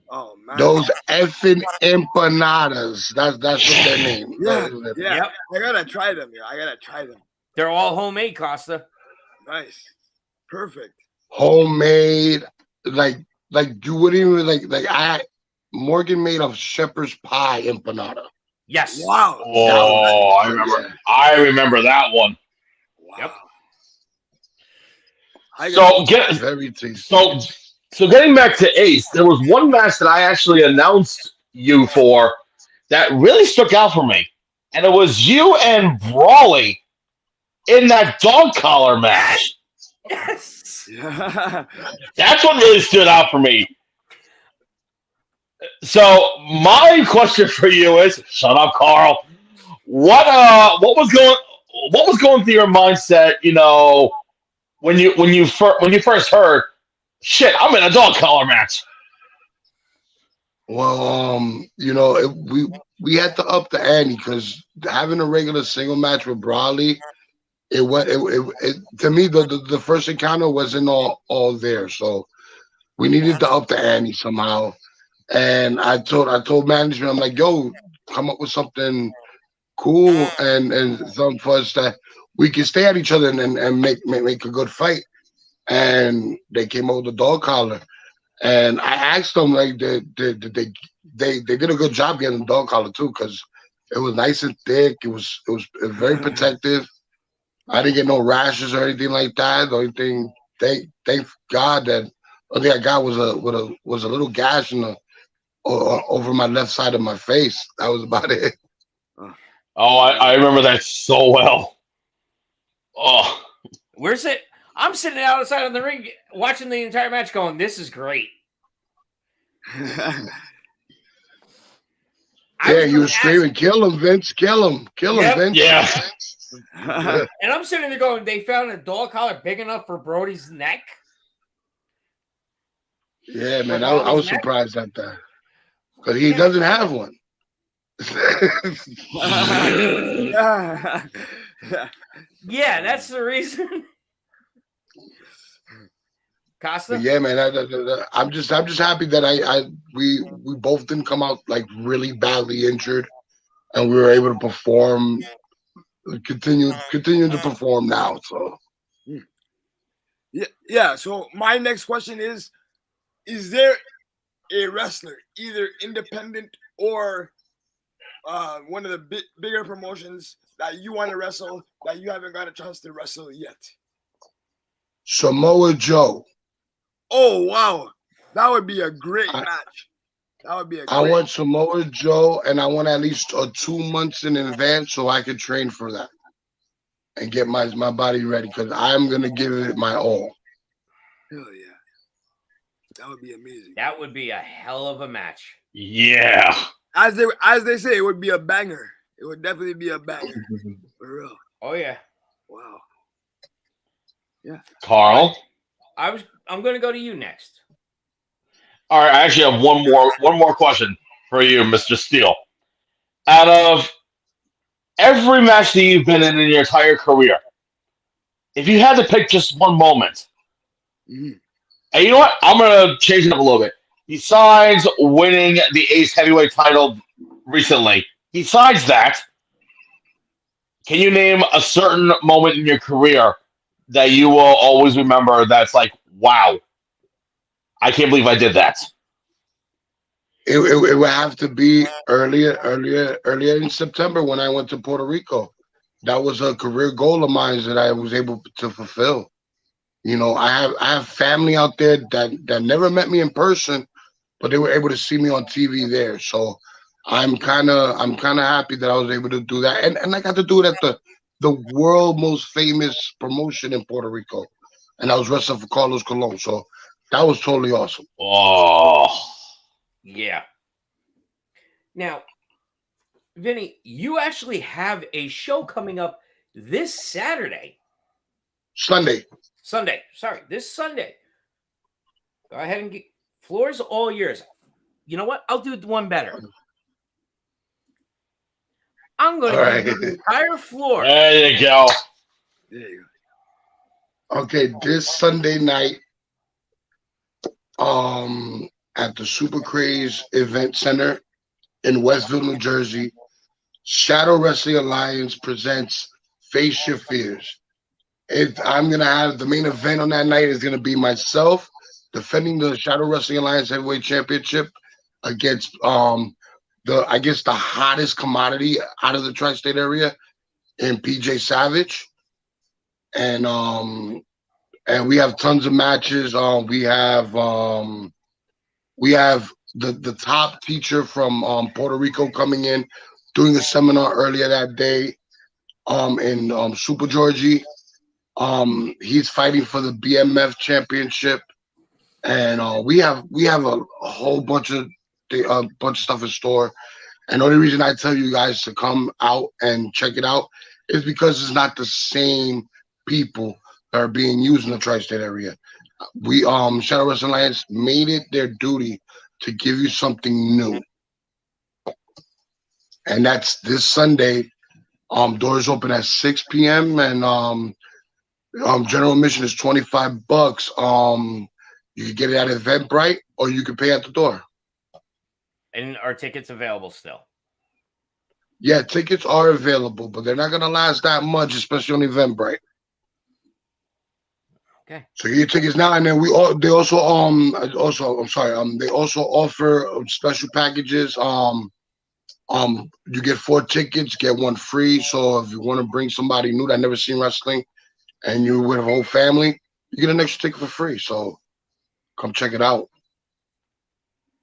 Oh man, Those effing empanadas. That's what their name. yeah, Those- yeah. Yep. I gotta try them. Yeah, I gotta try them. They're all homemade, Costa. Nice, perfect. Homemade, like you wouldn't even like. Morgan made a shepherd's pie empanada. Yes. Wow. Oh, I remember. Yeah. I remember that one. Wow. Yep. Very tasty. So getting back to Ace, there was one match that I actually announced you for that really stuck out for me, and it was you and Brawley in that dog collar match. Yes. Yeah. That's what really stood out for me. So my question for you is, shut up, Carl. What was going through your mindset? You know, when you first heard, shit, I'm in a dog collar match. Well, we had to up the ante because having a regular single match with Brawley, it to me the first encounter wasn't all there, so we needed to up the ante somehow. And I told management, I'm like, yo, come up with something cool and something for us that we can stay at each other and make a good fight. And they came up with the dog collar. And I asked them, like, they did a good job getting the dog collar too, because it was nice and thick. It was very protective. I didn't get no rashes or anything like that. The only thing, thank God, that only thing I got was a little gash over my left side of my face. That was about it. Oh, I remember that so well. Oh, Where's it? I'm sitting outside on the ring watching the entire match going, this is great. Yeah, you were screaming, kill him, Vince, kill him, Yep. Vince. yeah. And I'm sitting there going, they found a dog collar big enough for Brody's neck? Yeah, man, I was surprised at that. Because he doesn't have one. Yeah, that's the reason. Costa? But yeah, man, I'm just happy that we both didn't come out like really badly injured, and we were able to perform, continue to perform now. So yeah. So my next question is there a wrestler, either independent or one of the bigger promotions, that you want to wrestle that you haven't got a chance to wrestle yet? Samoa Joe. Oh wow, that would be a great match. That would be a great. I want Samoa Joe, and I want at least 2 months in advance so I can train for that and get my body ready, because I'm gonna give it my all. Hell yeah, that would be amazing. That would be a hell of a match. Yeah. As they say, it would be a banger. It would definitely be a banger. For real. Oh yeah. Wow. Yeah. Carl. I'm gonna go to you next. All right, I actually have one more question for you, Mr. Steele. Out of every match that you've been in your entire career, if you had to pick just one moment, and you know what? I'm going to change it up a little bit. Besides winning the Ace Heavyweight title recently, besides that, can you name a certain moment in your career that you will always remember that's like, wow, I can't believe I did that? It would have to be earlier in September when I went to Puerto Rico. That was a career goal of mine that I was able to fulfill. You know, I have family out there that never met me in person, but they were able to see me on TV there. So I'm kind of happy that I was able to do that, and I got to do it at the world most famous promotion in Puerto Rico, and I was wrestling for Carlos Colon. So that was totally awesome. Oh. Yeah. Now, Vinny, you actually have a show coming up this Saturday. Sunday. Sorry, this Sunday. Go ahead and get floors all yours. You know what? I'll do one better. I'm going to give you the entire floor. There you go. There you Okay, this Sunday night, at the Super Craze Event Center in Westville, New Jersey, Shadow Wrestling Alliance presents Face Your Fears. I'm gonna have the main event on that night is gonna be myself defending the Shadow Wrestling Alliance Heavyweight Championship against the hottest commodity out of the tri-state area in PJ Savage. And we have tons of matches. We have the top teacher from Puerto Rico coming in, doing a seminar earlier that day in Super Georgie. He's fighting for the BMF championship, and we have a whole bunch of stuff in store. And the only reason I tell you guys to come out and check it out is because it's not the same people that are being used in the tri-state area. We Shadow Wrestling Alliance made it their duty to give you something new, and that's this Sunday. Doors open at 6 p.m. and general admission is $25. You can get it at Eventbrite or you can pay at the door. And are tickets available still? Yeah, tickets are available, but they're not gonna last that much, especially on Eventbrite. Okay. So get your tickets now, and then they also offer special packages. You get 4 tickets, get 1 free. So if you want to bring somebody new that never seen wrestling, and you're with a whole family, you get an extra ticket for free. So come check it out.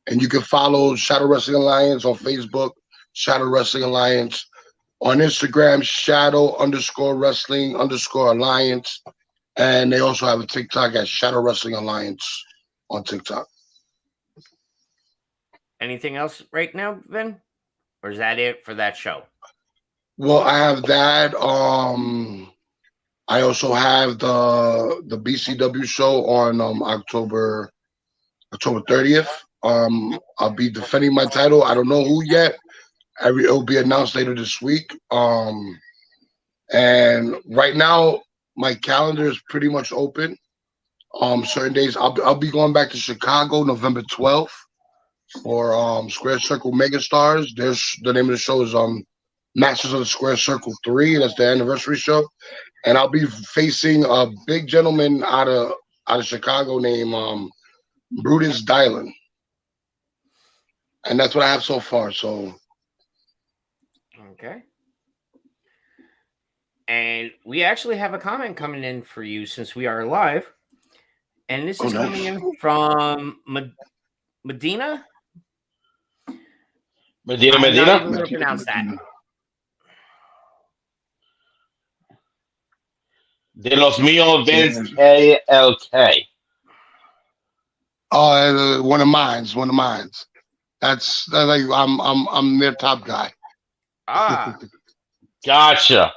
And you can follow Shadow Wrestling Alliance on Facebook, Shadow Wrestling Alliance on Instagram, Shadow_Wrestling_Alliance. And they also have a TikTok at Shadow Wrestling Alliance on TikTok. Anything else right now, Vin? Or is that it for that show? Well, I have that. I also have the BCW show on October 30th. I'll be defending my title. I don't know who yet. It'll be announced later this week. And right now, my calendar is pretty much open. Certain days, I'll be going back to Chicago November 12th for Square Circle Megastars. The name of the show is Masters of the Square Circle 3. That's the anniversary show. And I'll be facing a big gentleman out of Chicago named Brutus Dylan. And that's what I have so far. So okay. And we actually have a comment coming in for you since we are live. And this is coming in from Medina. Medina. I'm not even going to pronounce that. De los míos Vince KLK. Oh, one of mine. That's like I'm their top guy. Ah. Gotcha.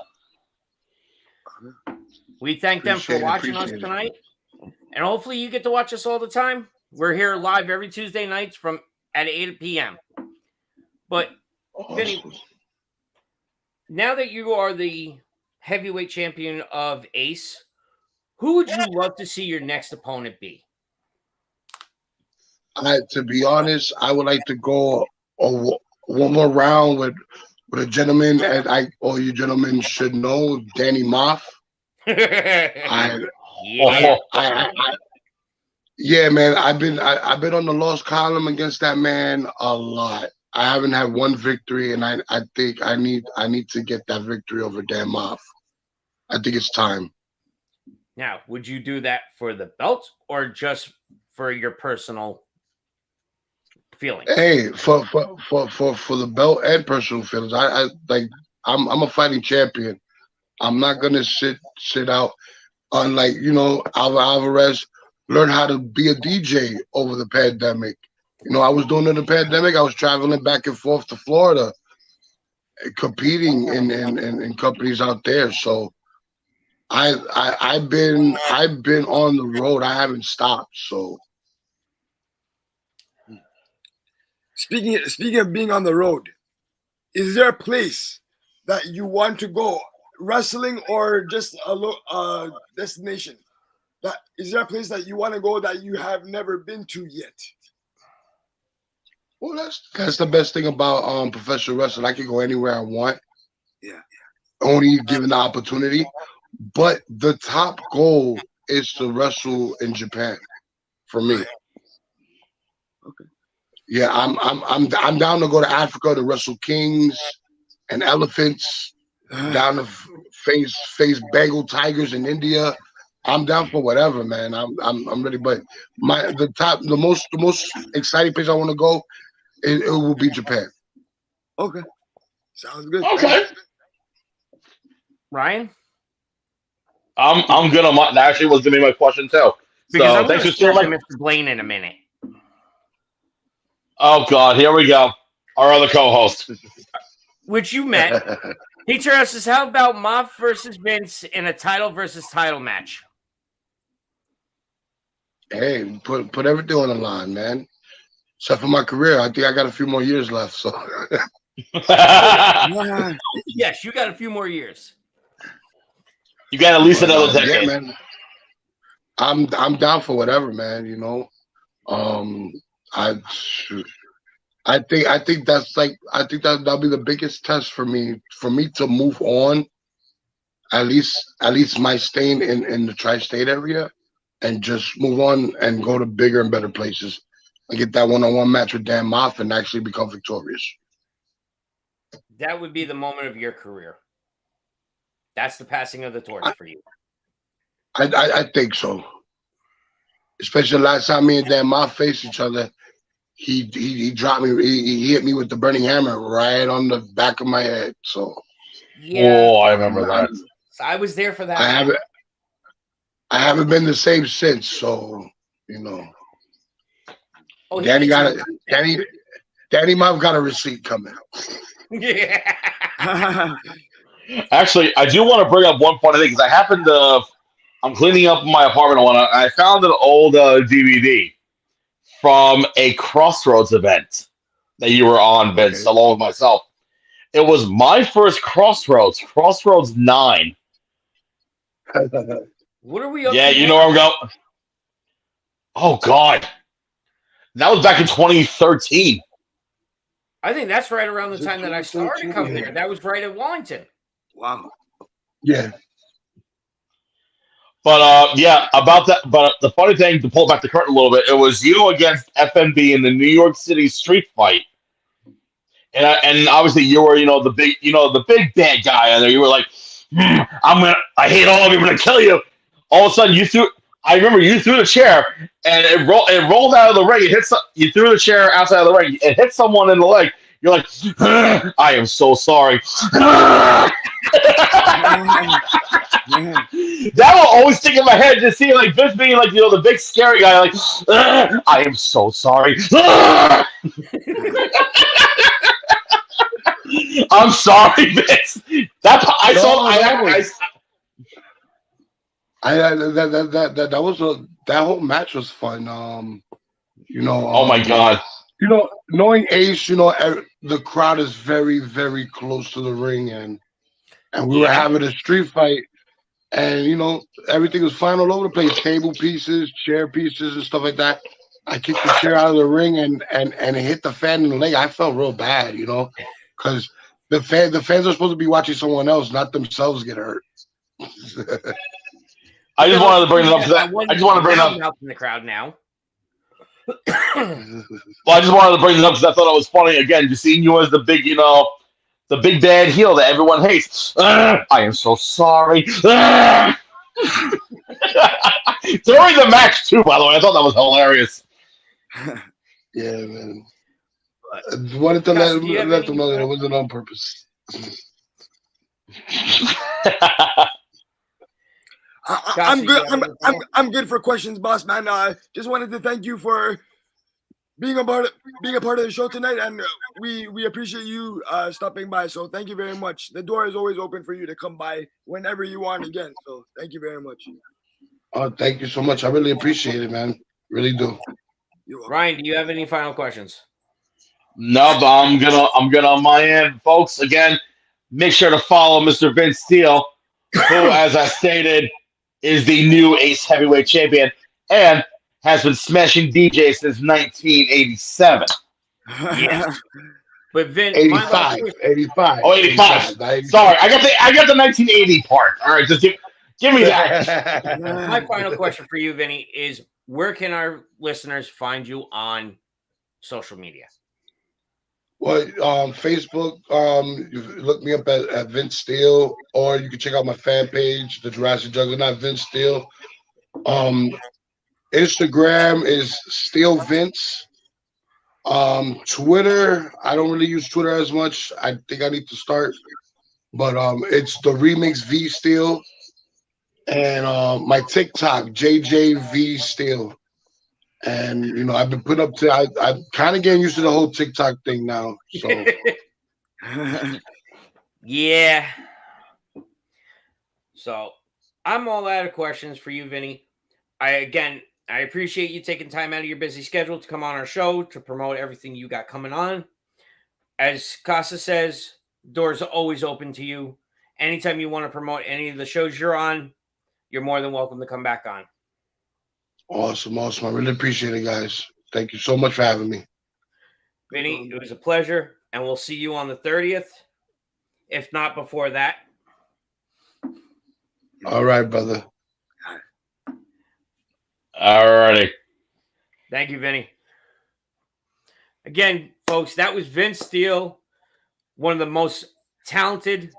We thank them for watching us tonight. And hopefully you get to watch us all the time. We're here live every Tuesday nights at 8 p.m. But Vinny, now that you are the heavyweight champion of Ace, who would you love to see your next opponent be? To be honest, I would like to go one more round with a gentleman, and all you gentlemen should know, Danny Moff. Yeah, man. I've been on the lost column against that man a lot. I haven't had one victory, and I think I need to get that victory over Dan Moff. I think it's time. Now, would you do that for the belt or just for your personal feelings? Hey, for the belt and personal feelings. I'm a fighting champion. I'm not gonna sit out. Unlike Alvarez learned how to be a DJ over the pandemic. I was doing it in the pandemic. I was traveling back and forth to Florida, competing in companies out there. So I've been on the road. I haven't stopped. So speaking of being on the road, is there a place that you want to go, wrestling or just a destination? Is there a place that you want to go that you have never been to yet? well, that's the best thing about professional wrestling. I can go anywhere I want. Yeah. Only given the opportunity. But the top goal is to wrestle in Japan for me. Okay. Yeah, I'm down to go to Africa to wrestle kings and elephants. Down to face Bengal tigers in India. I'm down for whatever, man. I'm ready. But the most exciting place I want to go, it will be Japan. Okay. Sounds good. Okay. Ryan? I'm good on my. That actually was gonna be my question too. Because So I'm thanks going for to stealing Mr. Blaine in a minute. Oh God, here we go. Our other co-host. Which you met. He tells us, how about Moff versus Vince in a title versus title match? Hey, put everything on the line, man. Except for my career, I think I got a few more years left. So Yes, you got a few more years. You got at least another decade. Yeah, man. I'm down for whatever, man. You know, I think that'll be the biggest test for me to move on. At least my staying in the tri-state area, and just move on and go to bigger and better places and get that one-on-one match with Dan Moff and actually become victorious. That would be the moment of your career. That's the passing of the torch for you. I think so. Especially the last time me and Dan Moff faced each other, he dropped me. He hit me with the burning hammer right on the back of my head. So yeah, Oh, I remember that. I was there for that. I haven't been the same since. So you know, Oh, Danny Moff got a receipt coming. Yeah. Actually, I do want to bring up one funny thing because I'm cleaning up my apartment and I found an old DVD from a Crossroads event that you were on, Vince, along with myself. It was my first Crossroads 9. What are we up Yeah, to you now? know where I'm going. Oh God, that was back in 2013. I think that's right around the time that I started coming there. That was right at Wallington. Wow. Yeah. But about that. But the funny thing, to pull back the curtain a little bit, it was you against FNB in the New York City street fight, and obviously you were the big bad guy out there. You were like, I hate all of you. I'm gonna kill you. All of a sudden, I remember you threw the chair and it rolled out of the ring. You threw the chair outside of the ring. It hit someone in the leg. You're like, I am so sorry. That will always stick in my head, just seeing like Vince being like the big scary guy, like I am so sorry. I'm sorry, Vince. That whole match was fun. Oh my God. Knowing Ace, the crowd is very, very close to the ring, and we were having a street fight, and everything was fine all over the place. Table pieces, chair pieces, and stuff like that. I kicked the chair out of the ring and it hit the fan in the leg. I felt real bad, because the fans are supposed to be watching someone else, not themselves get hurt. I just wanted to bring it up. I just want to bring it up in the crowd now. Well, I just wanted to bring it up because I thought it was funny. Again, just seeing you as the big, the big bad heel that everyone hates. I am so sorry. During the match too, by the way, I thought that was hilarious. Yeah, man. I wanted to let them know that it wasn't on purpose. I'm good. I'm good for questions, boss man. Just wanted to thank you for being a part of the show tonight, and we appreciate you stopping by. So thank you very much. The door is always open for you to come by whenever you want again. So thank you very much. Oh, thank you so much. I really appreciate it, man. Really do. You're welcome. Ryan, do you have any final questions? No, but I'm gonna on my end, folks. Again, make sure to follow Mr. Vince Steele, who, as I stated, is the new Ace Heavyweight Champion and has been smashing DJ since 1987. Yes. But Vin, 85. 85. Oh, 85. Sorry, I got the 1980 part. All right, just give me that. my final question for you, Vinny, is where can our listeners find you on social media? Well, Facebook, you look me up at Vince Steele, or you can check out my fan page, the Jurassic Juggernaut Vince Steele. Instagram is Steele Vince. Twitter, I don't really use Twitter as much. I think I need to start, but it's the Remix V Steele, and my TikTok JJV Steele. And you know, I've been put up to. I'm kind of getting used to the whole TikTok thing now. So Yeah. So I'm all out of questions for you, Vinny. I appreciate you taking time out of your busy schedule to come on our show to promote everything you got coming on. As Casa says, doors are always open to you. Anytime you want to promote any of the shows you're on, you're more than welcome to come back on. awesome. I really appreciate it, guys. Thank you so much for having me. Vinny, it was a pleasure, and we'll see you on the 30th, if not before that. All right, brother. Alrighty. Thank you, Vinny. Again, folks, that was Vince Steele, one of the most talented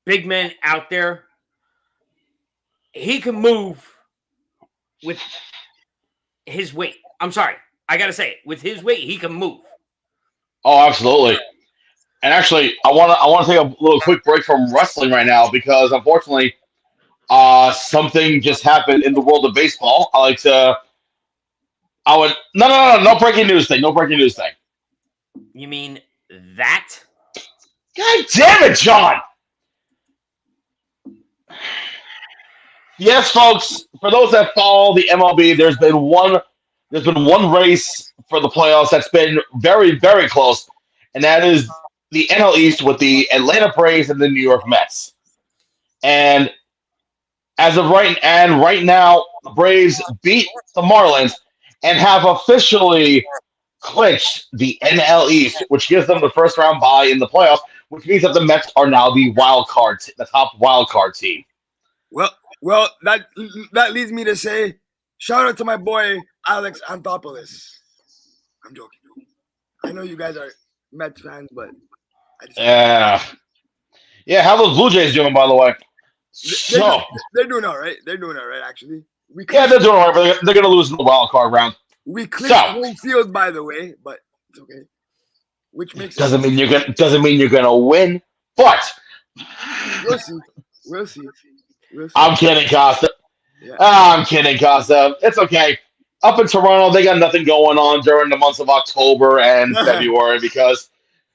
big men out there. He can move with his weight. I'm sorry. I got to say it. With his weight, he can move. Oh, absolutely. And actually, I want to take a little quick break from wrestling right now because unfortunately, something just happened in the world of baseball. No breaking news thing. No breaking news thing. You mean that? God damn it, John! Yes, folks. For those that follow the MLB, there's been one race for the playoffs that's been very, very close, and that is the NL East with the Atlanta Braves and the New York Mets. And right now, the Braves beat the Marlins and have officially clinched the NL East, which gives them the first round bye in the playoffs, which means that the Mets are now the top wild card team. Well, that leads me to say, shout out to my boy Alex Anthopoulos. I'm joking. I know you guys are Mets fans, but Yeah. How those Blue Jays doing, by the way? They're doing all right. They're doing all right, actually. They're doing all right, but they're going to lose in the wild card round. We cleared home field, by the way, but it's okay. Which makes doesn't mean you're gonna win, but we'll see. I'm kidding, Costa. Yeah. I'm kidding, Costa. It's okay. Up in Toronto, they got nothing going on during the months of October and February because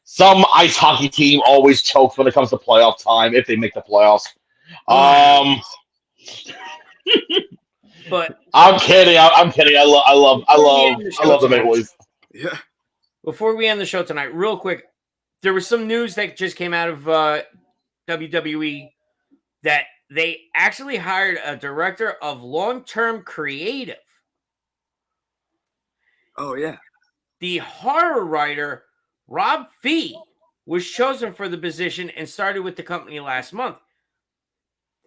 some ice hockey team always chokes when it comes to playoff time if they make the playoffs. But I'm kidding. I love the Maple Leafs. Yeah. Before we end the show tonight, real quick, there was some news that just came out of WWE that they actually hired a director of long-term creative. Oh, yeah. The horror writer, Rob Fee, was chosen for the position and started with the company last month.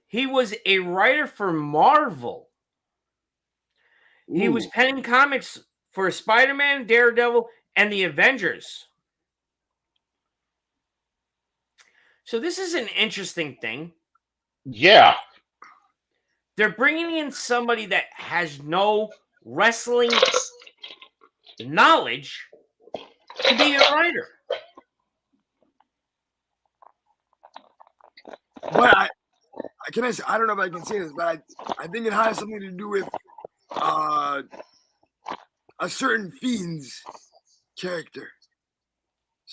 He was a writer for Marvel. Ooh. He was penning comics for Spider-Man, Daredevil, and the Avengers. So this is an interesting thing. Yeah. They're bringing in somebody that has no wrestling knowledge to be a writer. But I don't know if I can say this, but I think it has something to do with a certain Fiend's character.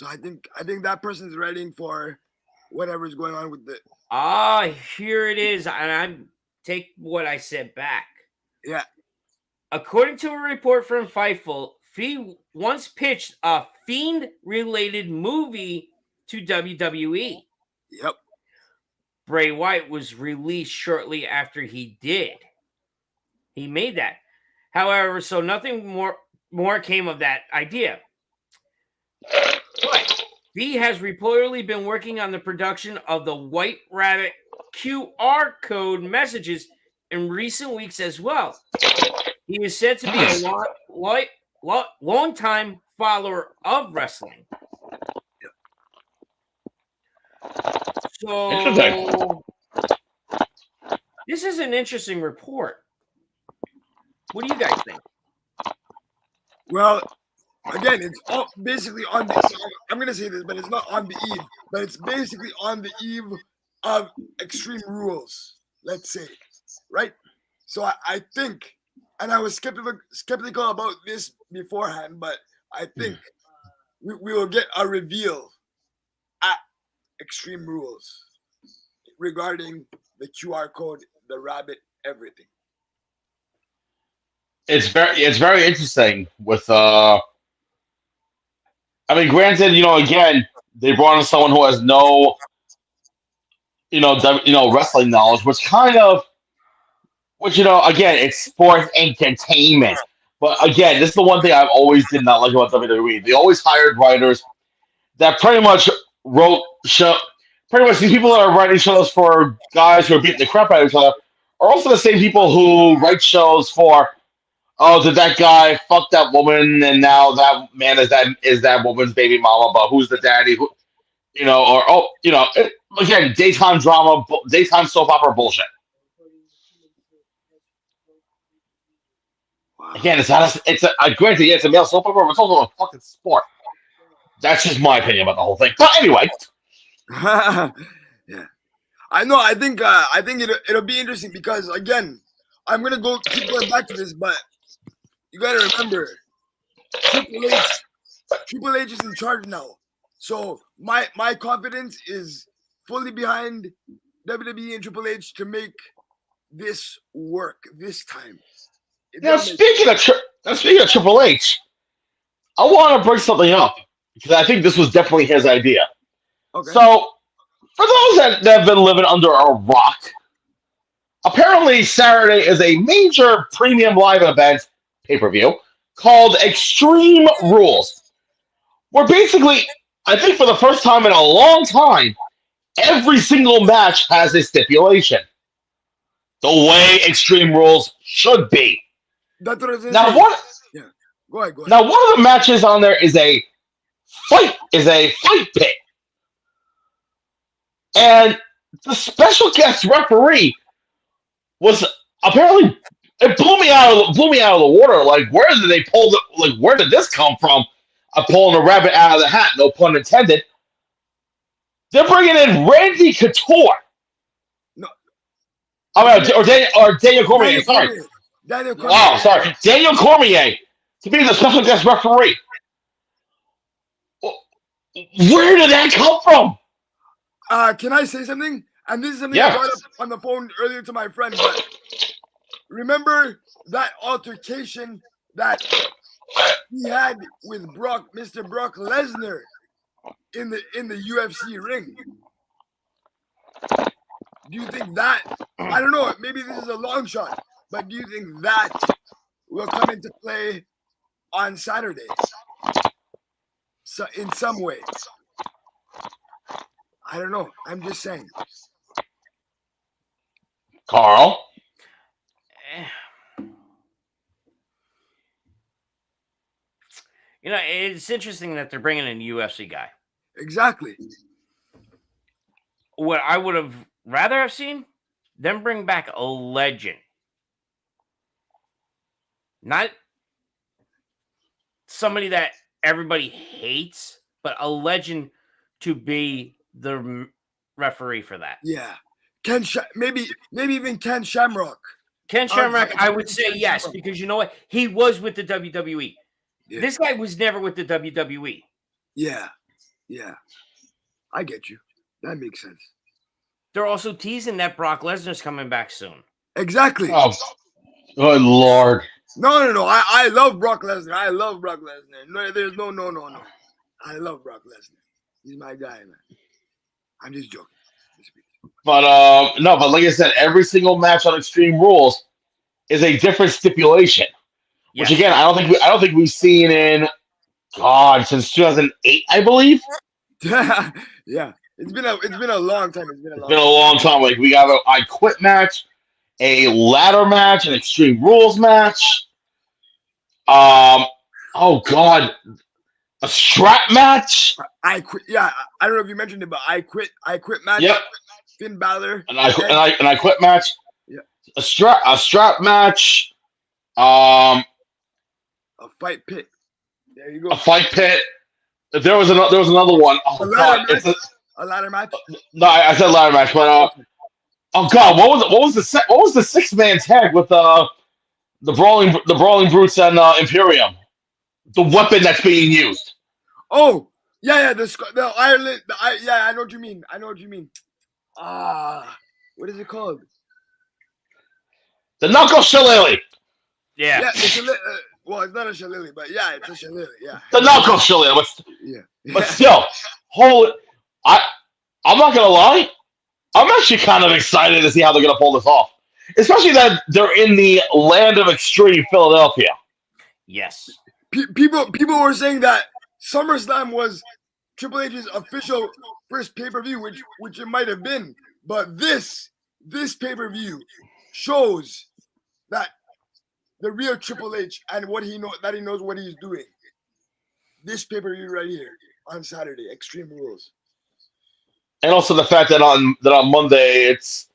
So I think that person's writing for whatever's going on with the. Here it is, and I'm take what I said back. Yeah. According to a report from Fightful, Fee once pitched a Fiend-related movie to WWE. Yep. Bray Wyatt was released shortly after he did. He made that. However, so nothing more came of that idea. But Fee has reportedly been working on the production of the White Rabbit QR code messages in recent weeks as well. He is said to be a long-time follower of wrestling. So, this is an interesting report. What do you guys think? Well, again, it's all basically on the. I'm gonna say this, but it's not on the eve. But it's basically on the eve of Extreme Rules. Let's say, right? So I think, and I was skeptical about this beforehand, but I think we will get a reveal at Extreme Rules regarding the QR code, the rabbit, everything. It's very interesting with I mean, granted, again, they brought in someone who has no wrestling knowledge, which again, it's sports entertainment. But again, this is the one thing I've always did not like about WWE. They always hired writers that pretty much pretty much these people that are writing shows for guys who are beating the crap out of each other are also the same people who write shows for, oh, did that guy fuck that woman, and now that man is that woman's baby mama, but who's the daddy? Again, daytime drama, daytime soap opera bullshit. Again, granted, it's a male soap opera, but it's also a fucking sport. That's just my opinion about the whole thing. But anyway. Yeah, I know. I think it'll be interesting because again, I'm gonna keep going back to this, but you gotta remember, Triple H is in charge now. So my confidence is fully behind WWE and Triple H to make this work this time. Now, speaking of Triple H, I want to bring something up because I think this was definitely his idea. Okay. So, for those that have been living under a rock, apparently Saturday is a major premium live event pay-per-view called Extreme Rules, where basically, I think for the first time in a long time, every single match has a stipulation. The way Extreme Rules should be. That's what I was Now, yeah. Go ahead. Now, one of the matches on there is a fight pit. And the special guest referee was apparently, it blew me out of the water. Like, where did this come from? I'm pulling a rabbit out of the hat, no pun intended. They're bringing in Randy Couture. No. Or Daniel Cormier. Sorry. Daniel Cormier. Oh, sorry. Daniel Cormier to be the special guest referee. Where did that come from? Can I say something? And this is something Yeah. I brought up on the phone earlier to my friend. But remember that altercation that he had with Mr. Brock Lesnar in the UFC ring? Do you think that? I don't know. Maybe this is a long shot, but do you think that will come into play on Saturday? So in some way. I don't know. I'm just saying. Carl? It's interesting that they're bringing in a UFC guy. Exactly. What I would have rather have seen them bring back a legend. Not somebody that everybody hates, but a legend to be the referee for that. Yeah. Maybe even Ken Shamrock. Ken Shamrock, I would say yes, because you know what? He was with the WWE. Yeah. This guy was never with the WWE. Yeah. Yeah, I get you. That makes sense. They're also teasing that Brock Lesnar's coming back soon. Exactly. Oh, good Lord. No. I love Brock Lesnar. I love Brock Lesnar. No, there's no. I love Brock Lesnar. He's my guy, man. I'm just joking. But no, but like I said, every single match on Extreme Rules is a different stipulation. Yes. Which again, I don't think we've seen in since 2008, I believe. Yeah. It's been a long time. It's been a long time. Like we got an I Quit match, a ladder match, an Extreme Rules match. Oh God, a strap match. I quit. Yeah, I don't know if you mentioned it, but I quit match. Yep. Finn Balor. And I Quit match. Yeah. A strap match. A fight pit. There you go. A fight pit. There was another one. Oh God, it's a ladder match. No, I said ladder match, but oh God, what was the 6-man tag with the brawling brutes and Imperium? The weapon that's being used. Oh yeah, the Ireland. I know what you mean. What is it called? The knuckle shillelagh. Yeah. Well, it's not a shillelagh, but yeah, it's a shillelagh. Yeah. The knuckle shillelagh, but still, I'm not gonna lie. I'm actually kind of excited to see how they're gonna pull this off, especially that they're in the land of extreme Philadelphia. Yes. People were saying that SummerSlam was Triple H's official first pay-per-view, which it might have been, but this pay-per-view shows that the real Triple H and he knows what he's doing. This pay-per-view right here on Saturday, Extreme Rules. And also the fact that on Monday it's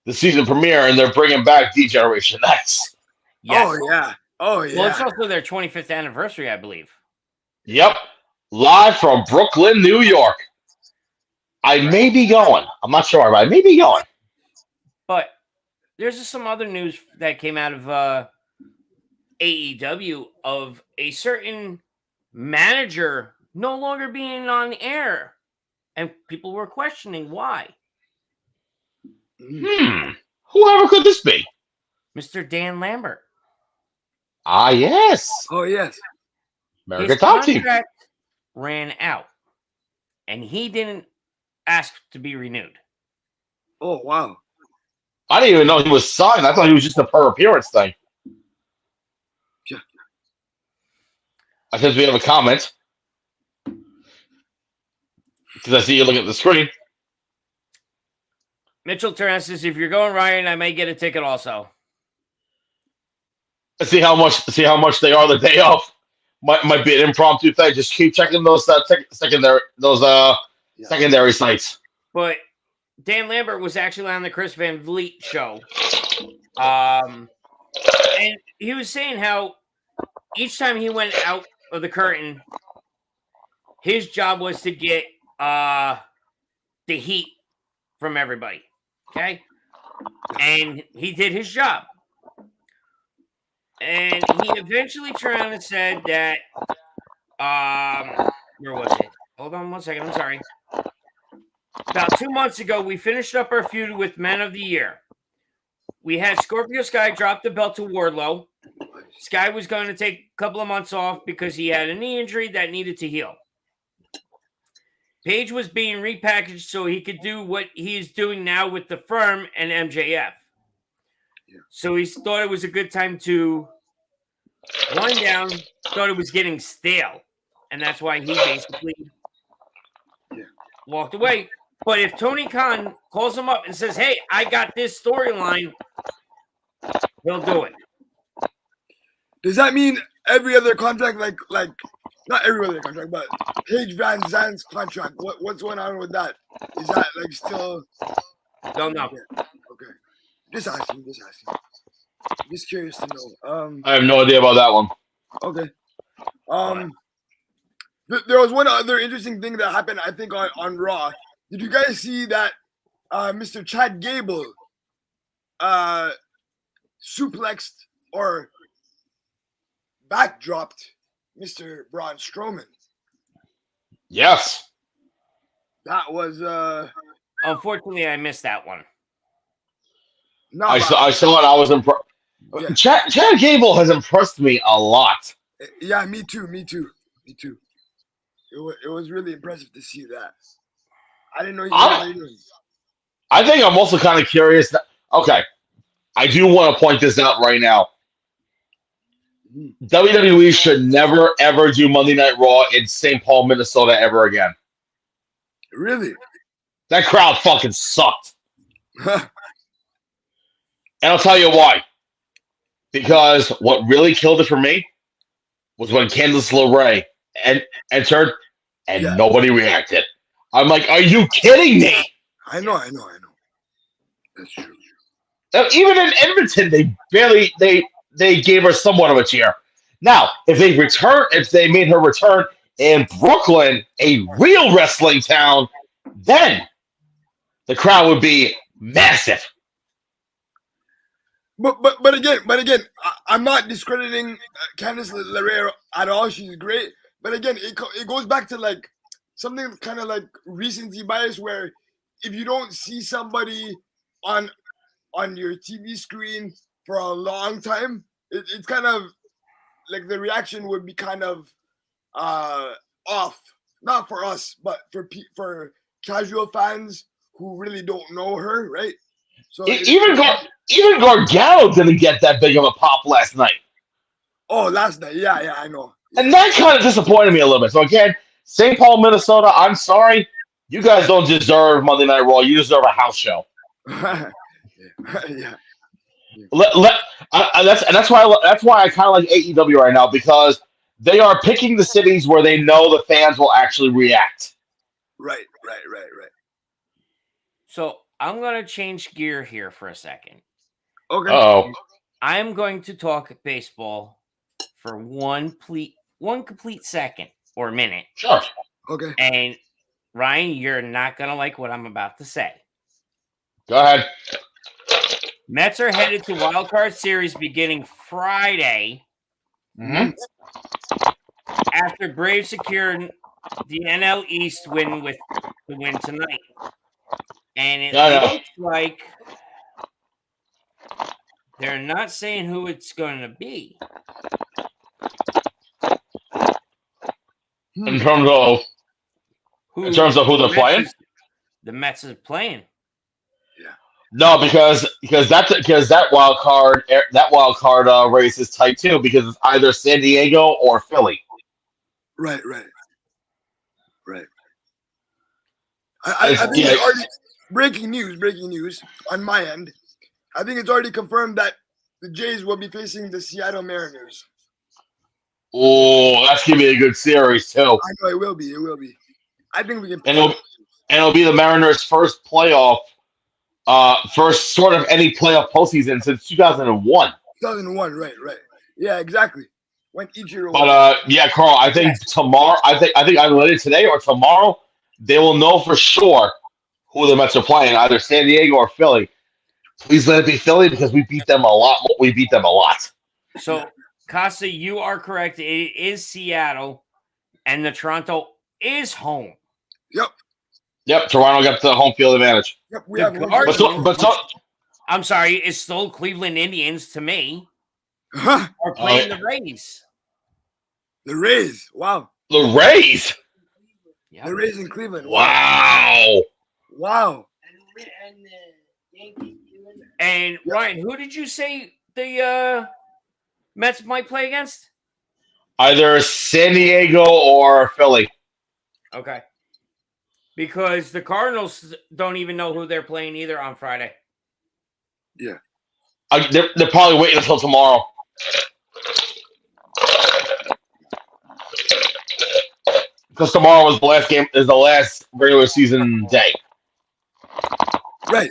the season premiere and they're bringing back D-Generation X. Yes. Oh yeah. Well, it's also their 25th anniversary, I believe. Yep. Live from Brooklyn, New York. I may be going. I'm not sure, but I may be going. But there's just some other news that came out of AEW of a certain manager no longer being on air. And people were questioning why. Whoever could this be? Mr. Dan Lambert. Ah, yes. Oh, yes. American Top Team. His contract ran out. And he didn't ask to be renewed. Oh, wow. I didn't even know he was signed. I thought he was just a per appearance thing. Yeah. I said we have a comment. Because I see you looking at the screen. Mitchell Terrence says, if you're going, Ryan, I may get a ticket also. See how much they are the day of. Might be an impromptu thing. Just keep checking those secondary sites. But Dan Lambert was actually on the Chris Van Vliet show. And he was saying how each time he went out of the curtain, his job was to get the heat from everybody. Okay? And he did his job. And he eventually turned around and said that where was it? Hold on 1 second. I'm sorry. About 2 months ago, we finished up our feud with Men of the Year. We had Scorpio Sky drop the belt to Wardlow. Sky was going to take a couple of months off because he had a knee injury that needed to heal. Page was being repackaged so he could do what he is doing now with the Firm and MJF. So he thought it was a good time to wind down, thought it was getting stale. And that's why he basically walked away. But if Tony Khan calls him up and says, hey, I got this storyline, he'll do it. Does that mean every other contract, like not every other contract, but Paige Van Zandt's contract, what's going on with that? Is that like still? Don't know. Okay. Just asking. Just curious to know. I have no idea about that one. Okay. There was one other interesting thing that happened, I think, on Raw. Did you guys see that Mr. Chad Gable suplexed or backdropped Mr. Braun Strowman? Yes. That was Unfortunately, I missed that one. not I bad. saw it. I was impressed. Yeah. Chad Gable has impressed me a lot. Yeah, me too. It was really impressive to see that. I didn't know he was I think I'm also kind of curious. Okay, I do want to point this out right now. WWE should never ever do Monday Night Raw in St. Paul, Minnesota ever again. Really? That crowd fucking sucked. And I'll tell you why. Because what really killed it for me was when Candice LeRae entered and nobody reacted. I'm like, are you kidding me? I know. That's true. Even in Edmonton, they gave her somewhat of a cheer. Now, if they made her return in Brooklyn, a real wrestling town, then the crowd would be massive. But again, I'm not discrediting Candice LeRae at all. She's great. But again, it goes back to like something kind of like recency bias, where if you don't see somebody on your TV screen for a long time, it's kind of like the reaction would be kind of off. Not for us, but for casual fans who really don't know her, right? So even Gargano didn't get that big of a pop last night. Oh, last night, yeah, I know. And that kind of disappointed me a little bit. So again, St. Paul, Minnesota, I'm sorry. You guys don't deserve Monday Night Raw. You deserve a house show. yeah. That's why I kind of like AEW right now, because they are picking the cities where they know the fans will actually react. Right. So I'm going to change gear here for a second. Okay. Oh, I'm going to talk baseball for one complete second or minute. sure. Okay. And Ryan, you're not going to like what I'm about to say. Go ahead. Mets are headed to Wild Card Series beginning Friday after Braves secured the NL East win with the win tonight. And it looks like they're not saying who it's going to be. In terms of who they're playing? The Mets are playing. No, because that wild card race is tight too, because it's either San Diego or Philly. Right. I think it's already breaking news on my end. I think it's already confirmed that the Jays will be facing the Seattle Mariners. Oh, that's gonna be a good series too. I know it will be. I think we can. And it'll be the Mariners' first first sort of any playoff postseason since 2001. 2001, right. Yeah, exactly. Went each year. But yeah, Carl, I think tomorrow. I think either later today or tomorrow they will know for sure who the Mets are playing, either San Diego or Philly. Please let it be Philly because we beat them a lot. So, Casa, you are correct. It is Seattle, and the Toronto is home. Yep. Toronto got the home field advantage. Yep, we have I'm sorry, it's still Cleveland Indians to me. Huh? Are playing the Rays. The Rays. Wow. The Rays. Yep. The Rays in Cleveland. Wow. And Ryan, who did you say the Mets might play against? Either San Diego or Philly. Okay. Because the Cardinals don't even know who they're playing either on Friday. Yeah. They're probably waiting until tomorrow. Because tomorrow is the last regular season day. Right.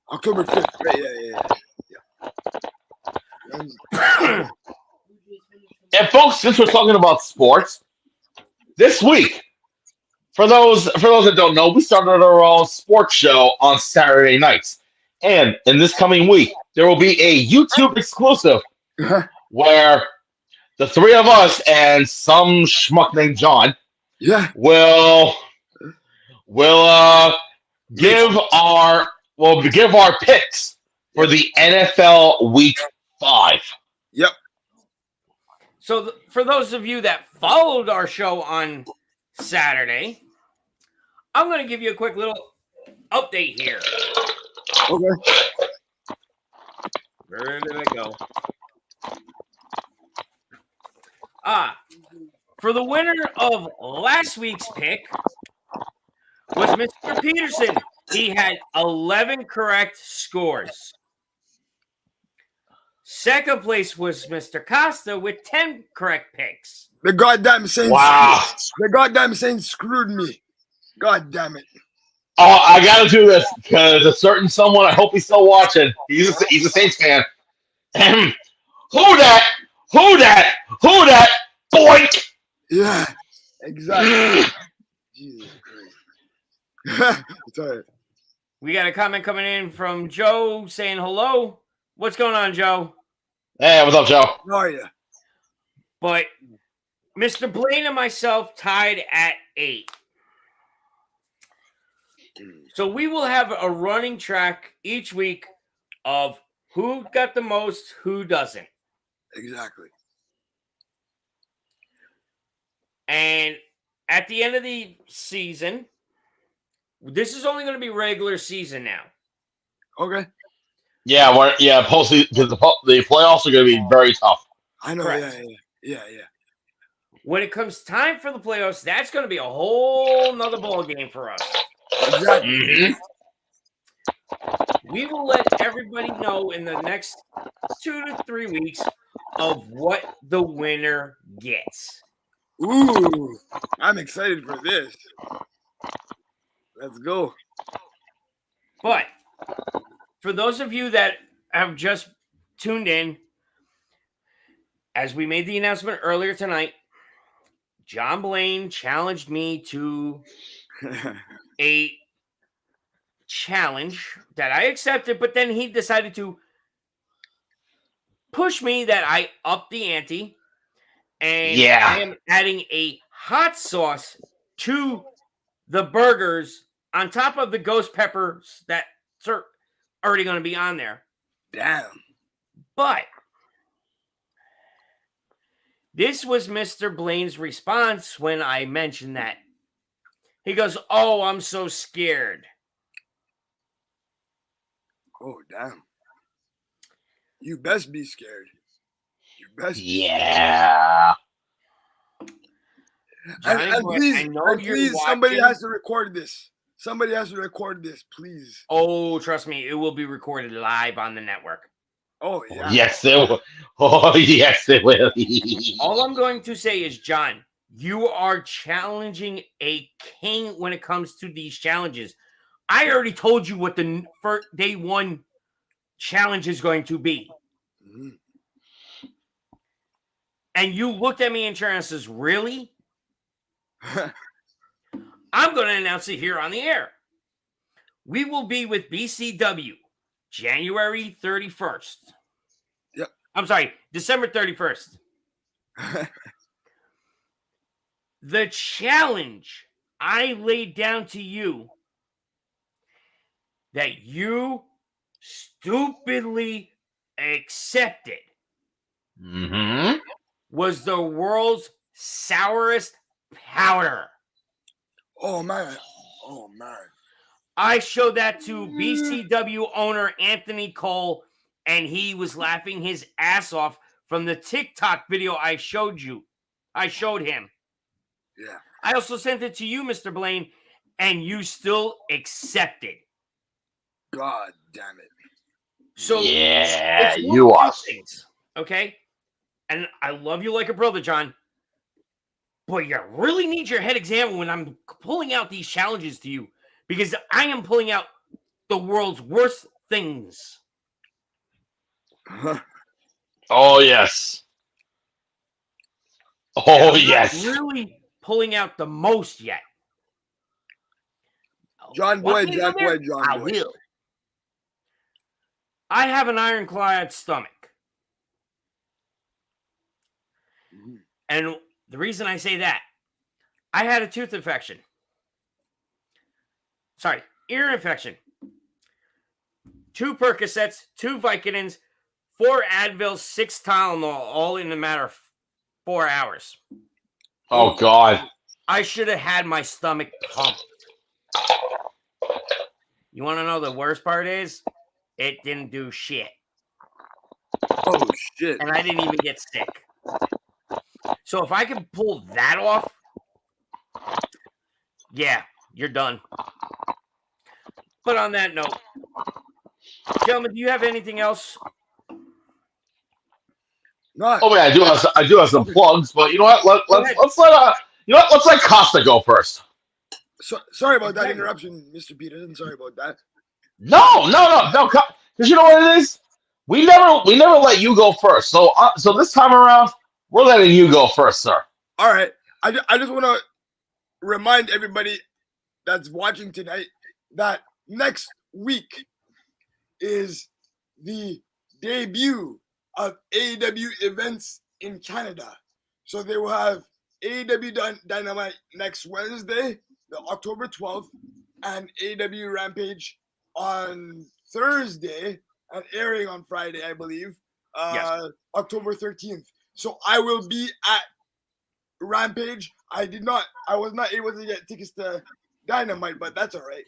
October 5th. Right, yeah. And folks, since we're talking about sports, this week, for those that don't know, we started our own sports show on Saturday nights. And in this coming week, there will be a YouTube exclusive where the three of us and some schmuck named John will we'll give our picks for the NFL Week 5. Yep. So for those of you that followed our show on Saturday, I'm going to give you a quick little update here. Okay. Where did it go? For the winner of last week's pick was Mr. Peterson. He had 11 correct scores. Second place was Mr. Costa with 10 correct picks. The goddamn Saints. Wow. The goddamn Saints screwed me. God damn it. Oh, I got to do this because a certain someone, I hope he's still watching. He's a Saints fan. Who that? Boink! Yeah, exactly. Jesus Christ. It's all right. We got a comment coming in from Joe saying hello. What's going on, Joe? Hey, what's up, Joe? How are you? But Mr. Blaine and myself tied at 8. So we will have a running track each week of who got the most, who doesn't. Exactly. And at the end of the season, this is only going to be regular season now. Okay. Yeah, postseason because the playoffs are going to be very tough. I know. Correct. Yeah. When it comes time for the playoffs, that's going to be a whole nother ball game for us. Exactly. We will let everybody know in the next 2 to 3 weeks of what the winner gets. Ooh, I'm excited for this. Let's go. But for those of you that have just tuned in, as we made the announcement earlier tonight, John Blaine challenged me to a challenge that I accepted, but then he decided to push me that I up the ante, and I am adding a hot sauce to the burgers on top of the ghost peppers that are already going to be on there. Damn. But this was Mr. Blaine's response when I mentioned that. He goes, "Oh, I'm so scared." Oh, damn. You best be scared. You best be Yeah. Johnny and boy, please, I know and you're please, somebody watching. has to record this. Somebody has to record this, please. Oh, trust me, it will be recorded live on the network. Oh, yeah. Yes, it will. Oh, yes, it will. All I'm going to say is, John, you are challenging a king when it comes to these challenges. I already told you what the first day one challenge is going to be. Mhm. And you looked at me in turn and says, "Really?" I'm going to announce it here on the air. We will be with BCW January 31st. Yep. I'm sorry, December 31st. The challenge I laid down to you that you stupidly accepted Mm-hmm. was the world's sourest powder. Oh, man. Oh, man. I showed that to BCW owner Anthony Cole, and he was laughing his ass off from the TikTok video I showed him. Yeah. I also sent it to you, Mr. Blaine, and you still accepted. God damn it. So Yeah, it's you one are. of two things, okay? And I love you like a brother, John. But you really need your head examined when I'm pulling out these challenges to you, because I am pulling out the world's worst things. Oh, yes. Oh, I'm yes. not really pulling out the most yet. John Want Boy, me to John go there? Boy, John I Boy. will. I have an ironclad stomach. Mhm. And the reason I say that, I had a tooth infection. ear infection. 2 Percocets, 2 Vicodins, 4 Advil, 6 Tylenol, all in a matter of 4 hours. Oh God. I should have had my stomach pumped. You want to know the worst part is? It didn't do shit. Oh shit! And I didn't even get sick. So if I can pull that off, yeah, you're done. But on that note, gentlemen, do you have anything else? No, Oh yeah, I do have some plugs, but you know what? Let's let Costa go first. sorry about that interruption, Mr. Peterson. Sorry about that. No, because you know what it is. We never let you go first. So this time around, we're letting you go first, sir. All right. I just want to remind everybody that's watching tonight that next week is the debut of AEW events in Canada. So they will have AEW Dynamite next Wednesday, the October 12th, and AEW Rampage on Thursday and airing on Friday, I believe, Yes. October 13th. So I will be at Rampage. I was not able to get tickets to Dynamite, but that's all right.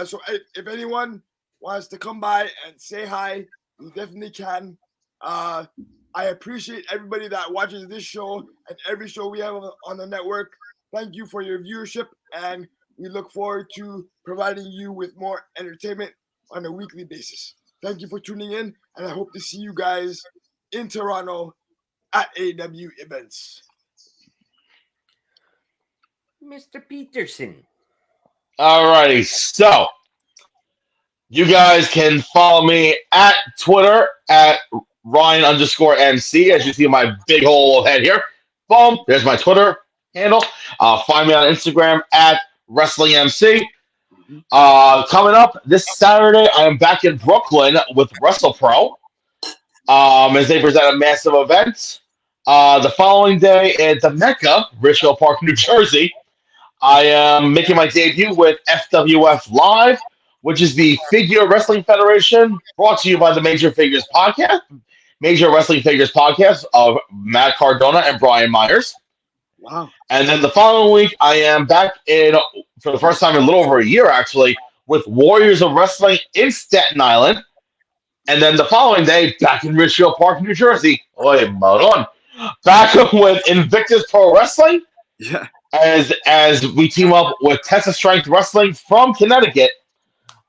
So if anyone wants to come by and say hi, you definitely can. I appreciate everybody that watches this show and every show we have on the network. Thank you for your viewership, and we look forward to providing you with more entertainment on a weekly basis. Thank you for tuning in, and I hope to see you guys in Toronto at AEW events. Mr. Peterson. Alrighty, so you guys can follow me at Twitter at Ryan_MC. As you see my big whole head here. Boom, there's my Twitter handle. Find me on Instagram at WrestlingMC. Coming up this Saturday, I am back in Brooklyn with WrestlePro as they present a massive event. The following day at the Mecca, Richfield Park, New Jersey, I am making my debut with FWF Live, which is the Figure Wrestling Federation, brought to you by the Major Wrestling Figures Podcast of Matt Cardona and Brian Myers. Wow. And then the following week, I am back for the first time in a little over a year, actually, with Warriors of Wrestling in Staten Island. And then the following day, back in Richfield Park, New Jersey. Back with Invictus Pro Wrestling. Yeah. As we team up with Texas Strength Wrestling from Connecticut,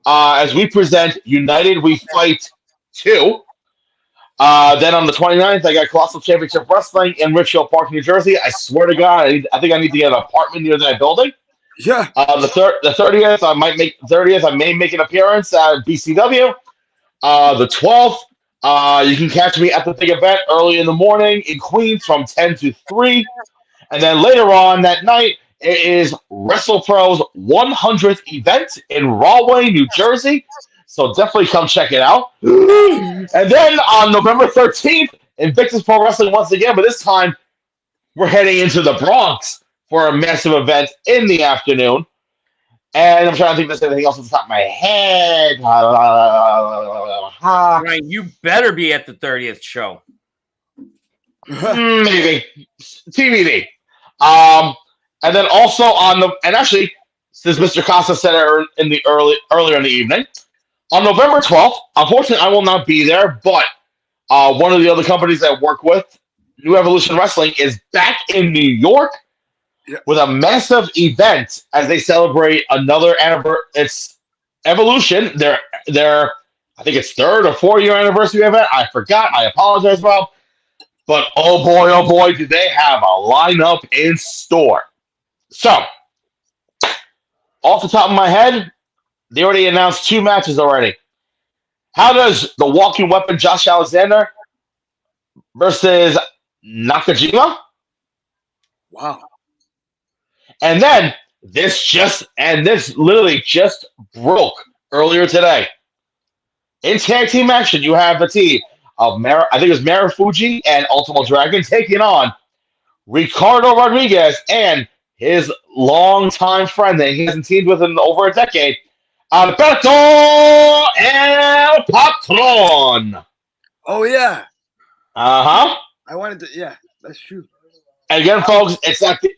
as we present United We Fight 2. Then on the 29th, I got Colossal Championship Wrestling in Richfield Park, New Jersey. I swear to God, I think I need to get an apartment near that building. Yeah. The 30th, I may make an appearance at BCW. The 12th, you can catch me at the big event early in the morning in Queens from 10 to 3. And then later on that night, it is WrestlePro's 100th event in Rahway, New Jersey. So definitely come check it out. And then on November 13th, Invictus Pro Wrestling once again, but this time we're heading into the Bronx for a massive event in the afternoon. And I'm trying to think if there's anything else off the top of my head. Ryan, you better be at the 30th show. Maybe. TBD. And then also and actually, since Mr. Costa said it earlier in the evening, on November 12th, unfortunately, I will not be there, but one of the other companies I work with, New Evolution Wrestling, is back in New York with a massive event as they celebrate another anniversary. It's Evolution, their I think it's 3rd or 4th year anniversary event. I forgot. I apologize, Rob. But oh boy, do they have a lineup in store. So, off the top of my head, they already announced 2 matches already. How does the walking weapon Josh Alexander versus Nakajima? Wow. And then this literally just broke earlier today. In tag team action, you have the team of I think it was Marufuji and Ultimo Dragon taking on Ricardo Rodriguez and his longtime friend that he hasn't teamed with in over a decade, Alberto El Patron. Oh yeah, Uh-huh. I wanted to. Yeah, that's true. And again, folks,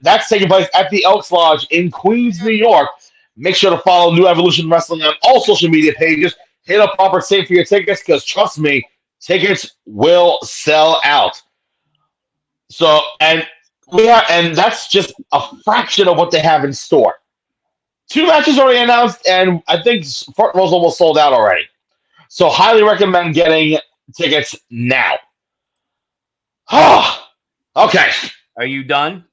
that's taking place at the Elks Lodge in Queens, New York. Make sure to follow New Evolution Wrestling on all social media pages. Hit up Proper Safe for your tickets, because trust me, tickets will sell out. So, and that's just a fraction of what they have in store. 2 matches already announced, and I think Fort Rose almost sold out already. So, highly recommend getting tickets now. Okay. Are you done?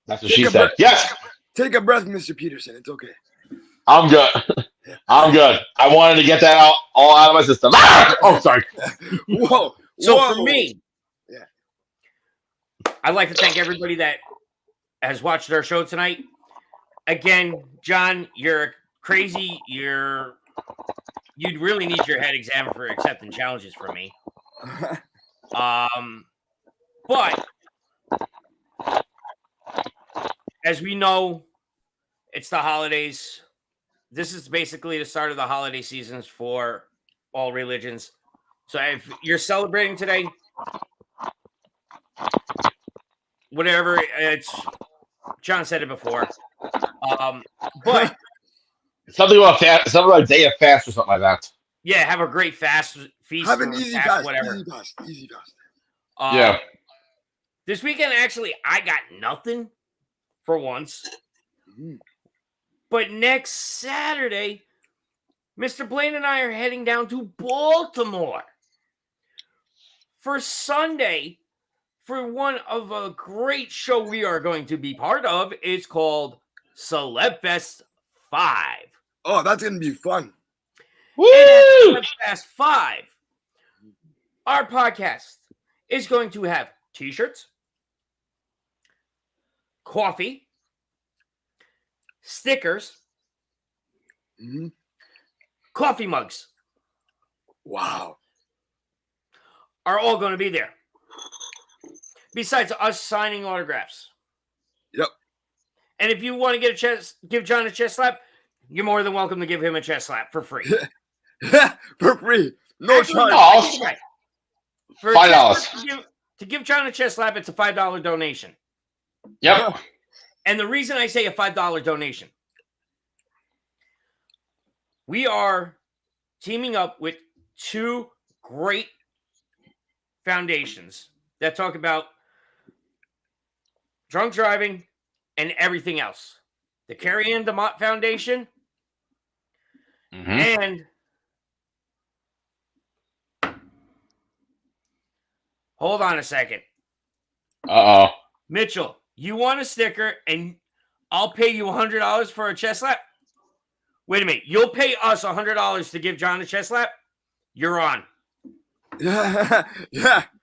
That's what she said. Yes, Take a breath, Mr. Peterson. It's okay. I'm good. I'm good. I wanted to get that all out of my system. Oh, sorry. Whoa. So Whoa. for me, Yeah. I'd like to thank everybody that has watched our show tonight. Again, John, you're crazy. You'd really need your head examined for accepting challenges from me. But as we know, it's the holidays. This is basically the start of the holiday seasons for all religions. So if you're celebrating today, whatever, it's John said it before. But Something about a day of fast or something like that. yeah, have a great feast. Have an or easy fast, pass. whatever. Easy pass. Yeah. This weekend, actually, I got nothing for once. But next Saturday, Mr. Blaine and I are heading down to Baltimore for Sunday for one of a great show we are going to be part of. It's called Celebfest 5. Oh, that's going to be fun. Woo! And at Celebfest 5, our podcast is going to have t-shirts, coffee, stickers, coffee mugs. Wow. Are all going to be there. Besides us signing autographs. Yep. And if you want to give John a chest slap, you're more than welcome to give him a chest slap for free. For free. No charge. $5. For $5. To give John a chest slap, it's a $5 donation. Yep. And the reason I say a $5 donation, we are teaming up with 2 great foundations that talk about drunk driving and everything else. The Carrie Ann DeMott Foundation and hold on a second. Uh-oh. Mitchell, you want a sticker and I'll pay you $100 for a chest slap? Wait a minute. You'll pay us $100 to give John a chest slap? You're on. Yeah.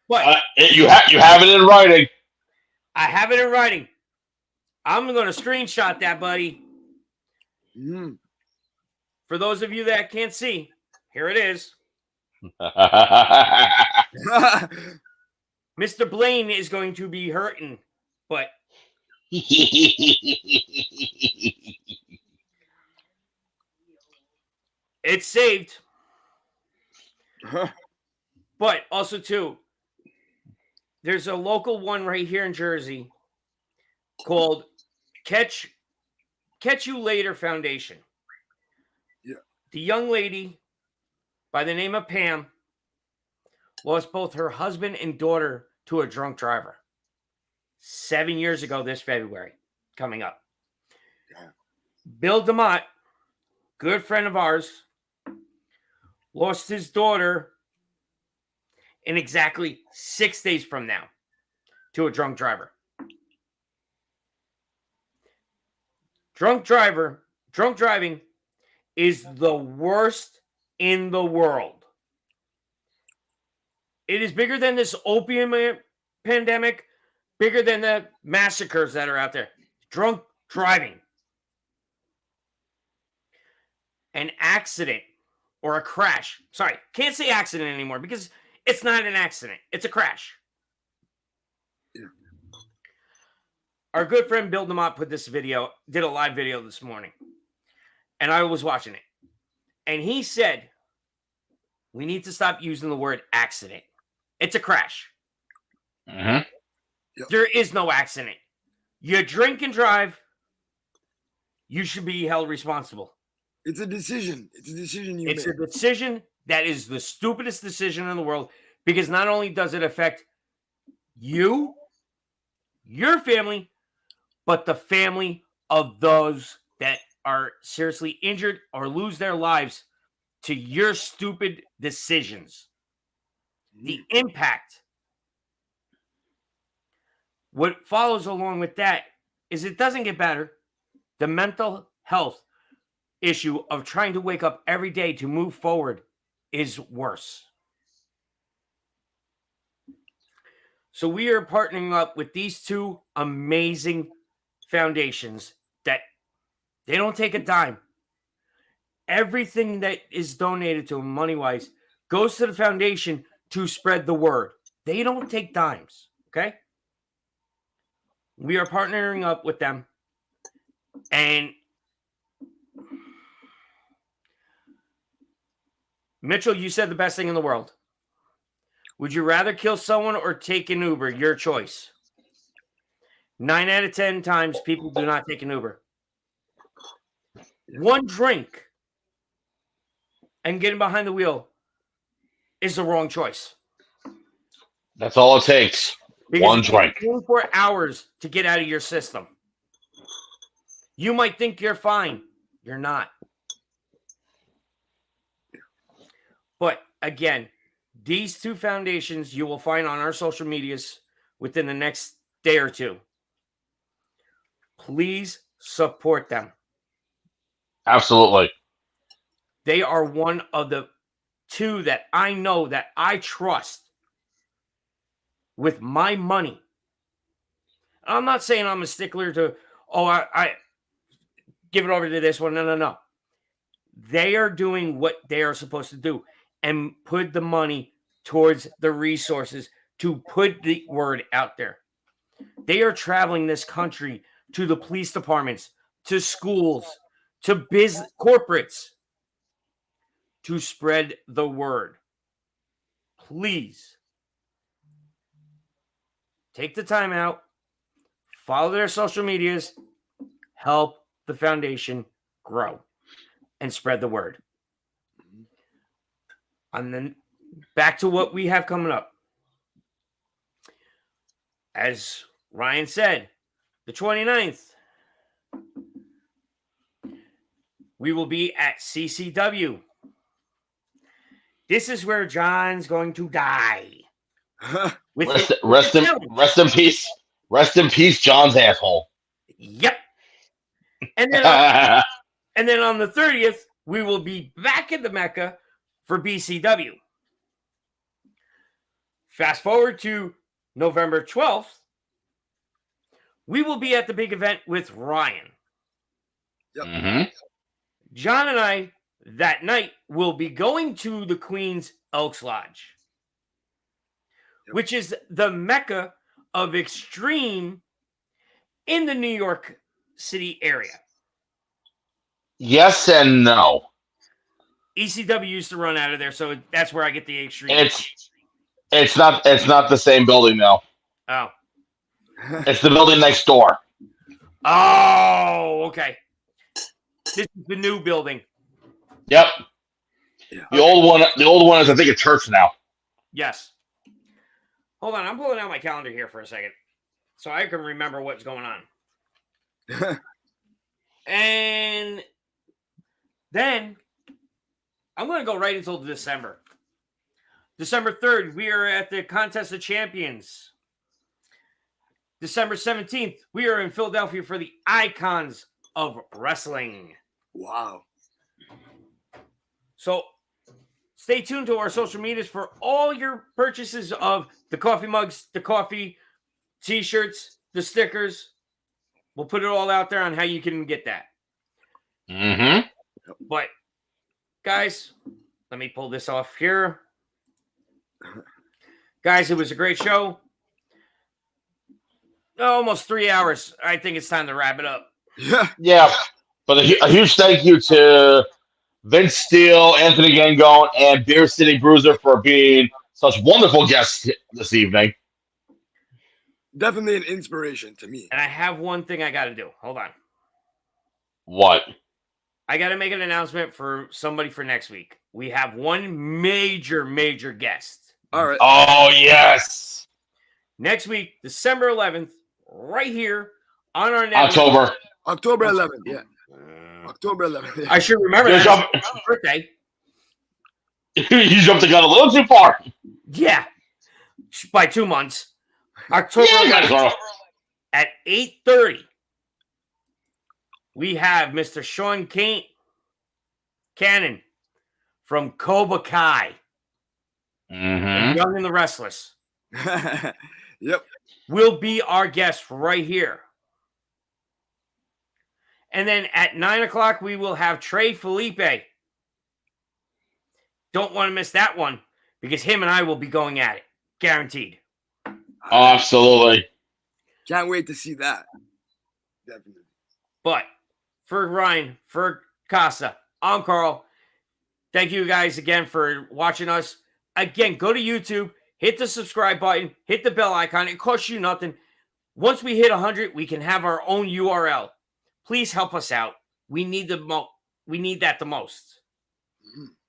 But you have it in writing. I have it in writing. I'm going to screenshot that, buddy. For those of you that can't see, here it is. Mr. Blaine is going to be hurting, but it's saved. But also, too, there's a local one right here in Jersey called Catch You Later Foundation. Yeah. The young lady by the name of Pam lost both her husband and daughter to a drunk driver 7 years ago this February, coming up. Yeah. Bill DeMott, good friend of ours, lost his daughter in exactly 6 days from now to a drunk driver. Drunk driving is the worst in the world. It is bigger than this opium pandemic, bigger than the massacres that are out there. Drunk driving. An accident or a crash. Sorry, can't say accident anymore because it's not an accident. It's a crash. Yeah. Our good friend Bill DeMott did a live video this morning. and I was watching it. And he said, we need to stop using the word accident. It's a crash. Mm-hmm. There is no accident. You drink and drive, you should be held responsible. It's a decision. It's a decision you It's make. a decision that is the stupidest decision in the world, because not only does it affect you, your family, but the family of those that are seriously injured or lose their lives to your stupid decisions. The impact. What follows along with that is it doesn't get better. The mental health issue of trying to wake up every day to move forward is worse. So we are partnering up with these two amazing foundations that they don't take a dime. Everything that is donated to them money-wise goes to the foundation to spread the word. They don't take dimes, okay? We are partnering up with them. And Mitchell, you said the best thing in the world. Would you rather kill someone or take an Uber? Your choice. 9 out of 10 times people do not take an Uber. One drink and getting behind the wheel is the wrong choice. That's all it takes. Because One it takes drink. 24 hours to get out of your system. You might think you're fine. You're not. But again, these two foundations you will find on our social medias within the next day or two. Please support them. Absolutely. They are one of the two that I know that I trust with my money. I'm not saying I'm a stickler to, I give it over to this one. No. They are doing what they are supposed to do and put the money towards the resources to put the word out there. They are traveling this country to the police departments, to schools, to business corporates to spread the word. Please take the time out, follow their social medias, help the foundation grow and spread the word. And then back to what we have coming up. As Ryan said, the 29th, we will be at CCW. This is where John's going to die. Rest in peace. Rest in peace, John's asshole. Yep. And then on the 30th, we will be back at the Mecca for BCW. Fast forward to November 12th, we will be at the big event with Ryan. Yep. Mm-hmm. John and I, that night, will be going to the Queen's Elks Lodge, which is the Mecca of extreme in the New York City area. Yes and no. ECW used to run out of there, so that's where I get the extreme. It's not the same building though. Oh. It's the building next door. Oh, okay. This is the new building. Yep. The old one is I think a church now. Yes. Hold on, I'm pulling out my calendar here for a second so I can remember what's going on. And then I'm going to go right until December. December 3rd, we are at the Contest of Champions. December 17th, we are in Philadelphia for the Icons of Wrestling. Wow. So stay tuned to our social medias for all your purchases of the coffee mugs, the coffee, t-shirts, the stickers. We'll put it all out there on how you can get that. Mm-hmm. But, guys, let me pull this off here. Guys, it was a great show. Almost 3 hours. I think it's time to wrap it up. Yeah. Yeah. But a huge thank you to Vince Steele, Anthony Gangone, and Beer City Bruiser for being such wonderful guests this evening. Definitely an inspiration to me. And I have one thing I got to do. Hold on. What? I got to make an announcement for somebody for next week. We have one major guest. All right. Oh, yes. Next week, December 11th, right here on our network. October 11th. Yeah. October 11th. Yeah. I should remember You that. It's my birthday. You jumped the gun a little too far. Yeah. By 2 months. October Yeah, 11th at 8:30. We have Mr. Sean Cannon from Cobra Kai. Mm-hmm. Young and the Restless. Yep. Will be our guest right here. And then at 9 o'clock, we will have Trey Felipe. Don't want to miss that one because him and I will be going at it. Guaranteed. Absolutely. Can't wait to see that. Definitely. But for Ryan, for Casa, I'm Carl. Thank you guys again for watching us. Again, go to YouTube, hit the subscribe button, hit the bell icon. It costs you nothing. Once we hit 100, we can have our own URL. Please help us out. We need we need that the most.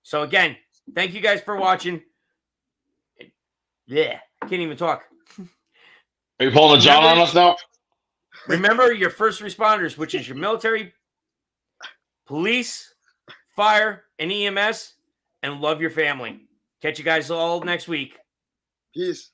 So again, thank you guys for watching. Yeah, I can't even talk. Are you pulling a John on us now? Remember your first responders, which is your military, police, fire, and EMS, and love your family. Catch you guys all next week. Peace.